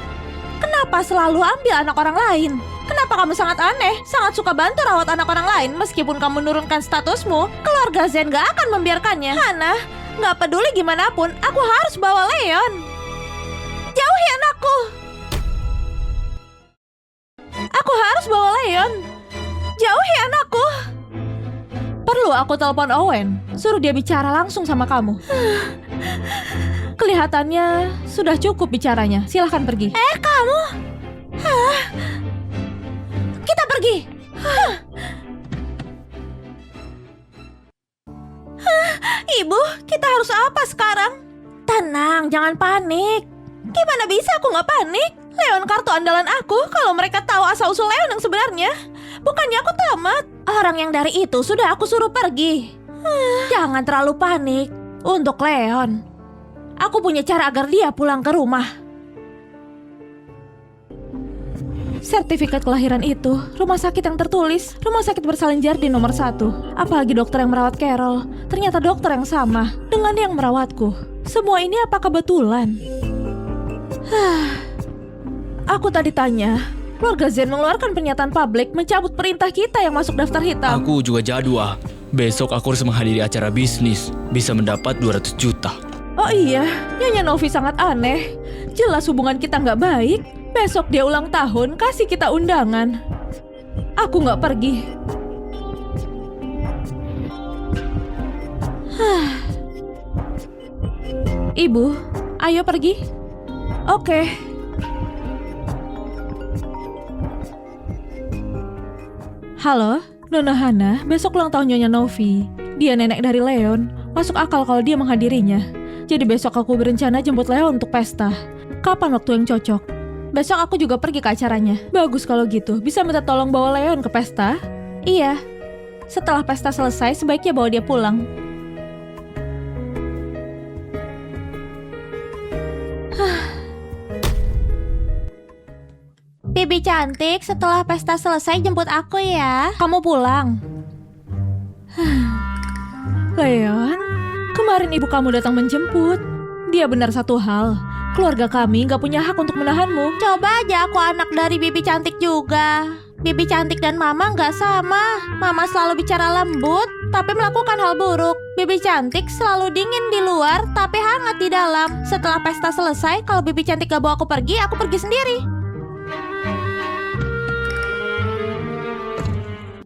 Kenapa selalu ambil anak orang lain? Kenapa kamu sangat aneh, sangat suka bantu rawat anak orang lain meskipun kamu menurunkan statusmu? Keluarga Zen gak akan membiarkannya. Hana, gak peduli gimana pun, aku harus bawa Leon. Jauhi anakku. Aku harus bawa Leon. Jauhi anakku. Perlu aku telepon Owen, suruh dia bicara langsung sama kamu. Kelihatannya sudah cukup bicaranya. Silahkan pergi. Kamu? Kita pergi. Ibu, kita harus apa sekarang? Tenang, jangan panik. Gimana bisa aku nggak panik? Leon kartu andalan aku. Kalau mereka tahu asal-usul Leon yang sebenarnya, bukannya aku tamat. Orang yang dari itu sudah aku suruh pergi. Jangan terlalu panik. Untuk Leon, Aku punya cara agar dia pulang ke rumah. Sertifikat kelahiran itu, rumah sakit yang tertulis, rumah sakit bersalin Jardine nomor 1. Apalagi dokter yang merawat Carol, ternyata dokter yang sama dengan yang merawatku. Semua ini apa kebetulan? Aku tadi tanya, keluarga Zen mengeluarkan pernyataan publik mencabut perintah kita yang masuk daftar hitam. Aku juga jadwal. Besok aku harus menghadiri acara bisnis. Bisa mendapat 200 juta. Oh iya, Nyonya Novi sangat aneh. Jelas hubungan kita nggak baik. Besok dia ulang tahun, kasih kita undangan. Aku nggak pergi. Ibu, ayo pergi. Oke. Halo, Nona Hana, besok ulang tahun Nyonya Novi. Dia nenek dari Leon. Masuk akal kalau dia menghadirinya. Jadi besok aku berencana jemput Leon untuk pesta. Kapan waktu yang cocok? Besok aku juga pergi ke acaranya. Bagus kalau gitu. Bisa minta tolong bawa Leon ke pesta? Iya. Setelah pesta selesai, sebaiknya bawa dia pulang. Bibi cantik, setelah pesta selesai jemput aku ya. Kamu pulang. Leon, kemarin ibu kamu datang menjemput. Dia benar satu hal. Keluarga kami gak punya hak untuk menahanmu. Coba aja aku anak dari Bibi cantik juga. Bibi cantik dan Mama gak sama. Mama selalu bicara lembut, tapi melakukan hal buruk. Bibi cantik selalu dingin di luar, tapi hangat di dalam. Setelah pesta selesai, kalau Bibi cantik gak bawa aku pergi sendiri.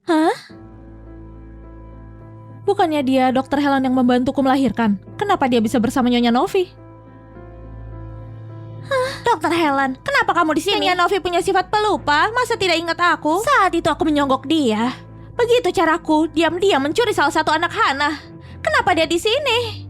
Hah? Bukannya dia dokter Helen yang membantuku melahirkan? Kenapa dia bisa bersama Nyonya Novi? Dokter Helen, kenapa kamu di sini? Nyonya Novi punya sifat pelupa, masa tidak ingat aku? Saat itu aku menyonggok dia. Begitu caraku, diam-diam mencuri salah satu anak Hana. Kenapa dia di sini?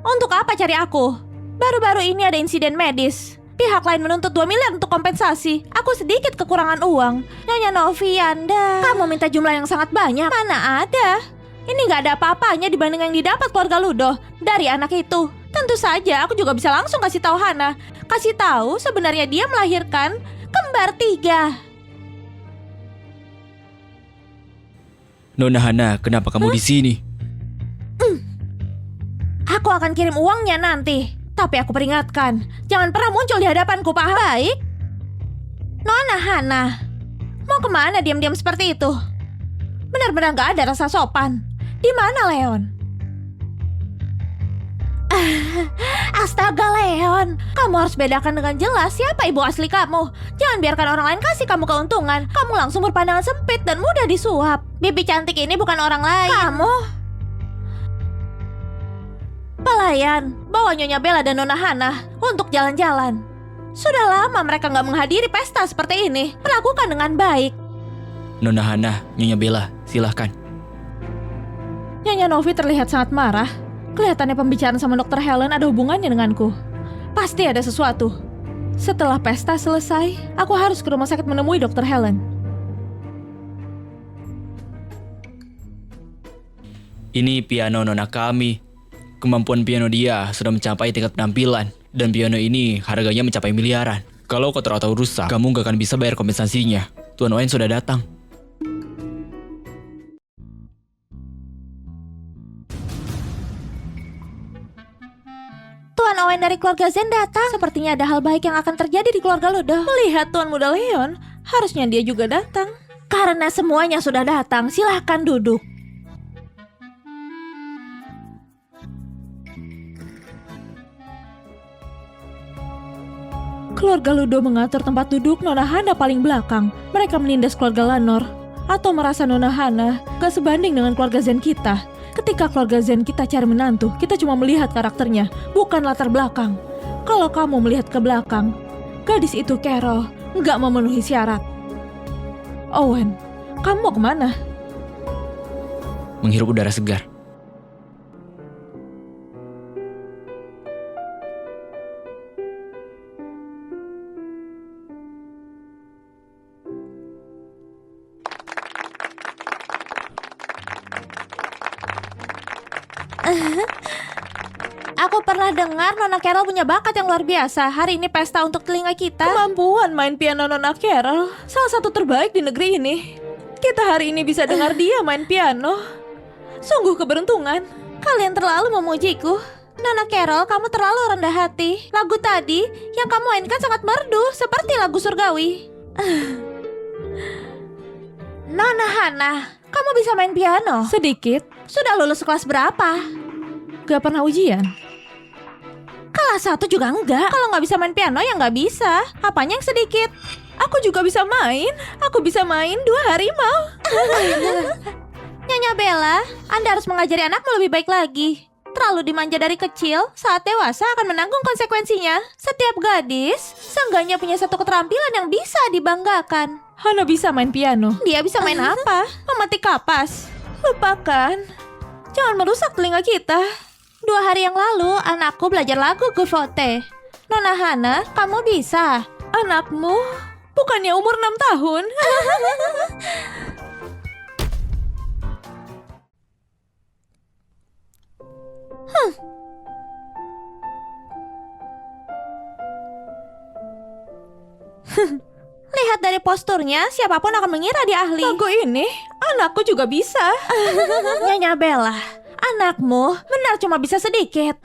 Untuk apa cari aku? Baru-baru ini ada insiden medis. Pihak lain menuntut 2 miliar untuk kompensasi. Aku sedikit kekurangan uang. Nyonya Novi, Anda, kamu minta jumlah yang sangat banyak. Mana ada? Ini gak ada apa-apanya dibanding yang didapat keluarga Ludo dari anak itu. Tentu saja aku juga bisa langsung kasih tahu Hana. Kasih tahu sebenarnya dia melahirkan kembar 3. Nona Hana, kenapa kamu di sini? Aku akan kirim uangnya nanti. Tapi aku peringatkan, jangan pernah muncul di hadapanku, paham? Baik. Nona Hana, mau kemana diam-diam seperti itu? Benar-benar gak ada rasa sopan. Di mana Leon? Astaga Leon, kamu harus bedakan dengan jelas siapa ibu asli kamu. Jangan biarkan orang lain kasih kamu keuntungan. Kamu langsung berpandangan sempit dan mudah disuap. Bibi cantik ini bukan orang lain. Kamu pelayan, bawa Nyonya Bella dan Nona Hana untuk jalan-jalan. Sudah lama mereka gak menghadiri pesta seperti ini. Perlakukan dengan baik. Nona Hana, Nyonya Bella, silahkan. Nyonya Novi terlihat sangat marah. Kelihatannya pembicaraan sama Dokter Helen ada hubungannya denganku. Pasti ada sesuatu. Setelah pesta selesai, aku harus ke rumah sakit menemui Dokter Helen. Ini piano nona kami. Kemampuan piano dia sudah mencapai tingkat penampilan. Dan piano ini harganya mencapai miliaran. Kalau kotor atau rusak, kamu gak akan bisa bayar kompensasinya. Tuan Owen sudah datang. Tuan Owen dari keluarga Zen datang. Sepertinya ada hal baik yang akan terjadi di keluarga Ludo. Melihat Tuan Muda Leon, harusnya dia juga datang. Karena semuanya sudah datang, silahkan duduk. Keluarga Ludo mengatur tempat duduk Nona Hana paling belakang. Mereka menindas keluarga Lanor. Atau merasa Nona Hana gak sebanding dengan keluarga Zen kita. Ketika keluarga Zen kita cari menantu, kita cuma melihat karakternya, bukan latar belakang. Kalau kamu melihat ke belakang, gadis itu Carol gak memenuhi syarat. Owen, kamu mau kemana? Menghirup udara segar. Aku pernah dengar Nona Carol punya bakat yang luar biasa. Hari ini pesta untuk telinga kita. Kemampuan main piano Nona Carol salah satu terbaik di negeri ini. Kita hari ini bisa dengar dia main piano. Sungguh keberuntungan. Kalian terlalu memujiku. Nona Carol, kamu terlalu rendah hati. Lagu tadi yang kamu mainkan sangat merdu, seperti lagu surgawi. Nona Hana, kamu bisa main piano? Sedikit, Sudah lulus kelas berapa? gak pernah ujian. Kelas 1 juga enggak. Kalau nggak bisa main piano ya nggak bisa. Apanya yang sedikit? Aku juga bisa main. Aku bisa main 2 harimau. Nyonya Bella, Anda harus mengajari anakmu lebih baik lagi. Terlalu dimanja dari kecil, saat dewasa akan menanggung konsekuensinya. Setiap gadis, seenggaknya punya satu keterampilan yang bisa dibanggakan. Hana bisa main piano. Dia bisa main apa? Memetik kapas. Lupakan. Jangan merusak telinga kita. 2 hari yang lalu, anakku belajar lagu Gufote. Nona Hana, kamu bisa. Anakmu bukannya umur 6 tahun. Lihat dari posturnya, siapapun akan mengira dia ahli. Lagu ini anakku juga bisa. Nyonya Bella, anakmu benar cuma bisa sedikit.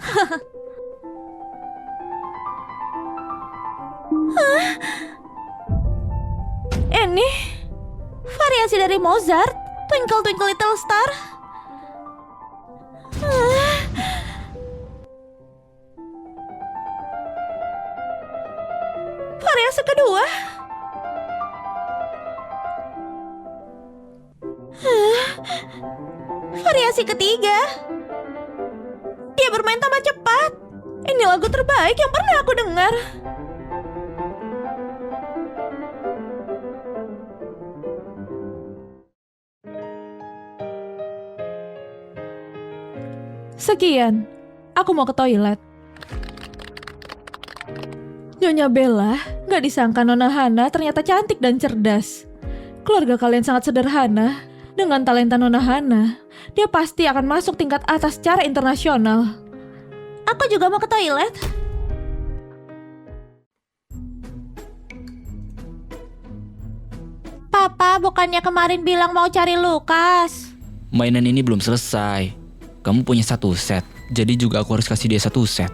Ini Variasi dari Mozart, Twinkle Twinkle Little Star. variasi kedua. Variasi ketiga. Dia bermain tambah cepat. Ini lagu terbaik yang pernah aku dengar. Sekian, aku mau ke toilet. Nyonya Bella, gak disangka Nona Hana ternyata cantik dan cerdas. Keluarga kalian sangat sederhana. Dengan talenta Nona Hana, dia pasti akan masuk tingkat atas secara internasional. Aku juga mau ke toilet. Papa, bukannya kemarin bilang mau cari Lukas? Mainan ini belum selesai. Kamu punya 1 set, jadi juga aku harus kasih dia 1 set.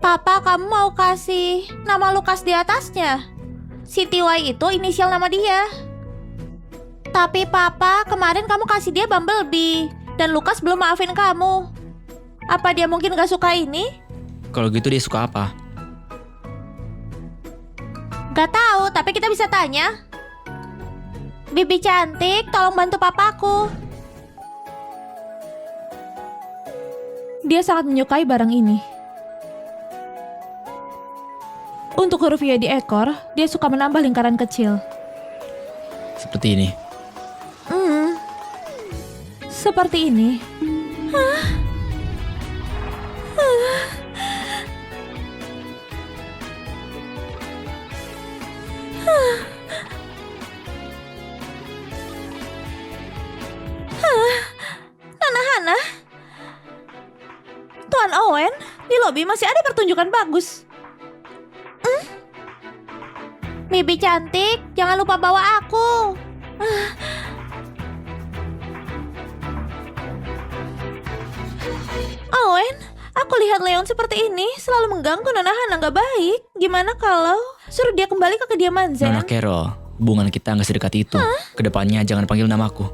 Papa, kamu mau kasih nama Lukas di atasnya. Siti Y itu inisial nama dia. Tapi Papa, kemarin kamu kasih dia Bumblebee. Dan Lukas belum maafin kamu. Apa dia mungkin gak suka ini? Kalau gitu dia suka apa? Gak tahu, tapi kita bisa tanya. Bibi cantik, tolong bantu papaku. Dia sangat menyukai barang ini. Untuk huruf Y di ekor, dia suka menambah lingkaran kecil. Seperti ini. Seperti ini. Nona Hana, Tuan Owen, di lobi masih ada pertunjukan bagus. Bibi cantik, jangan lupa bawa aku. Owen, aku lihat Leon seperti ini selalu mengganggu Nona Hana, gak baik. Gimana kalau suruh dia kembali ke kediaman Zen? Nona Carol, hubungan kita nggak sedekat itu. Kedepannya jangan panggil namaku.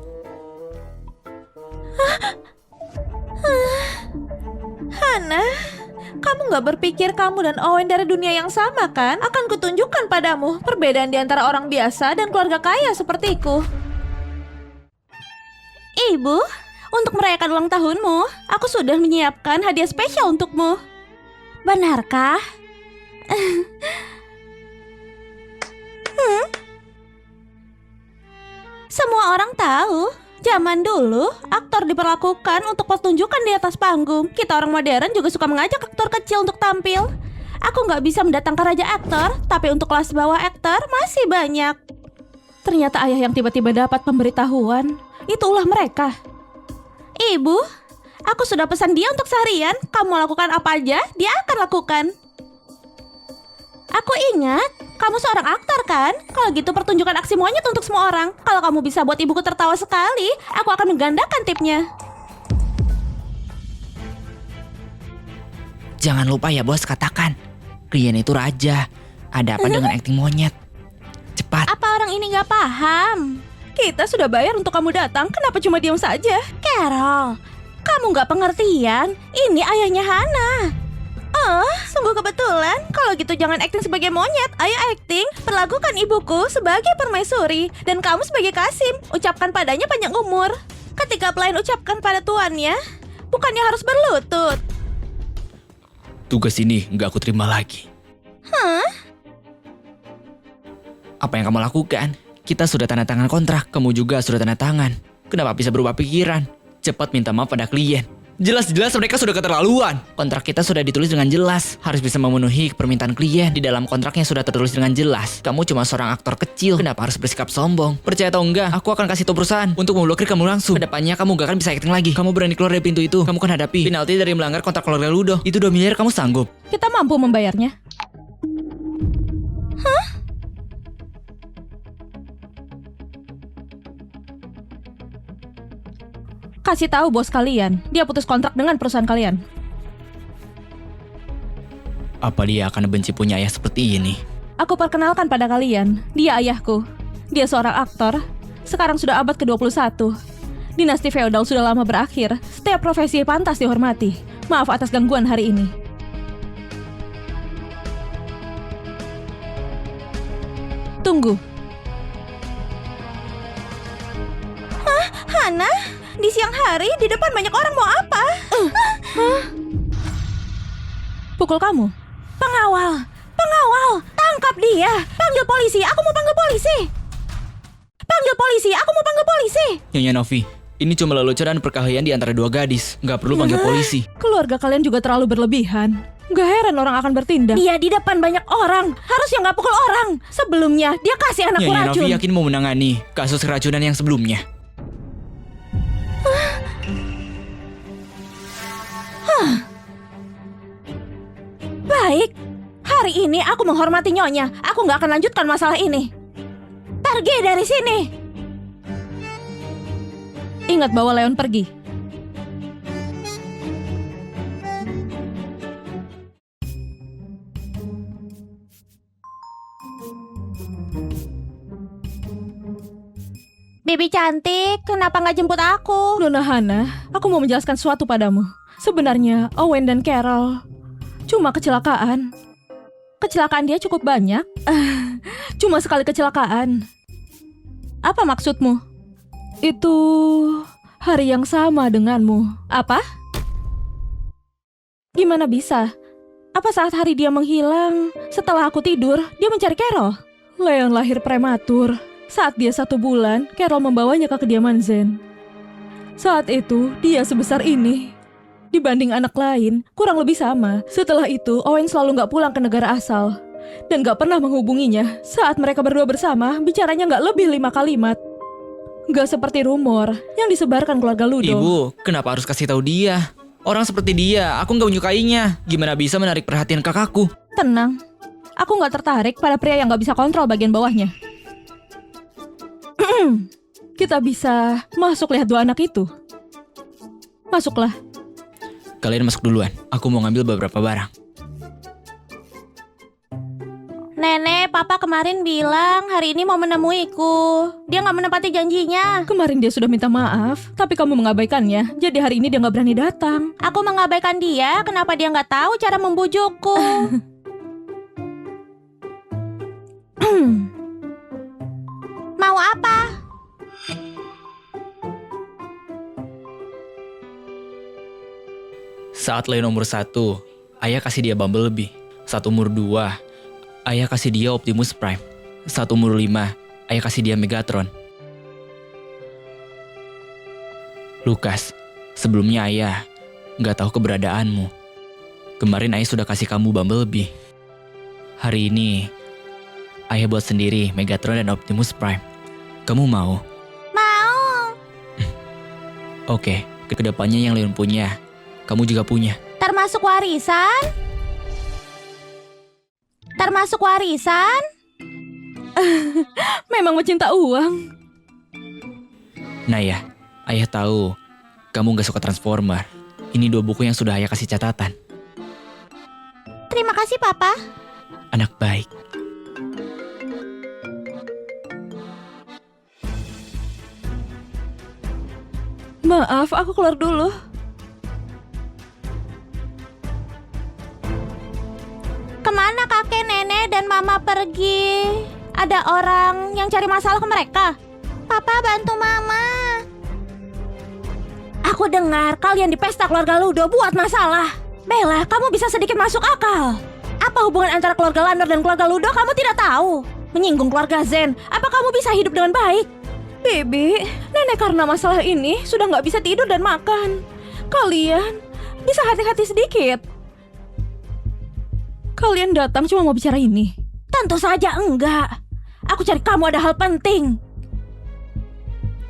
Hana, kamu gak berpikir kamu dan Owen dari dunia yang sama kan? Akan kutunjukkan padamu perbedaan di antara orang biasa dan keluarga kaya sepertiku. Ibu, untuk merayakan ulang tahunmu, aku sudah menyiapkan hadiah spesial untukmu. Benarkah? Semua orang tahu, zaman dulu aktor diperlakukan untuk pertunjukan di atas panggung. Kita orang modern juga suka mengajak aktor kecil untuk tampil. Aku nggak bisa mendatangkan raja aktor, tapi untuk kelas bawah aktor masih banyak. Ternyata ayah yang tiba-tiba dapat pemberitahuan. Itu ulah mereka. Ibu, Aku sudah pesan dia untuk seharian. Kamu lakukan apa aja, dia akan lakukan. Aku ingat, kamu seorang aktor kan? Kalau gitu pertunjukan aksi monyet untuk semua orang. Kalau kamu bisa buat ibuku tertawa sekali, aku akan menggandakan tipnya. Jangan lupa ya bos, katakan klien itu raja. Ada apa dengan akting monyet? Cepat. Apa orang ini gak paham? Kita sudah bayar untuk kamu datang, kenapa cuma diam saja? Carol, kamu gak pengertian. Ini ayahnya Hana. Oh, sungguh kebetulan. Kalau gitu jangan akting sebagai monyet. Ayo akting, perlakukan ibuku sebagai permaisuri dan kamu sebagai Kasim. Ucapkan padanya panjang umur. Ketika pelayan ucapkan pada tuannya, bukannya harus berlutut. Tugas ini nggak aku terima lagi. Apa yang kamu lakukan? Kita sudah tanda tangan kontrak, kamu juga sudah tanda tangan. Kenapa bisa berubah pikiran? Cepat minta maaf pada klien. Jelas-jelas mereka sudah keterlaluan. Kontrak kita sudah ditulis dengan jelas. Harus bisa memenuhi permintaan klien. Di dalam kontraknya sudah tertulis dengan jelas. Kamu cuma seorang aktor kecil. Kenapa harus bersikap sombong? Percaya atau enggak, aku akan kasih tahu perusahaan untuk memblokir kamu langsung. Kedepannya kamu gak akan bisa acting lagi. Kamu berani keluar dari pintu itu, kamu kan hadapi penalti dari melanggar kontrak keluarga Ludo. Itu 2 miliar, kamu sanggup? Kita mampu membayarnya. Kasih tahu bos kalian, dia putus kontrak dengan perusahaan kalian. Apa dia akan benci punya ayah seperti ini? Aku perkenalkan pada kalian, dia ayahku. Dia seorang aktor, sekarang sudah abad ke-21. Dinasti feodal sudah lama berakhir, setiap profesi pantas dihormati. Maaf atas gangguan hari ini. Tunggu. Hana, di siang hari di depan banyak orang mau apa? Pukul kamu. Pengawal, tangkap dia. Panggil polisi, aku mau panggil polisi. Panggil polisi, aku mau panggil polisi. Nyonya Novi, ini cuma lelucon dan perkelahian di antara 2 gadis. Nggak perlu panggil polisi. Keluarga kalian juga terlalu berlebihan. Gak heran orang akan bertindak. Dia di depan banyak orang, harusnya nggak pukul orang. Sebelumnya dia kasih anakku Nyonya racun. Novi yakin mau menangani kasus keracunan yang sebelumnya. Baik, hari ini aku menghormati Nyonya. Aku nggak akan lanjutkan masalah ini. Pergi dari sini. Ingat bawa Leon pergi. Bibi cantik, kenapa nggak jemput aku? Nona Hana, aku mau menjelaskan sesuatu padamu. Sebenarnya Owen dan Carol cuma kecelakaan. Kecelakaan dia cukup banyak. Cuma sekali kecelakaan. Apa maksudmu? Itu hari yang sama denganmu. Apa? Gimana bisa? Apa saat hari dia menghilang, setelah aku tidur, dia mencari Carol? Leon lahir prematur. Saat dia 1 bulan, Carol membawanya ke kediaman Zen. Saat itu, dia sebesar ini. Dibanding anak lain, kurang lebih sama. Setelah itu, Owen selalu gak pulang ke negara asal. Dan gak pernah menghubunginya. Saat mereka berdua bersama, bicaranya gak lebih 5 kalimat. Gak seperti rumor yang disebarkan keluarga Ludo. Ibu, kenapa harus kasih tahu dia? Orang seperti dia, aku nggak menyukainya. Gimana bisa menarik perhatian kakakku? Tenang, aku gak tertarik pada pria yang gak bisa kontrol bagian bawahnya. Kita bisa masuk lihat 2 anak itu. Masuklah. Kalian masuk duluan, aku mau ngambil beberapa barang. Nenek, papa kemarin bilang hari ini mau menemuiku. Dia nggak menepati janjinya. Kemarin dia sudah minta maaf, tapi kamu mengabaikannya. Jadi hari ini dia gak berani datang. Aku mengabaikan dia, kenapa dia nggak tahu cara membujukku? Mau apa? Saat Leon umur 1, ayah kasih dia Bumblebee. Saat umur 2, ayah kasih dia Optimus Prime. Saat umur 5, ayah kasih dia Megatron. Lukas, sebelumnya ayah nggak tahu keberadaanmu. Kemarin ayah sudah kasih kamu Bumblebee. Hari ini, ayah buat sendiri Megatron dan Optimus Prime. Kamu mau? Mau. Oke, Kedepannya yang Leon punya, kamu juga punya. Termasuk warisan? Termasuk warisan? Memang mencinta uang. Nah ya, ayah tahu kamu gak suka Transformer. Ini 2 buku yang sudah ayah kasih catatan. Terima kasih, Papa. Anak baik. Maaf, aku keluar dulu. Kemana kakek, nenek, dan mama pergi? Ada orang yang cari masalah ke mereka? Papa, bantu mama. Aku dengar kalian di pesta keluarga Ludo buat masalah. Bella, kamu bisa sedikit masuk akal. Apa hubungan antara keluarga Lanor dan keluarga Ludo kamu tidak tahu? Menyinggung keluarga Zen, apa kamu bisa hidup dengan baik? Bibi, nenek karena masalah ini sudah nggak bisa tidur dan makan. Kalian bisa hati-hati sedikit. Kalian datang cuma mau bicara ini. Tentu saja enggak. Aku cari kamu ada hal penting.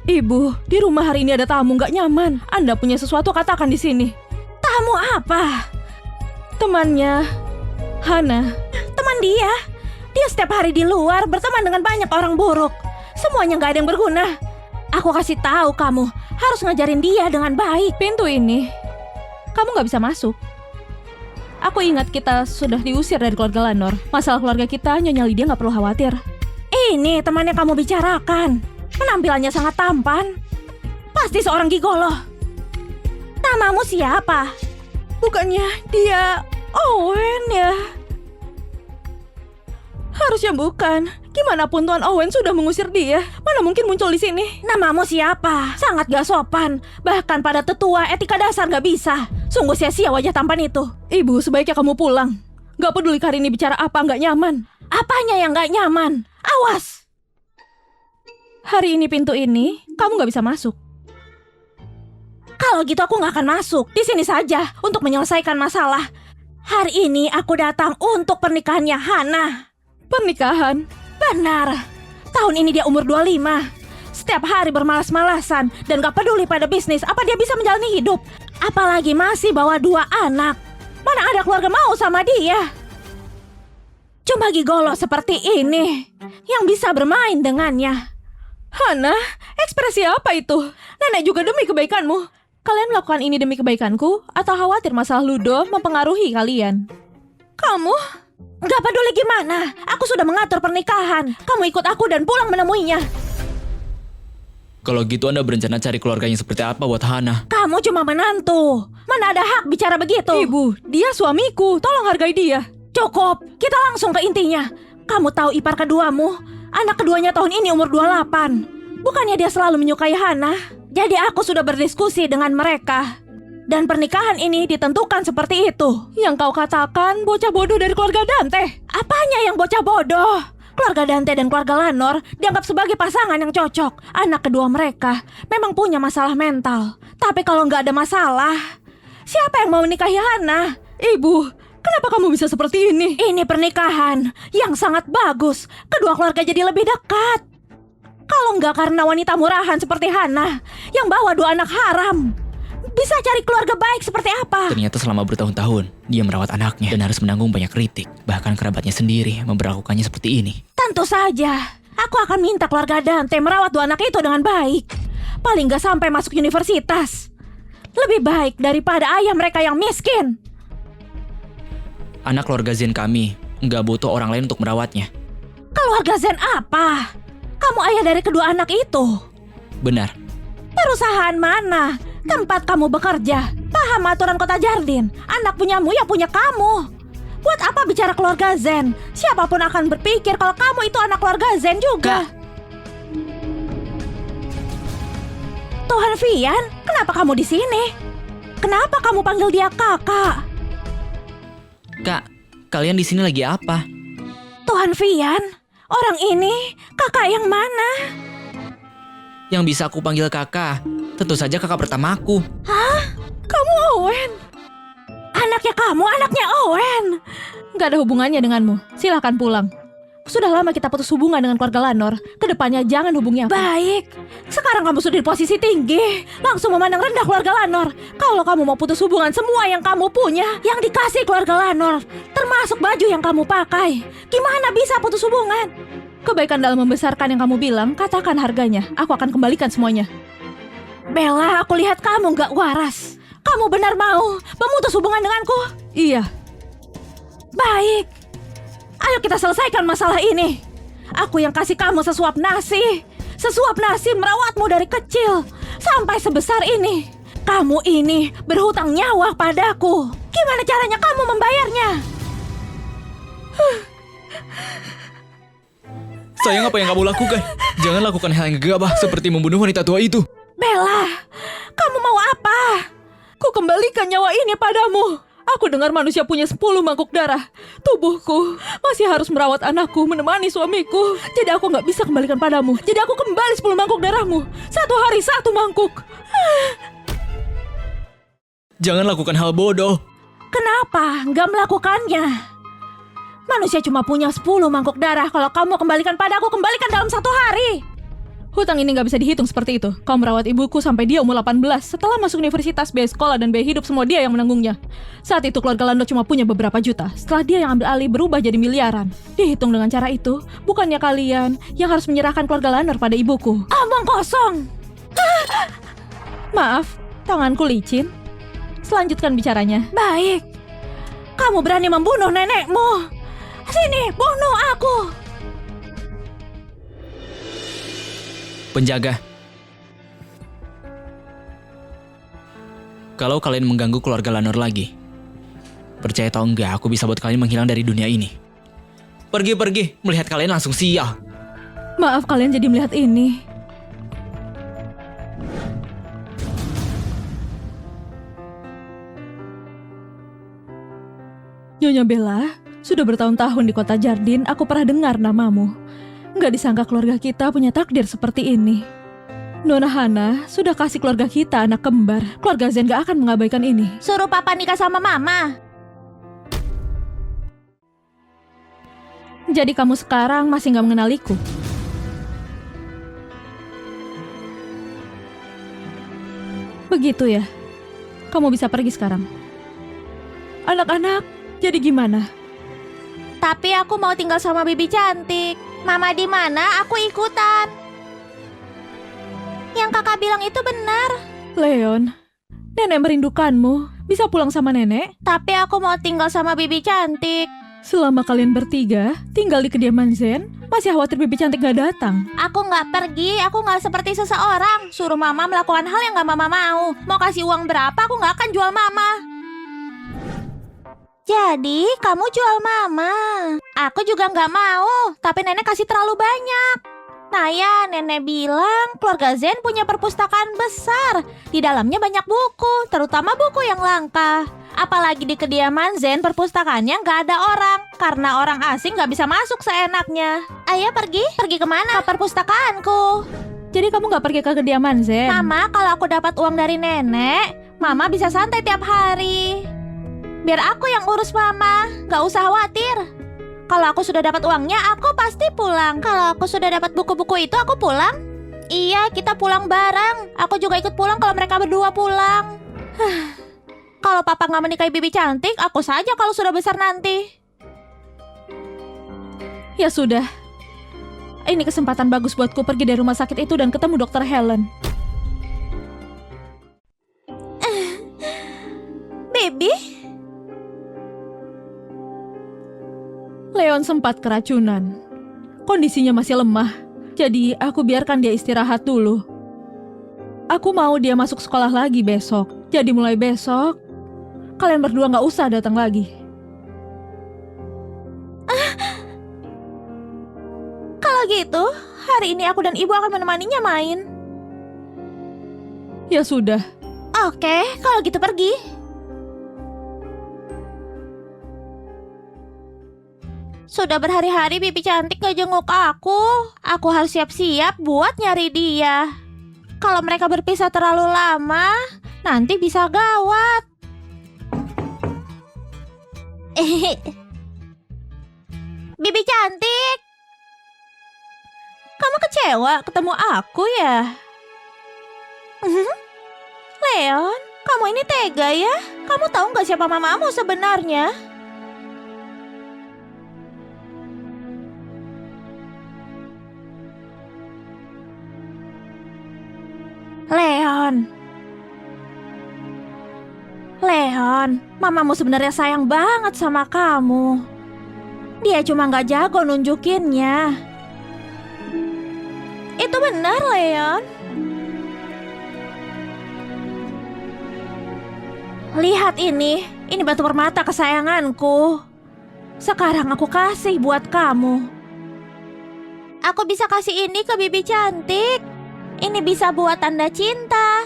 Ibu, di rumah hari ini ada tamu nggak nyaman. Anda punya sesuatu katakan di sini. Tamu apa? Temannya, Hana. Teman dia. Dia setiap hari di luar berteman dengan banyak orang buruk. Semuanya nggak ada yang berguna. Aku kasih tahu kamu harus ngajarin dia dengan baik. Pintu ini, kamu nggak bisa masuk. Aku ingat kita sudah diusir dari keluarga Lanor. Masalah keluarga kita, Nyonya Lydia nggak perlu khawatir. Ini teman yang kamu bicarakan. Penampilannya sangat tampan. Pasti seorang gigolo. Namamu siapa? Bukannya dia Owen ya? Harusnya bukan. Gimana pun Tuan Owen sudah mengusir dia. Mana mungkin muncul di sini? Namamu siapa? Sangat gak sopan. Bahkan pada tetua etika dasar gak bisa. Sungguh sia-sia wajah tampan itu. Ibu, sebaiknya kamu pulang. Gak peduli Karini bicara apa gak nyaman. Apanya yang gak nyaman? Awas! Hari ini pintu ini, kamu gak bisa masuk. Kalau gitu aku gak akan masuk. Di sini saja untuk menyelesaikan masalah. Hari ini aku datang untuk pernikahannya Hana. Pernikahan? Benar. Tahun ini dia umur 25. Setiap hari bermalas-malasan dan gak peduli pada bisnis. Apa dia bisa menjalani hidup? Apalagi masih bawa 2 anak. Mana ada keluarga mau sama dia? Cuma gigolo seperti ini yang bisa bermain dengannya. Hana, ekspresi apa itu? Nenek juga demi kebaikanmu. Kalian melakukan ini demi kebaikanku atau khawatir masalah Ludo mempengaruhi kalian? Kamu? Gak peduli gimana, aku sudah mengatur pernikahan. Kamu ikut aku dan pulang menemuinya. Kalau gitu Anda berencana cari keluarganya seperti apa buat Hana? Kamu cuma menantu. Mana ada hak bicara begitu? Ibu, dia suamiku. Tolong hargai dia. Cukup, kita langsung ke intinya. Kamu tahu ipar keduamu? Anak keduanya tahun ini umur 28. Bukannya dia selalu menyukai Hana? Jadi aku sudah berdiskusi dengan mereka. Dan pernikahan ini ditentukan seperti itu. Yang kau katakan bocah bodoh dari keluarga Dante. Apanya yang bocah bodoh? Keluarga Dante dan keluarga Lanor dianggap sebagai pasangan yang cocok. Anak kedua mereka memang punya masalah mental. Tapi kalau nggak ada masalah, siapa yang mau menikahi Hana? Ibu, kenapa kamu bisa seperti ini? Ini pernikahan yang sangat bagus. Kedua keluarga jadi lebih dekat. Kalau nggak karena wanita murahan seperti Hana yang bawa 2 anak haram, bisa cari keluarga baik seperti apa? Ternyata selama bertahun-tahun dia merawat anaknya dan harus menanggung banyak kritik. Bahkan kerabatnya sendiri memperlakukannya seperti ini. Tentu saja. Aku akan minta keluarga Dante merawat 2 anak itu dengan baik. Paling gak sampai masuk universitas. Lebih baik daripada ayah mereka yang miskin. Anak keluarga Zen kami nggak butuh orang lain untuk merawatnya. Keluarga Zen apa? Kamu ayah dari kedua anak itu. Benar. Perusahaan mana? Tempat kamu bekerja. Paham aturan kota Jardin. Anak punyamu ya punya kamu. Buat apa bicara keluarga Zen? Siapapun akan berpikir kalau kamu itu anak keluarga Zen juga. Tuhan Vian, kenapa kamu di sini? Kenapa kamu panggil dia kakak? Kak, kalian di sini lagi apa? Tuhan Vian, orang ini kakak yang mana? Yang bisa aku panggil kakak, tentu saja kakak pertamaku. Hah? Kamu Owen? Anaknya kamu, anaknya Owen. Gak ada hubungannya denganmu. Silahkan pulang. Sudah lama kita putus hubungan dengan keluarga Lanor. Kedepannya jangan hubungi aku. Baik, sekarang kamu sudah di posisi tinggi. Langsung memandang rendah keluarga Lanor. Kalau kamu mau putus hubungan semua yang kamu punya, yang dikasih keluarga Lanor, termasuk baju yang kamu pakai, gimana bisa putus hubungan? Kebaikan dalam membesarkan yang kamu bilang, katakan harganya. Aku akan kembalikan semuanya. Bella, aku lihat kamu gak waras. Kamu benar mau memutus hubungan denganku? Iya. Baik. Ayo kita selesaikan masalah ini. Aku yang kasih kamu sesuap nasi. Sesuap nasi merawatmu dari kecil sampai sebesar ini. Kamu ini berhutang nyawa padaku. Gimana caranya kamu membayarnya? Sayang, apa yang kamu lakukan? Jangan lakukan hal yang gegabah seperti membunuh wanita tua itu. Bella, kamu mau apa? Ku kembalikan nyawa ini padamu. Aku dengar manusia punya 10 mangkuk darah. Tubuhku masih harus merawat anakku, menemani suamiku. Jadi aku gak bisa kembalikan padamu. Jadi aku kembali 10 mangkuk darahmu. 1 hari 1 mangkuk. Jangan lakukan hal bodoh. Kenapa nggak melakukannya? Manusia cuma punya 10 mangkuk darah. Kalau kamu kembalikan padaku, kembalikan dalam 1 hari. Hutang ini gak bisa dihitung seperti itu. Kau merawat ibuku sampai dia umur 18. Setelah masuk universitas, biaya sekolah dan biaya hidup semua dia yang menanggungnya. Saat itu keluarga Lando cuma punya beberapa juta. Setelah dia yang ambil alih berubah jadi miliaran. Dihitung dengan cara itu, bukannya kalian yang harus menyerahkan keluarga Lando pada ibuku. Omong kosong. Maaf, tanganku licin. Selanjutkan bicaranya. Baik. Kamu berani membunuh nenekmu. Sini, bunuh aku. Penjaga. Kalau kalian mengganggu keluarga Lanor lagi, percaya atau enggak, aku bisa buat kalian menghilang dari dunia ini. Pergi, melihat kalian langsung sial. Maaf kalian jadi melihat ini. Nyonya Bella, sudah bertahun-tahun di kota Jardin, aku pernah dengar namamu. Nggak disangka keluarga kita punya takdir seperti ini. Nona Hana sudah kasih keluarga kita anak kembar. Keluarga Zen gak akan mengabaikan ini. Suruh papa nikah sama mama. Jadi kamu sekarang masih gak mengenaliku? Begitu ya? Kamu bisa pergi sekarang. Anak-anak, jadi gimana? Tapi aku mau tinggal sama bibi cantik. Mama di mana? Aku ikutan. Yang kakak bilang itu benar. Leon, nenek merindukanmu. Bisa pulang sama nenek? Tapi aku mau tinggal sama bibi cantik. Selama kalian bertiga tinggal di kediaman Zen, masih khawatir bibi cantik gak datang? Aku nggak pergi, aku nggak seperti seseorang. Suruh mama melakukan hal yang nggak mama mau. Mau kasih uang berapa, aku nggak akan jual mama. Jadi, kamu jual mama. Aku juga nggak mau, tapi nenek kasih terlalu banyak. Nah ya, nenek bilang keluarga Zen punya perpustakaan besar. Di dalamnya banyak buku, terutama buku yang langka. Apalagi di kediaman Zen perpustakaannya nggak ada orang. Karena orang asing nggak bisa masuk seenaknya. Ayo pergi kemana? Ke perpustakaanku. Jadi kamu gak pergi ke kediaman Zen? Mama, kalau aku dapat uang dari nenek, mama bisa santai tiap hari. Biar aku yang urus mama, gak usah khawatir. Kalau aku sudah dapat uangnya, aku pasti pulang. Kalau aku sudah dapat buku-buku itu, aku pulang. Iya, kita pulang bareng. Aku juga ikut pulang kalau mereka berdua pulang. Kalau papa gak menikahi bibi cantik, aku saja kalau sudah besar nanti. Ya sudah. Ini kesempatan bagus buatku pergi dari rumah sakit itu dan ketemu Dr. Helen. Baby? Leon sempat keracunan. Kondisinya masih lemah. Jadi aku biarkan dia istirahat dulu. Aku mau dia masuk sekolah lagi besok. Jadi mulai besok, kalian berdua gak usah datang lagi. Kalau gitu, hari ini aku dan ibu akan menemaninya main. Ya sudah. Oke, kalau gitu pergi. Sudah berhari-hari bibi cantik gak jenguk aku. Aku harus siap-siap buat nyari dia. Kalau mereka berpisah terlalu lama, nanti bisa gawat. Bibi cantik, Kamu kecewa ketemu aku ya? Leon, kamu ini tega ya? Kamu tahu nggak siapa mamamu sebenarnya? Leon, mamamu sebenarnya sayang banget sama kamu. Dia cuma nggak jago nunjukinnya. Itu benar, Leon. Lihat ini batu permata kesayanganku. Sekarang aku kasih buat kamu. Aku bisa kasih ini ke bibi cantik. Ini bisa buat tanda cinta.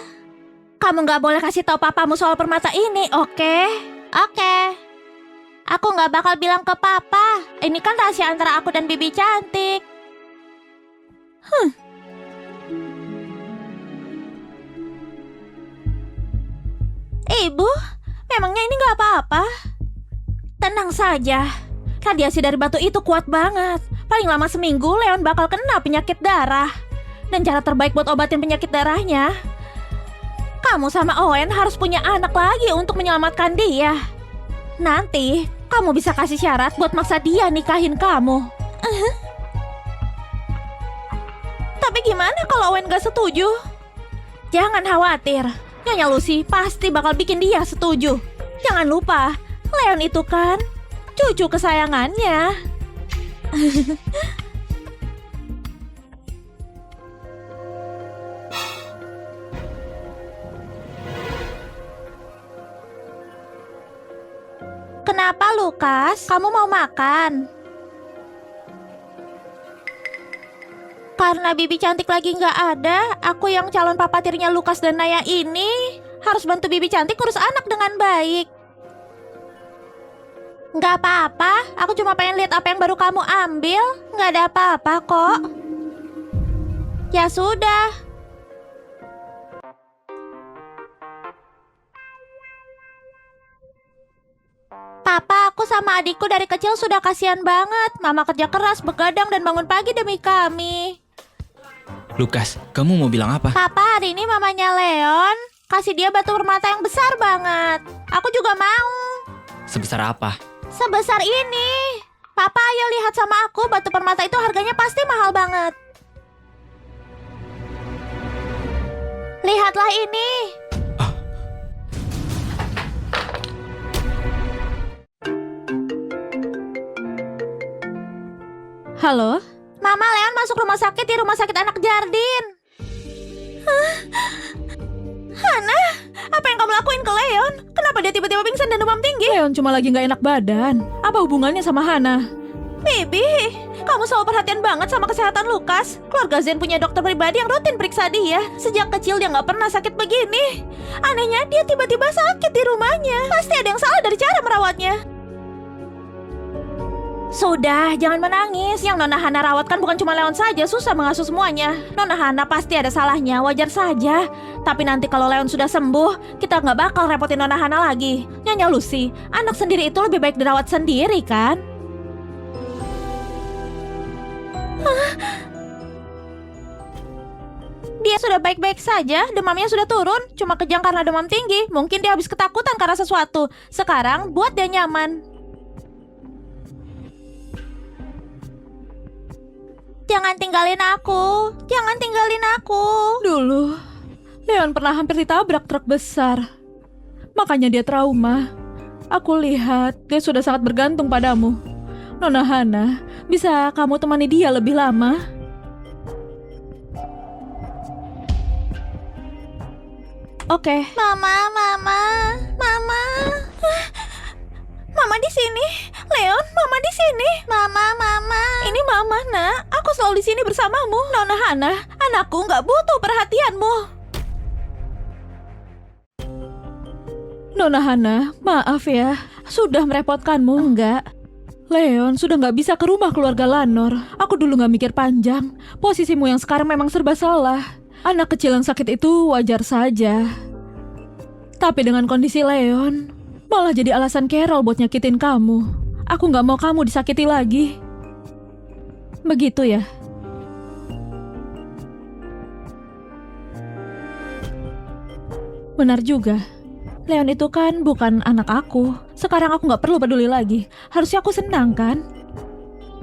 Kamu nggak boleh kasih tahu papamu soal permata ini, oke? Oke. Aku nggak bakal bilang ke papa. Ini kan rahasia antara aku dan bibi cantik. Ibu, memangnya ini nggak apa-apa? Tenang saja. Radiasi dari batu itu kuat banget. Paling lama seminggu Leon bakal kena penyakit darah. Dan cara terbaik buat obatin penyakit darahnya, kamu sama Owen harus punya anak lagi untuk menyelamatkan dia. Nanti kamu bisa kasih syarat buat maksa dia nikahin kamu. Tapi gimana kalau Owen gak setuju? Jangan khawatir, Nyonya Lucy pasti bakal bikin dia setuju. Jangan lupa, Leon itu kan cucu kesayangannya. Kenapa, Lukas? Kamu mau makan? Karena bibi cantik lagi nggak ada, aku yang calon papa tirinya Lukas dan Naya ini harus bantu bibi cantik urus anak dengan baik. Nggak apa-apa, aku cuma pengen lihat apa yang baru kamu ambil. Nggak ada apa-apa kok. Ya sudah. Papa, aku sama adikku dari kecil sudah kasihan banget. Mama kerja keras, begadang, dan bangun pagi demi kami. Lukas, kamu mau bilang apa? Papa, hari ini mamanya Leon kasih dia batu permata yang besar banget. Aku juga mau. Sebesar apa? Sebesar ini. Papa, ayo lihat sama aku. Batu permata itu harganya pasti mahal banget. Lihatlah ini. Halo? Mama, Leon masuk rumah sakit di rumah sakit anak Jardin. Hana, apa yang kamu lakuin ke Leon? Kenapa dia tiba-tiba pingsan dan demam tinggi? Leon cuma lagi nggak enak badan. Apa hubungannya sama Hana? Bibi, kamu selalu perhatian banget sama kesehatan Lukas. Keluarga Zen punya dokter pribadi yang rutin periksa dia. Sejak kecil dia nggak pernah sakit begini. Anehnya dia tiba-tiba sakit di rumahnya. Pasti ada yang salah dari cara merawatnya. Sudah, jangan menangis. Yang Nona Hana rawat kan bukan cuma Leon saja, susah mengasuh semuanya. Nona Hana pasti ada salahnya, wajar saja. Tapi nanti kalau Leon sudah sembuh, kita nggak bakal repotin Nona Hana lagi. Nyonya Lucy, anak sendiri itu lebih baik dirawat sendiri kan? Dia sudah baik-baik saja, demamnya sudah turun. Cuma kejang karena demam tinggi. Mungkin dia habis ketakutan karena sesuatu. Sekarang buat dia nyaman. Jangan tinggalin aku. Jangan tinggalin aku. Dulu, Leon pernah hampir ditabrak truk besar. Makanya dia trauma. Aku lihat dia sudah sangat bergantung padamu. Nona Hana, bisa kamu temani dia lebih lama? Oke. Mama. Mama di sini. Leon, Mama di sini. Mama. Ini Mama, Nak. Aku selalu di sini bersamamu. Nona Hana, anakku nggak butuh perhatianmu. Nona Hana, maaf ya. Sudah merepotkanmu. Enggak. Leon sudah nggak bisa ke rumah keluarga Lanor. Aku dulu nggak mikir panjang. Posisimu yang sekarang memang serba salah. Anak kecil yang sakit itu wajar saja. Tapi dengan kondisi Leon, malah jadi alasan Carol buat nyakitin kamu. Aku nggak mau kamu disakiti lagi. Begitu ya? Benar juga. Leon itu kan bukan anak aku. Sekarang aku gak perlu peduli lagi. Harusnya aku senang kan?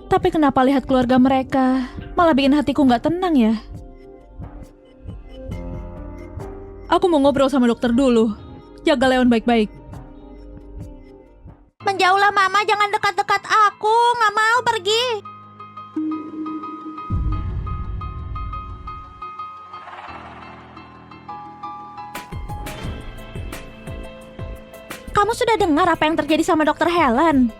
Tapi kenapa lihat keluarga mereka malah bikin hatiku gak tenang ya? Aku mau ngobrol sama dokter dulu. Jaga Leon baik-baik. Menjauhlah Mama, jangan dekat-dekat aku. Nggak mau pergi. Kamu sudah dengar apa yang terjadi sama Dokter Helen?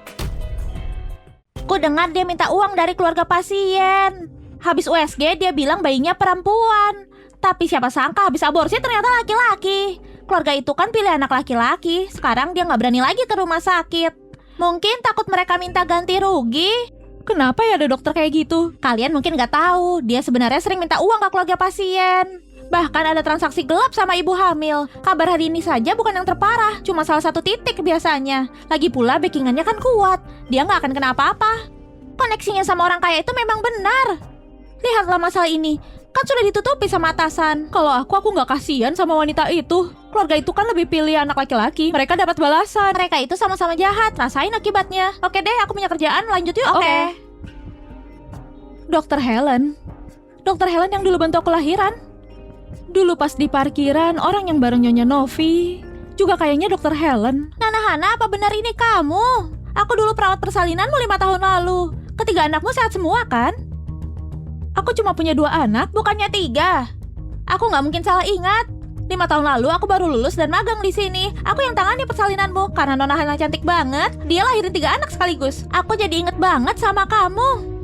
Ku dengar dia minta uang dari keluarga pasien. Habis USG dia bilang bayinya perempuan. Tapi siapa sangka habis aborsi ternyata laki-laki. Keluarga itu kan pilih anak laki-laki. Sekarang dia nggak berani lagi ke rumah sakit. Mungkin takut mereka minta ganti rugi. Kenapa ya ada dokter kayak gitu? Kalian mungkin nggak tahu, dia sebenarnya sering minta uang ke keluarga pasien. Bahkan ada transaksi gelap sama ibu hamil. Kabar hari ini saja bukan yang terparah, cuma salah satu titik biasanya. Lagi pula backingannya kan kuat, dia nggak akan kena apa-apa. Koneksinya sama orang kaya itu memang benar. Lihatlah masalah ini, kan sudah ditutupi sama atasan. Kalau aku nggak kasihan sama wanita itu. Keluarga itu kan lebih pilih anak laki-laki. Mereka dapat balasan. Mereka itu sama-sama jahat, rasain akibatnya. Oke deh, aku punya kerjaan, lanjut yuk. Oke. Dokter Helen yang dulu bantu aku lahiran. Dulu pas di parkiran, orang yang bareng Nyonya Novi juga kayaknya dokter Helen. Nana Hana, apa benar ini kamu? Aku dulu perawat persalinanmu 5 tahun lalu. Ketiga anakmu sehat semua kan? Aku cuma punya 2 anak. Bukannya 3. Aku nggak mungkin salah ingat. 5 tahun lalu aku baru lulus dan magang di sini. Aku yang tangani persalinanmu karena Nona Hana cantik banget. Dia lahirin 3 anak sekaligus. Aku jadi inget banget sama kamu.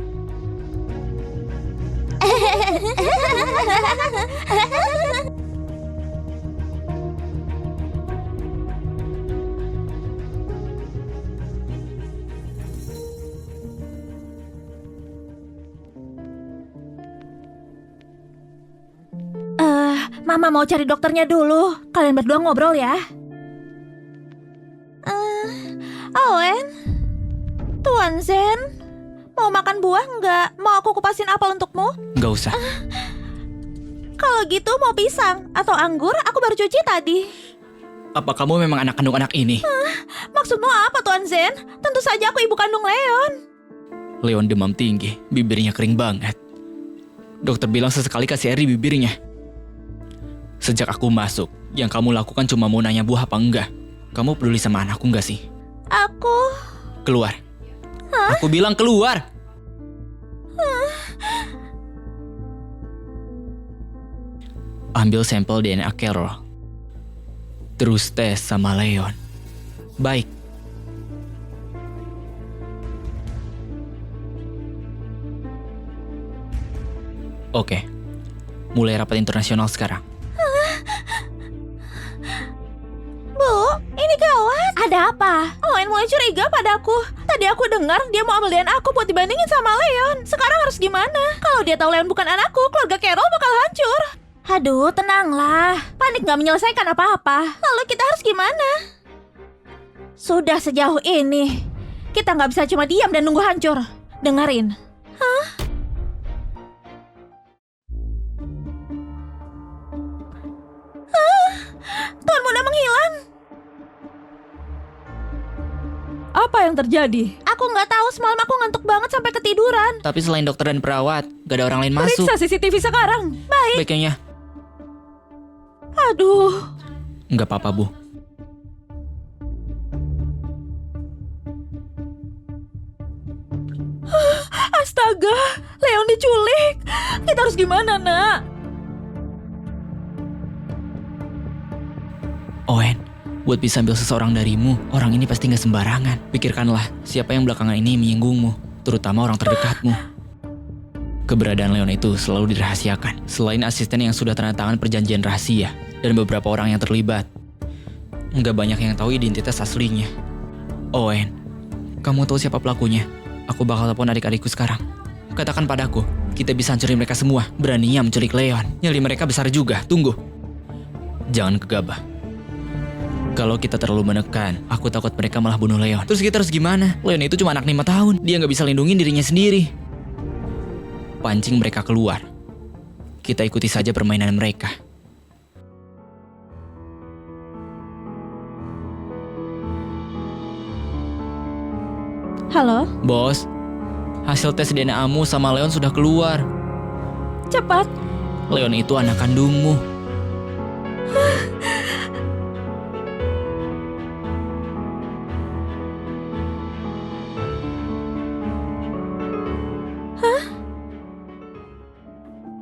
Mama mau cari dokternya dulu. Kalian berdua ngobrol ya. Owen, Tuan Zen, mau makan buah nggak? Mau aku kupasin apel untukmu? Nggak usah. Kalau gitu mau pisang atau anggur? Aku baru cuci tadi. Apa kamu memang anak kandung anak ini? Maksudmu apa, Tuan Zen? Tentu saja aku ibu kandung Leon. Leon demam tinggi, bibirnya kering banget. Dokter bilang sesekali kasih air di bibirnya. Sejak aku masuk, yang kamu lakukan cuma mau nanya buah apa enggak. Kamu peduli sama anakku enggak sih? Aku... Keluar. Aku bilang keluar. Ambil sampel DNA Carol. Terus tes sama Leon. Baik. Oke. Mulai rapat internasional sekarang. Bu, ini gawat. Ada apa? Owen mulai curiga padaku. Tadi aku dengar dia mau ambil DNA aku buat dibandingin sama Leon. Sekarang harus gimana? Kalau dia tahu Leon bukan anakku, keluarga Carol bakal hancur. Aduh, tenanglah. Panik gak menyelesaikan apa-apa. Lalu kita harus gimana? Sudah sejauh ini, kita gak bisa cuma diam dan nunggu hancur. Dengerin. Hah? Tuan Muda menghilang. Apa yang terjadi? Aku nggak tahu, semalam aku ngantuk banget sampai ketiduran. Tapi selain dokter dan perawat, gak ada orang lain masuk. Periksa CCTV sekarang. Baik. Baiknya. Aduh. Nggak apa-apa, Bu. Astaga, Leon diculik. Kita harus gimana, Nak? Owen, buat bisa ambil seseorang darimu, orang ini pasti gak sembarangan. Pikirkanlah, siapa yang belakangan ini menyinggungmu, terutama orang terdekatmu. Keberadaan Leon itu selalu dirahasiakan. Selain asisten yang sudah tanda tangan perjanjian rahasia, dan beberapa orang yang terlibat, gak banyak yang tahu identitas aslinya. Owen, kamu tahu siapa pelakunya? Aku bakal telepon adik-adikku sekarang. Katakan padaku, kita bisa hancurin mereka semua. Beraninya menculik Leon. Nyali mereka besar juga, tunggu. Jangan gegabah. Kalau kita terlalu menekan, aku takut mereka malah bunuh Leon. Terus kita harus gimana? Leon itu cuma anak 5 tahun. Dia gak bisa lindungin dirinya sendiri. Pancing mereka keluar. Kita ikuti saja permainan mereka. Halo? Bos, hasil tes DNA-mu sama Leon sudah keluar. Cepat. Leon itu anak kandungmu.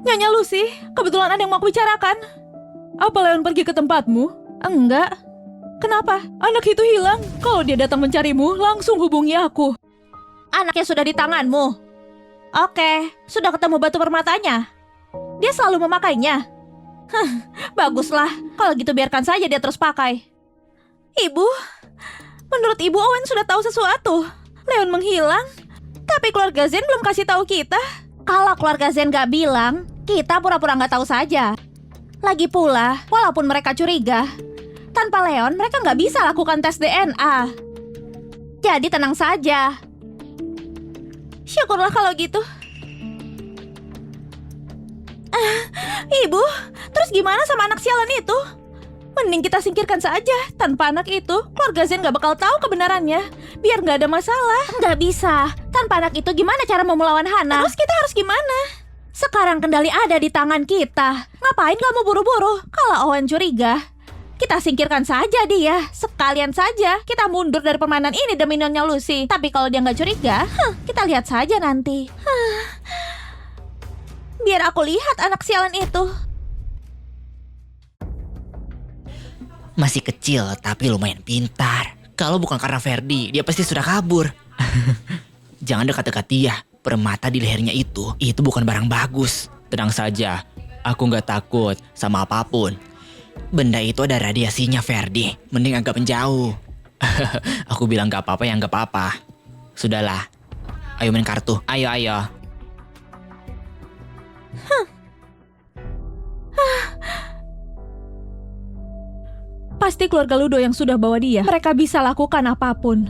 Nyonya Lucy, kebetulan ada yang mau aku bicarakan. Apa Leon pergi ke tempatmu? Enggak. Kenapa? Anak itu hilang. Kalau dia datang mencarimu, langsung hubungi aku. Anaknya sudah di tanganmu. Oke, sudah ketemu batu permatanya. Dia selalu memakainya. Baguslah. Kalau gitu biarkan saja dia terus pakai. Ibu, menurut Ibu Owen sudah tahu sesuatu. Leon menghilang, tapi keluarga Zen belum kasih tahu kita. Kalau keluarga Zen gak bilang, kita pura-pura gak tahu saja. Lagi pula, walaupun mereka curiga, tanpa Leon mereka gak bisa lakukan tes DNA. Jadi tenang saja. Syukurlah kalau gitu. Ibu, terus gimana sama anak sialan itu? Mending kita singkirkan saja. Tanpa anak itu, keluarga Zen gak bakal tahu kebenarannya. Biar gak ada masalah. Gak bisa. Tanpa anak itu gimana cara mau melawan Hana? Terus kita harus gimana? Sekarang kendali ada di tangan kita. Ngapain kamu buru-buru? Kalau Owen curiga, kita singkirkan saja dia. Sekalian saja kita mundur dari permainan ini demi Nyonya Lucy. Tapi kalau dia nggak curiga, kita lihat saja nanti. Biar aku lihat anak sialan itu. Masih kecil tapi lumayan pintar. Kalau bukan karena Ferdi, dia pasti sudah kabur. Jangan dekat-dekat dia. Permata di lehernya itu bukan barang bagus. Tenang saja, aku nggak takut sama apapun. Benda itu ada radiasinya, Ferdi. Mending agak menjauh. Aku bilang nggak apa-apa ya nggak apa-apa. Sudahlah, ayo main kartu. Ayo. Pasti keluarga Ludo yang sudah bawa dia. Mereka bisa lakukan apapun.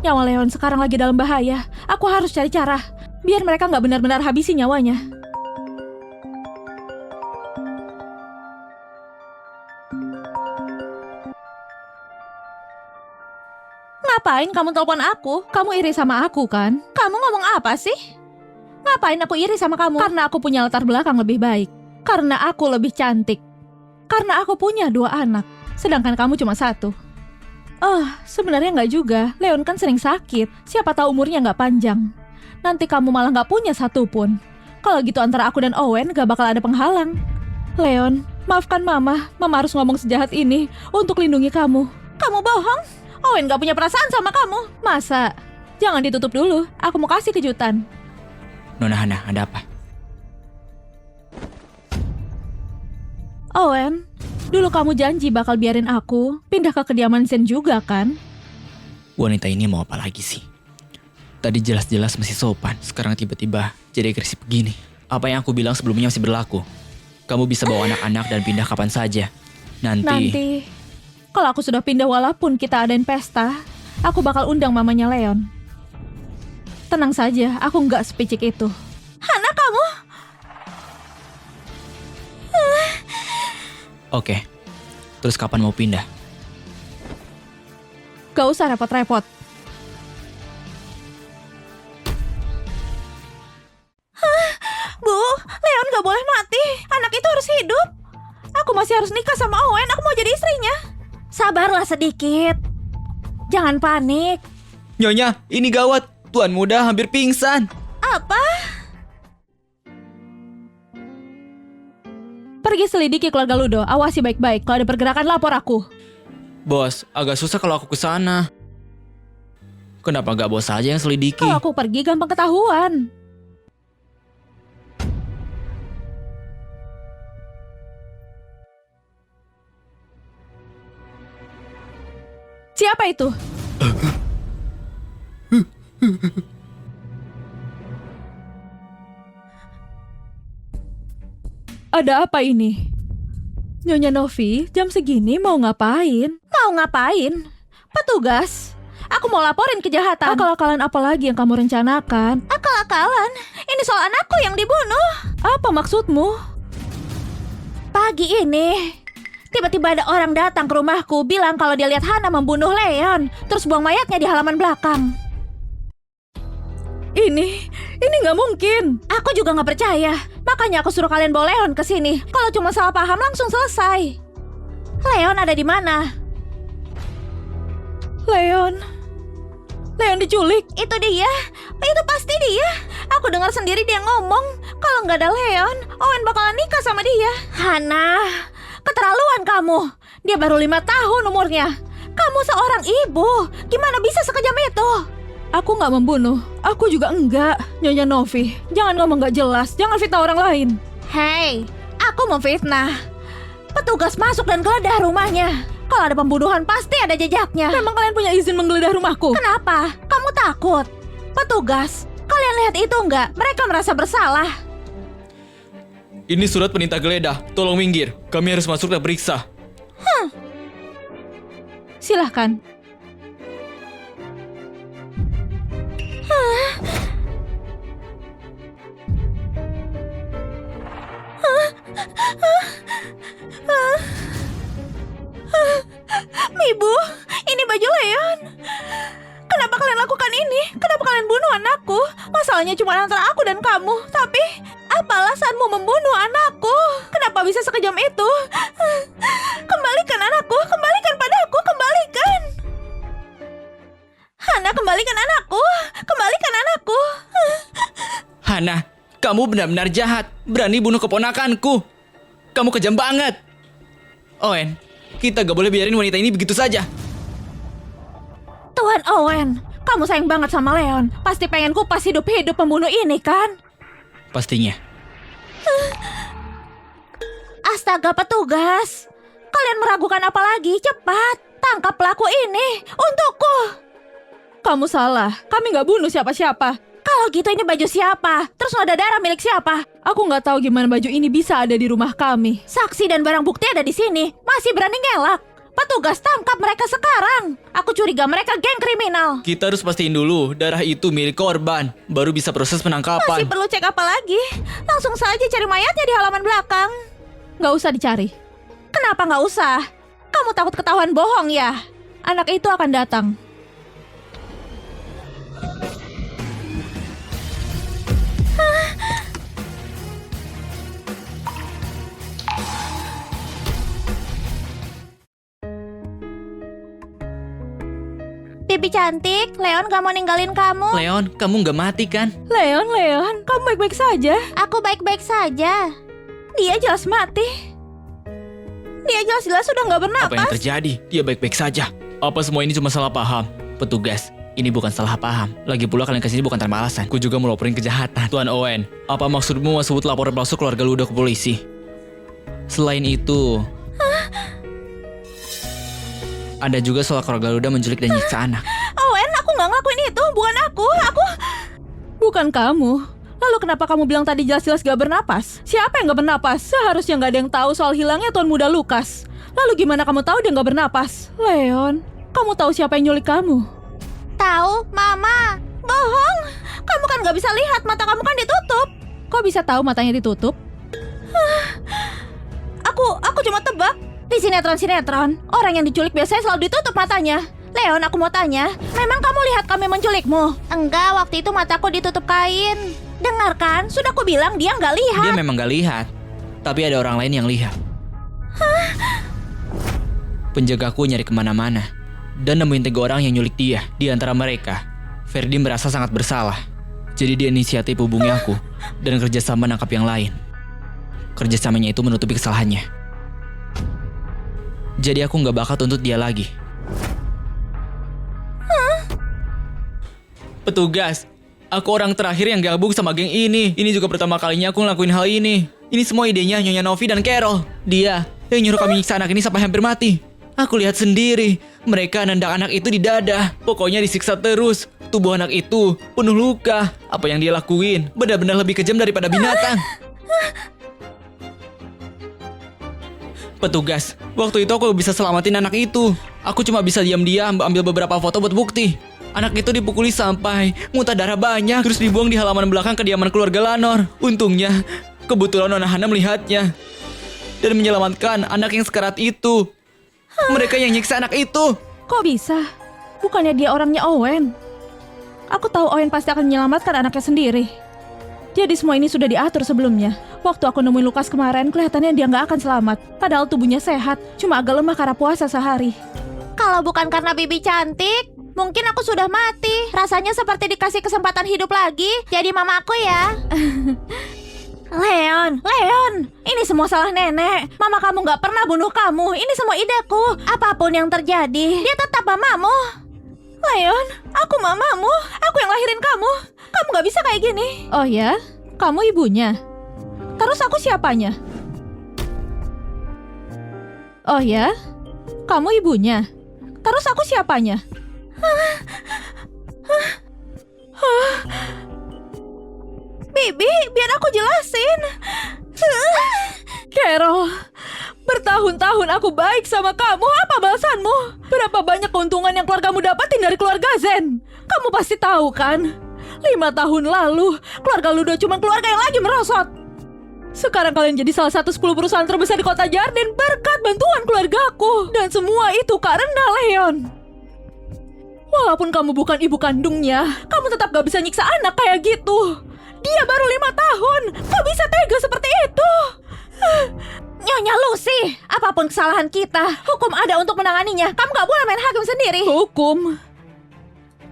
Nyawa Leon sekarang lagi dalam bahaya. Aku harus cari cara biar mereka nggak benar-benar habisi nyawanya. Ngapain kamu telepon aku? Kamu iri sama aku kan? Kamu ngomong apa sih? Ngapain aku iri sama kamu? Karena aku punya latar belakang lebih baik. Karena aku lebih cantik. Karena aku punya 2 anak. Sedangkan kamu cuma 1. Sebenarnya nggak juga. Leon kan sering sakit. Siapa tahu umurnya nggak panjang. Nanti kamu malah nggak punya 1 pun. Kalau gitu antara aku dan Owen nggak bakal ada penghalang. Leon, maafkan Mama. Mama harus ngomong sejahat ini untuk lindungi kamu. Kamu bohong. Owen nggak punya perasaan sama kamu. Masa? Jangan ditutup dulu. Aku mau kasih kejutan. Nona Hana, ada apa? Owen, dulu kamu janji bakal biarin aku pindah ke kediaman Zen juga kan? Wanita ini mau apa lagi sih? Tadi jelas-jelas masih sopan, sekarang tiba-tiba jadi agresif begini. Apa yang aku bilang sebelumnya masih berlaku. Kamu bisa bawa anak-anak dan pindah kapan saja. Nanti, kalau aku sudah pindah walaupun kita adain pesta, aku bakal undang mamanya Leon. Tenang saja, aku nggak sepicik itu. Hana, kamu? Oke. Terus kapan mau pindah? Gak usah repot-repot. Bu, Leon gak boleh mati. Anak itu harus hidup. Aku masih harus nikah sama Owen. Aku mau jadi istrinya. Sabarlah sedikit. Jangan panik. Nyonya, ini gawat. Tuan muda hampir pingsan. Apa? Pergi selidiki keluarga Ludo. Awasi baik-baik. Kalau ada pergerakan lapor aku. Bos, agak susah kalau aku kesana. Kenapa gak bos aja yang selidiki? Kalau aku pergi gampang ketahuan. Siapa itu? Ada apa ini? Nyonya Novi, jam segini mau ngapain? Mau ngapain? Petugas, aku mau laporin kejahatan. Akal-akalan apa lagi yang kamu rencanakan? Akal-akalan? Ini soal anakku yang dibunuh. Apa maksudmu? Pagi ini, tiba-tiba ada orang datang ke rumahku bilang kalau dia lihat Hana membunuh Leon, terus buang mayatnya di halaman belakang. Ini nggak mungkin. Aku juga nggak percaya. Makanya aku suruh kalian bawa Leon ke sini. Kalau cuma salah paham langsung selesai. Leon ada di mana? Leon diculik. Itu dia. Itu pasti dia. Aku dengar sendiri dia ngomong kalau nggak ada Leon, Owen bakalan nikah sama dia. Hana, keterlaluan kamu. Dia baru 5 tahun umurnya. Kamu seorang ibu. Gimana bisa sekejam itu? Aku nggak membunuh. Aku juga enggak. Nyonya Novi, jangan ngomong nggak jelas. Jangan fitnah orang lain. Hei, aku memfitnah. Petugas masuk dan geledah rumahnya. Kalau ada pembunuhan pasti ada jejaknya. Memang kalian punya izin menggeledah rumahku? Kenapa? Kamu takut? Petugas, kalian lihat itu enggak? Mereka merasa bersalah. Ini surat perintah geledah. Tolong minggir. Kami harus masuk dan periksa. Silahkan. Ibu, ini baju Leon. Kenapa kalian lakukan ini? Kenapa kalian bunuh anakku? Masalahnya cuma antara aku dan kamu. Tapi, apa alasanmu membunuh anakku? Kenapa bisa sekejam itu? Kembalikan anakku, kembalikan padaku, kembalikan. Hana, kembalikan anakku, kembalikan anakku. Hana, kamu benar-benar jahat. Berani bunuh keponakanku. Kamu kejam banget. Owen, kita gak boleh biarin wanita ini begitu saja. Tuan Owen, kamu sayang banget sama Leon. Pasti pengen kupas hidup-hidup pembunuh ini kan? Pastinya. Astaga petugas, kalian meragukan apa lagi? Cepat, tangkap pelaku ini untukku. Kamu salah. Kami nggak bunuh siapa-siapa. Kalau gitu ini baju siapa? Terus ada darah milik siapa? Aku nggak tahu gimana baju ini bisa ada di rumah kami. Saksi dan barang bukti ada di sini. Masih berani ngelak? Petugas tangkap mereka sekarang. Aku curiga mereka geng kriminal. Kita harus pastiin dulu darah itu milik korban. Baru bisa proses penangkapan. Masih perlu cek apa lagi? Langsung saja cari mayatnya di halaman belakang. Nggak usah dicari. Kenapa nggak usah? Kamu takut ketahuan bohong ya? Anak itu akan datang. Bibi cantik, Leon gak mau ninggalin kamu. Leon, kamu gak mati kan? Leon, kamu baik-baik saja. Aku baik-baik saja. Dia jelas mati. Dia jelas-jelas sudah gak bernapas. Apa yang terjadi? Dia baik-baik saja. Apa semua ini cuma salah paham? Petugas, ini bukan salah paham. Lagi pula kalian kesini bukan tanpa alasan. Ku juga mau laporin kejahatan. Tuan Owen, apa maksudmu masuk laporan palsu keluarga Luda ke polisi? Selain itu, ada juga soal keluarga Luda menculik dan nyiksa anak. Owen, aku gak ngelakuin itu. Bukan aku. Bukan kamu. Lalu kenapa kamu bilang tadi jelas-jelas gak bernapas? Siapa yang gak bernapas? Seharusnya gak ada yang tahu soal hilangnya Tuan Muda Lukas. Lalu gimana kamu tahu dia gak bernapas? Leon, kamu tahu siapa yang nyulik kamu? Tahu, Mama. Bohong. Kamu kan gak bisa lihat. Mata kamu kan ditutup. Kok bisa tahu matanya ditutup? Aku cuma tebak. Di sinetron-sinetron, orang yang diculik biasanya selalu ditutup matanya. Leon, aku mau tanya, memang kamu lihat kami menculikmu? Enggak, waktu itu mataku ditutup kain. Dengarkan, sudah aku bilang dia nggak lihat. Dia memang gak lihat, tapi ada orang lain yang lihat. Penjagaku nyari kemana-mana dan nemuin 3 orang yang nyulik dia. Di antara mereka, Ferdi merasa sangat bersalah. Jadi dia inisiatif hubungi aku dan kerjasama nangkap yang lain. Kerjasamanya itu menutupi kesalahannya. Jadi aku gak bakal tuntut dia lagi. Petugas, aku orang terakhir yang gabung sama geng ini. Ini juga pertama kalinya aku ngelakuin hal ini. Ini semua idenya Nyonya Novi dan Carol. Dia yang nyuruh kami nyiksa anak ini sampai hampir mati. Aku lihat sendiri, mereka nendang anak itu di dada. Pokoknya disiksa terus. Tubuh anak itu penuh luka. Apa yang dia lakuin benar-benar lebih kejam daripada binatang. Petugas, waktu itu aku bisa selamatin anak itu. Aku cuma bisa diam-diam ambil beberapa foto buat bukti. Anak itu dipukuli sampai muntah darah banyak, terus dibuang di halaman belakang kediaman keluarga Lanor. Untungnya, kebetulan Nona Hana melihatnya dan menyelamatkan anak yang sekarat itu. Mereka yang nyiksa anak itu. Kok bisa? Bukannya dia orangnya Owen? Aku tahu Owen pasti akan menyelamatkan anaknya sendiri. Jadi semua ini sudah diatur sebelumnya. Waktu aku nemuin Lukas kemarin, kelihatannya dia nggak akan selamat. Padahal tubuhnya sehat, cuma agak lemah karena puasa sehari. Kalau bukan karena Bibi cantik, mungkin aku sudah mati. Rasanya seperti dikasih kesempatan hidup lagi. Jadi mamaku ya. Leon, ini semua salah nenek. Mama kamu gak pernah bunuh kamu. Ini semua ideku. Apapun yang terjadi, dia tetap mamamu. Leon, aku mamamu. Aku yang lahirin kamu. Kamu gak bisa kayak gini. Oh ya? Kamu ibunya? Terus aku siapanya? Oh ya? Kamu ibunya? Terus aku siapanya? Bibi, biar aku jelasin. Carol, bertahun-tahun aku baik sama kamu. Apa balasanmu? Berapa banyak keuntungan yang keluargamu dapatin dari keluarga Zen? Kamu pasti tahu kan? 5 tahun lalu, keluarga Ludo cuma keluarga yang lagi merosot. Sekarang kalian jadi salah satu 10 perusahaan terbesar di kota Jardin berkat bantuan keluargaku. Dan semua itu karena Leon. Walaupun kamu bukan ibu kandungnya, kamu tetap gak bisa nyiksa anak kayak gitu. Dia baru 5 tahun. Kok bisa tega seperti itu? Nyonya Lucy, apapun kesalahan kita, hukum ada untuk menanganinya. Kamu gak boleh main hakim sendiri. Hukum?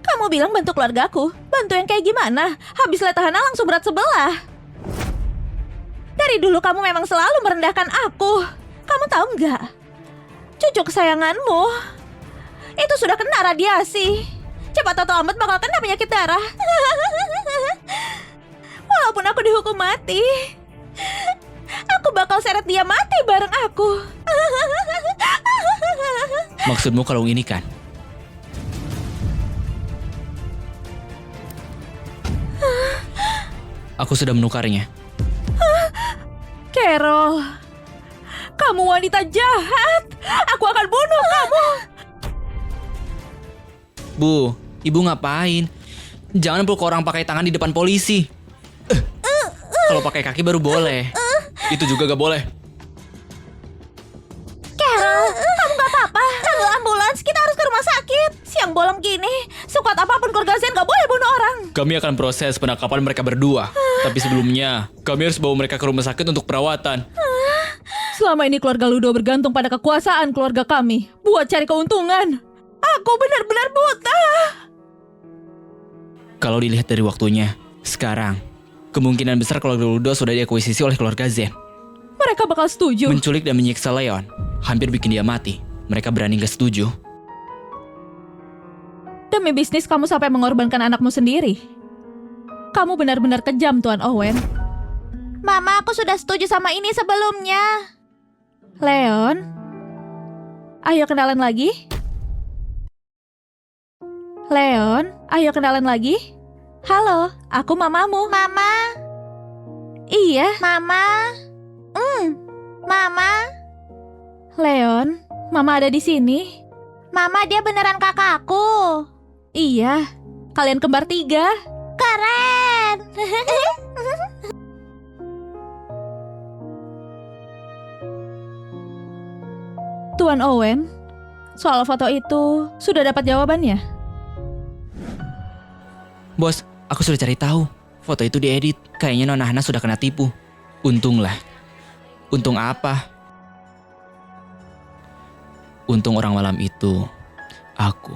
Kamu bilang bantu keluargaku. Bantu yang kayak gimana? Habis lihat Hana langsung berat sebelah. Dari dulu kamu memang selalu merendahkan aku. Kamu tahu nggak? Cucu kesayanganmu itu sudah kena radiasi. Cepat atau lambat bakal kena penyakit darah. Walaupun aku dihukum mati, aku bakal seret dia mati bareng aku. Maksudmu kalau ini kan? Aku sudah menukarnya. Carol, kamu wanita jahat. Aku akan bunuh kamu. Bu, ibu ngapain? Jangan peluk orang pakai tangan di depan polisi. Kalau pakai kaki baru boleh. Itu juga gak boleh. Carol, kamu gak apa-apa. Panggil ambulans, kita harus ke rumah sakit. Siang bolong gini, sekuat apapun keluarga Zen gak boleh bunuh orang. Kami akan proses penangkapan mereka berdua. Tapi sebelumnya, kami harus bawa mereka ke rumah sakit untuk perawatan. Selama ini keluarga Ludo bergantung pada kekuasaan keluarga kami buat cari keuntungan. Aku benar-benar buta. Kalau dilihat dari waktunya, sekarang, kemungkinan besar keluarga Ludo sudah diakuisisi oleh keluarga Zen. Mereka bakal setuju. Menculik dan menyiksa Leon, hampir bikin dia mati. Mereka berani gak setuju. Demi bisnis kamu sampai mengorbankan anakmu sendiri. Kamu benar-benar kejam, Tuan Owen. Mama, aku sudah setuju sama ini sebelumnya. Leon, ayo kenalan lagi. Leon, ayo kenalan lagi. Halo, aku mamamu. Mama, Iya, Mama, Mama, Leon, mama ada di sini. Mama dia beneran kakakku. Iya, kalian kembar 3. Keren. Tuan Owen, soal foto itu sudah dapat jawabannya? Bos, aku sudah cari tahu. Foto itu diedit. Kayaknya Nona Hana sudah kena tipu. Untunglah. Untung apa? Untung orang malam itu aku.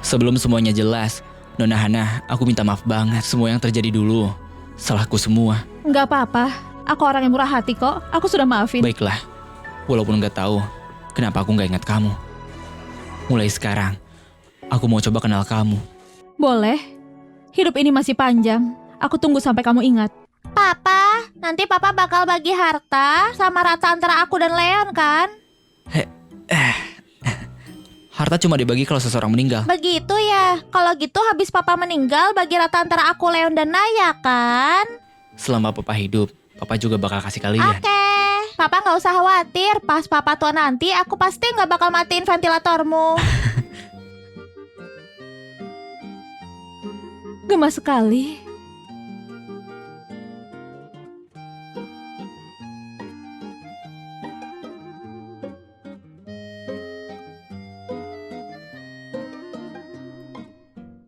Sebelum semuanya jelas, Nona Hana, aku minta maaf banget. Semua yang terjadi dulu salahku semua. Nggak apa-apa, aku orang yang murah hati kok. Aku sudah maafin. Baiklah, walaupun nggak tahu kenapa aku nggak ingat kamu. Mulai sekarang, aku mau coba kenal kamu. Boleh, hidup ini masih panjang. Aku tunggu sampai kamu ingat. Papa, nanti Papa bakal bagi harta sama rata antara aku dan Leon kan? Harta cuma dibagi kalau seseorang meninggal. Begitu ya. Kalau gitu habis Papa meninggal bagi rata antara aku, Leon dan Naya kan? Selama Papa hidup, Papa juga bakal kasih kalian. Oke. Papa nggak usah khawatir. Pas Papa tua nanti, aku pasti nggak bakal matiin ventilatormu. Gemas sekali.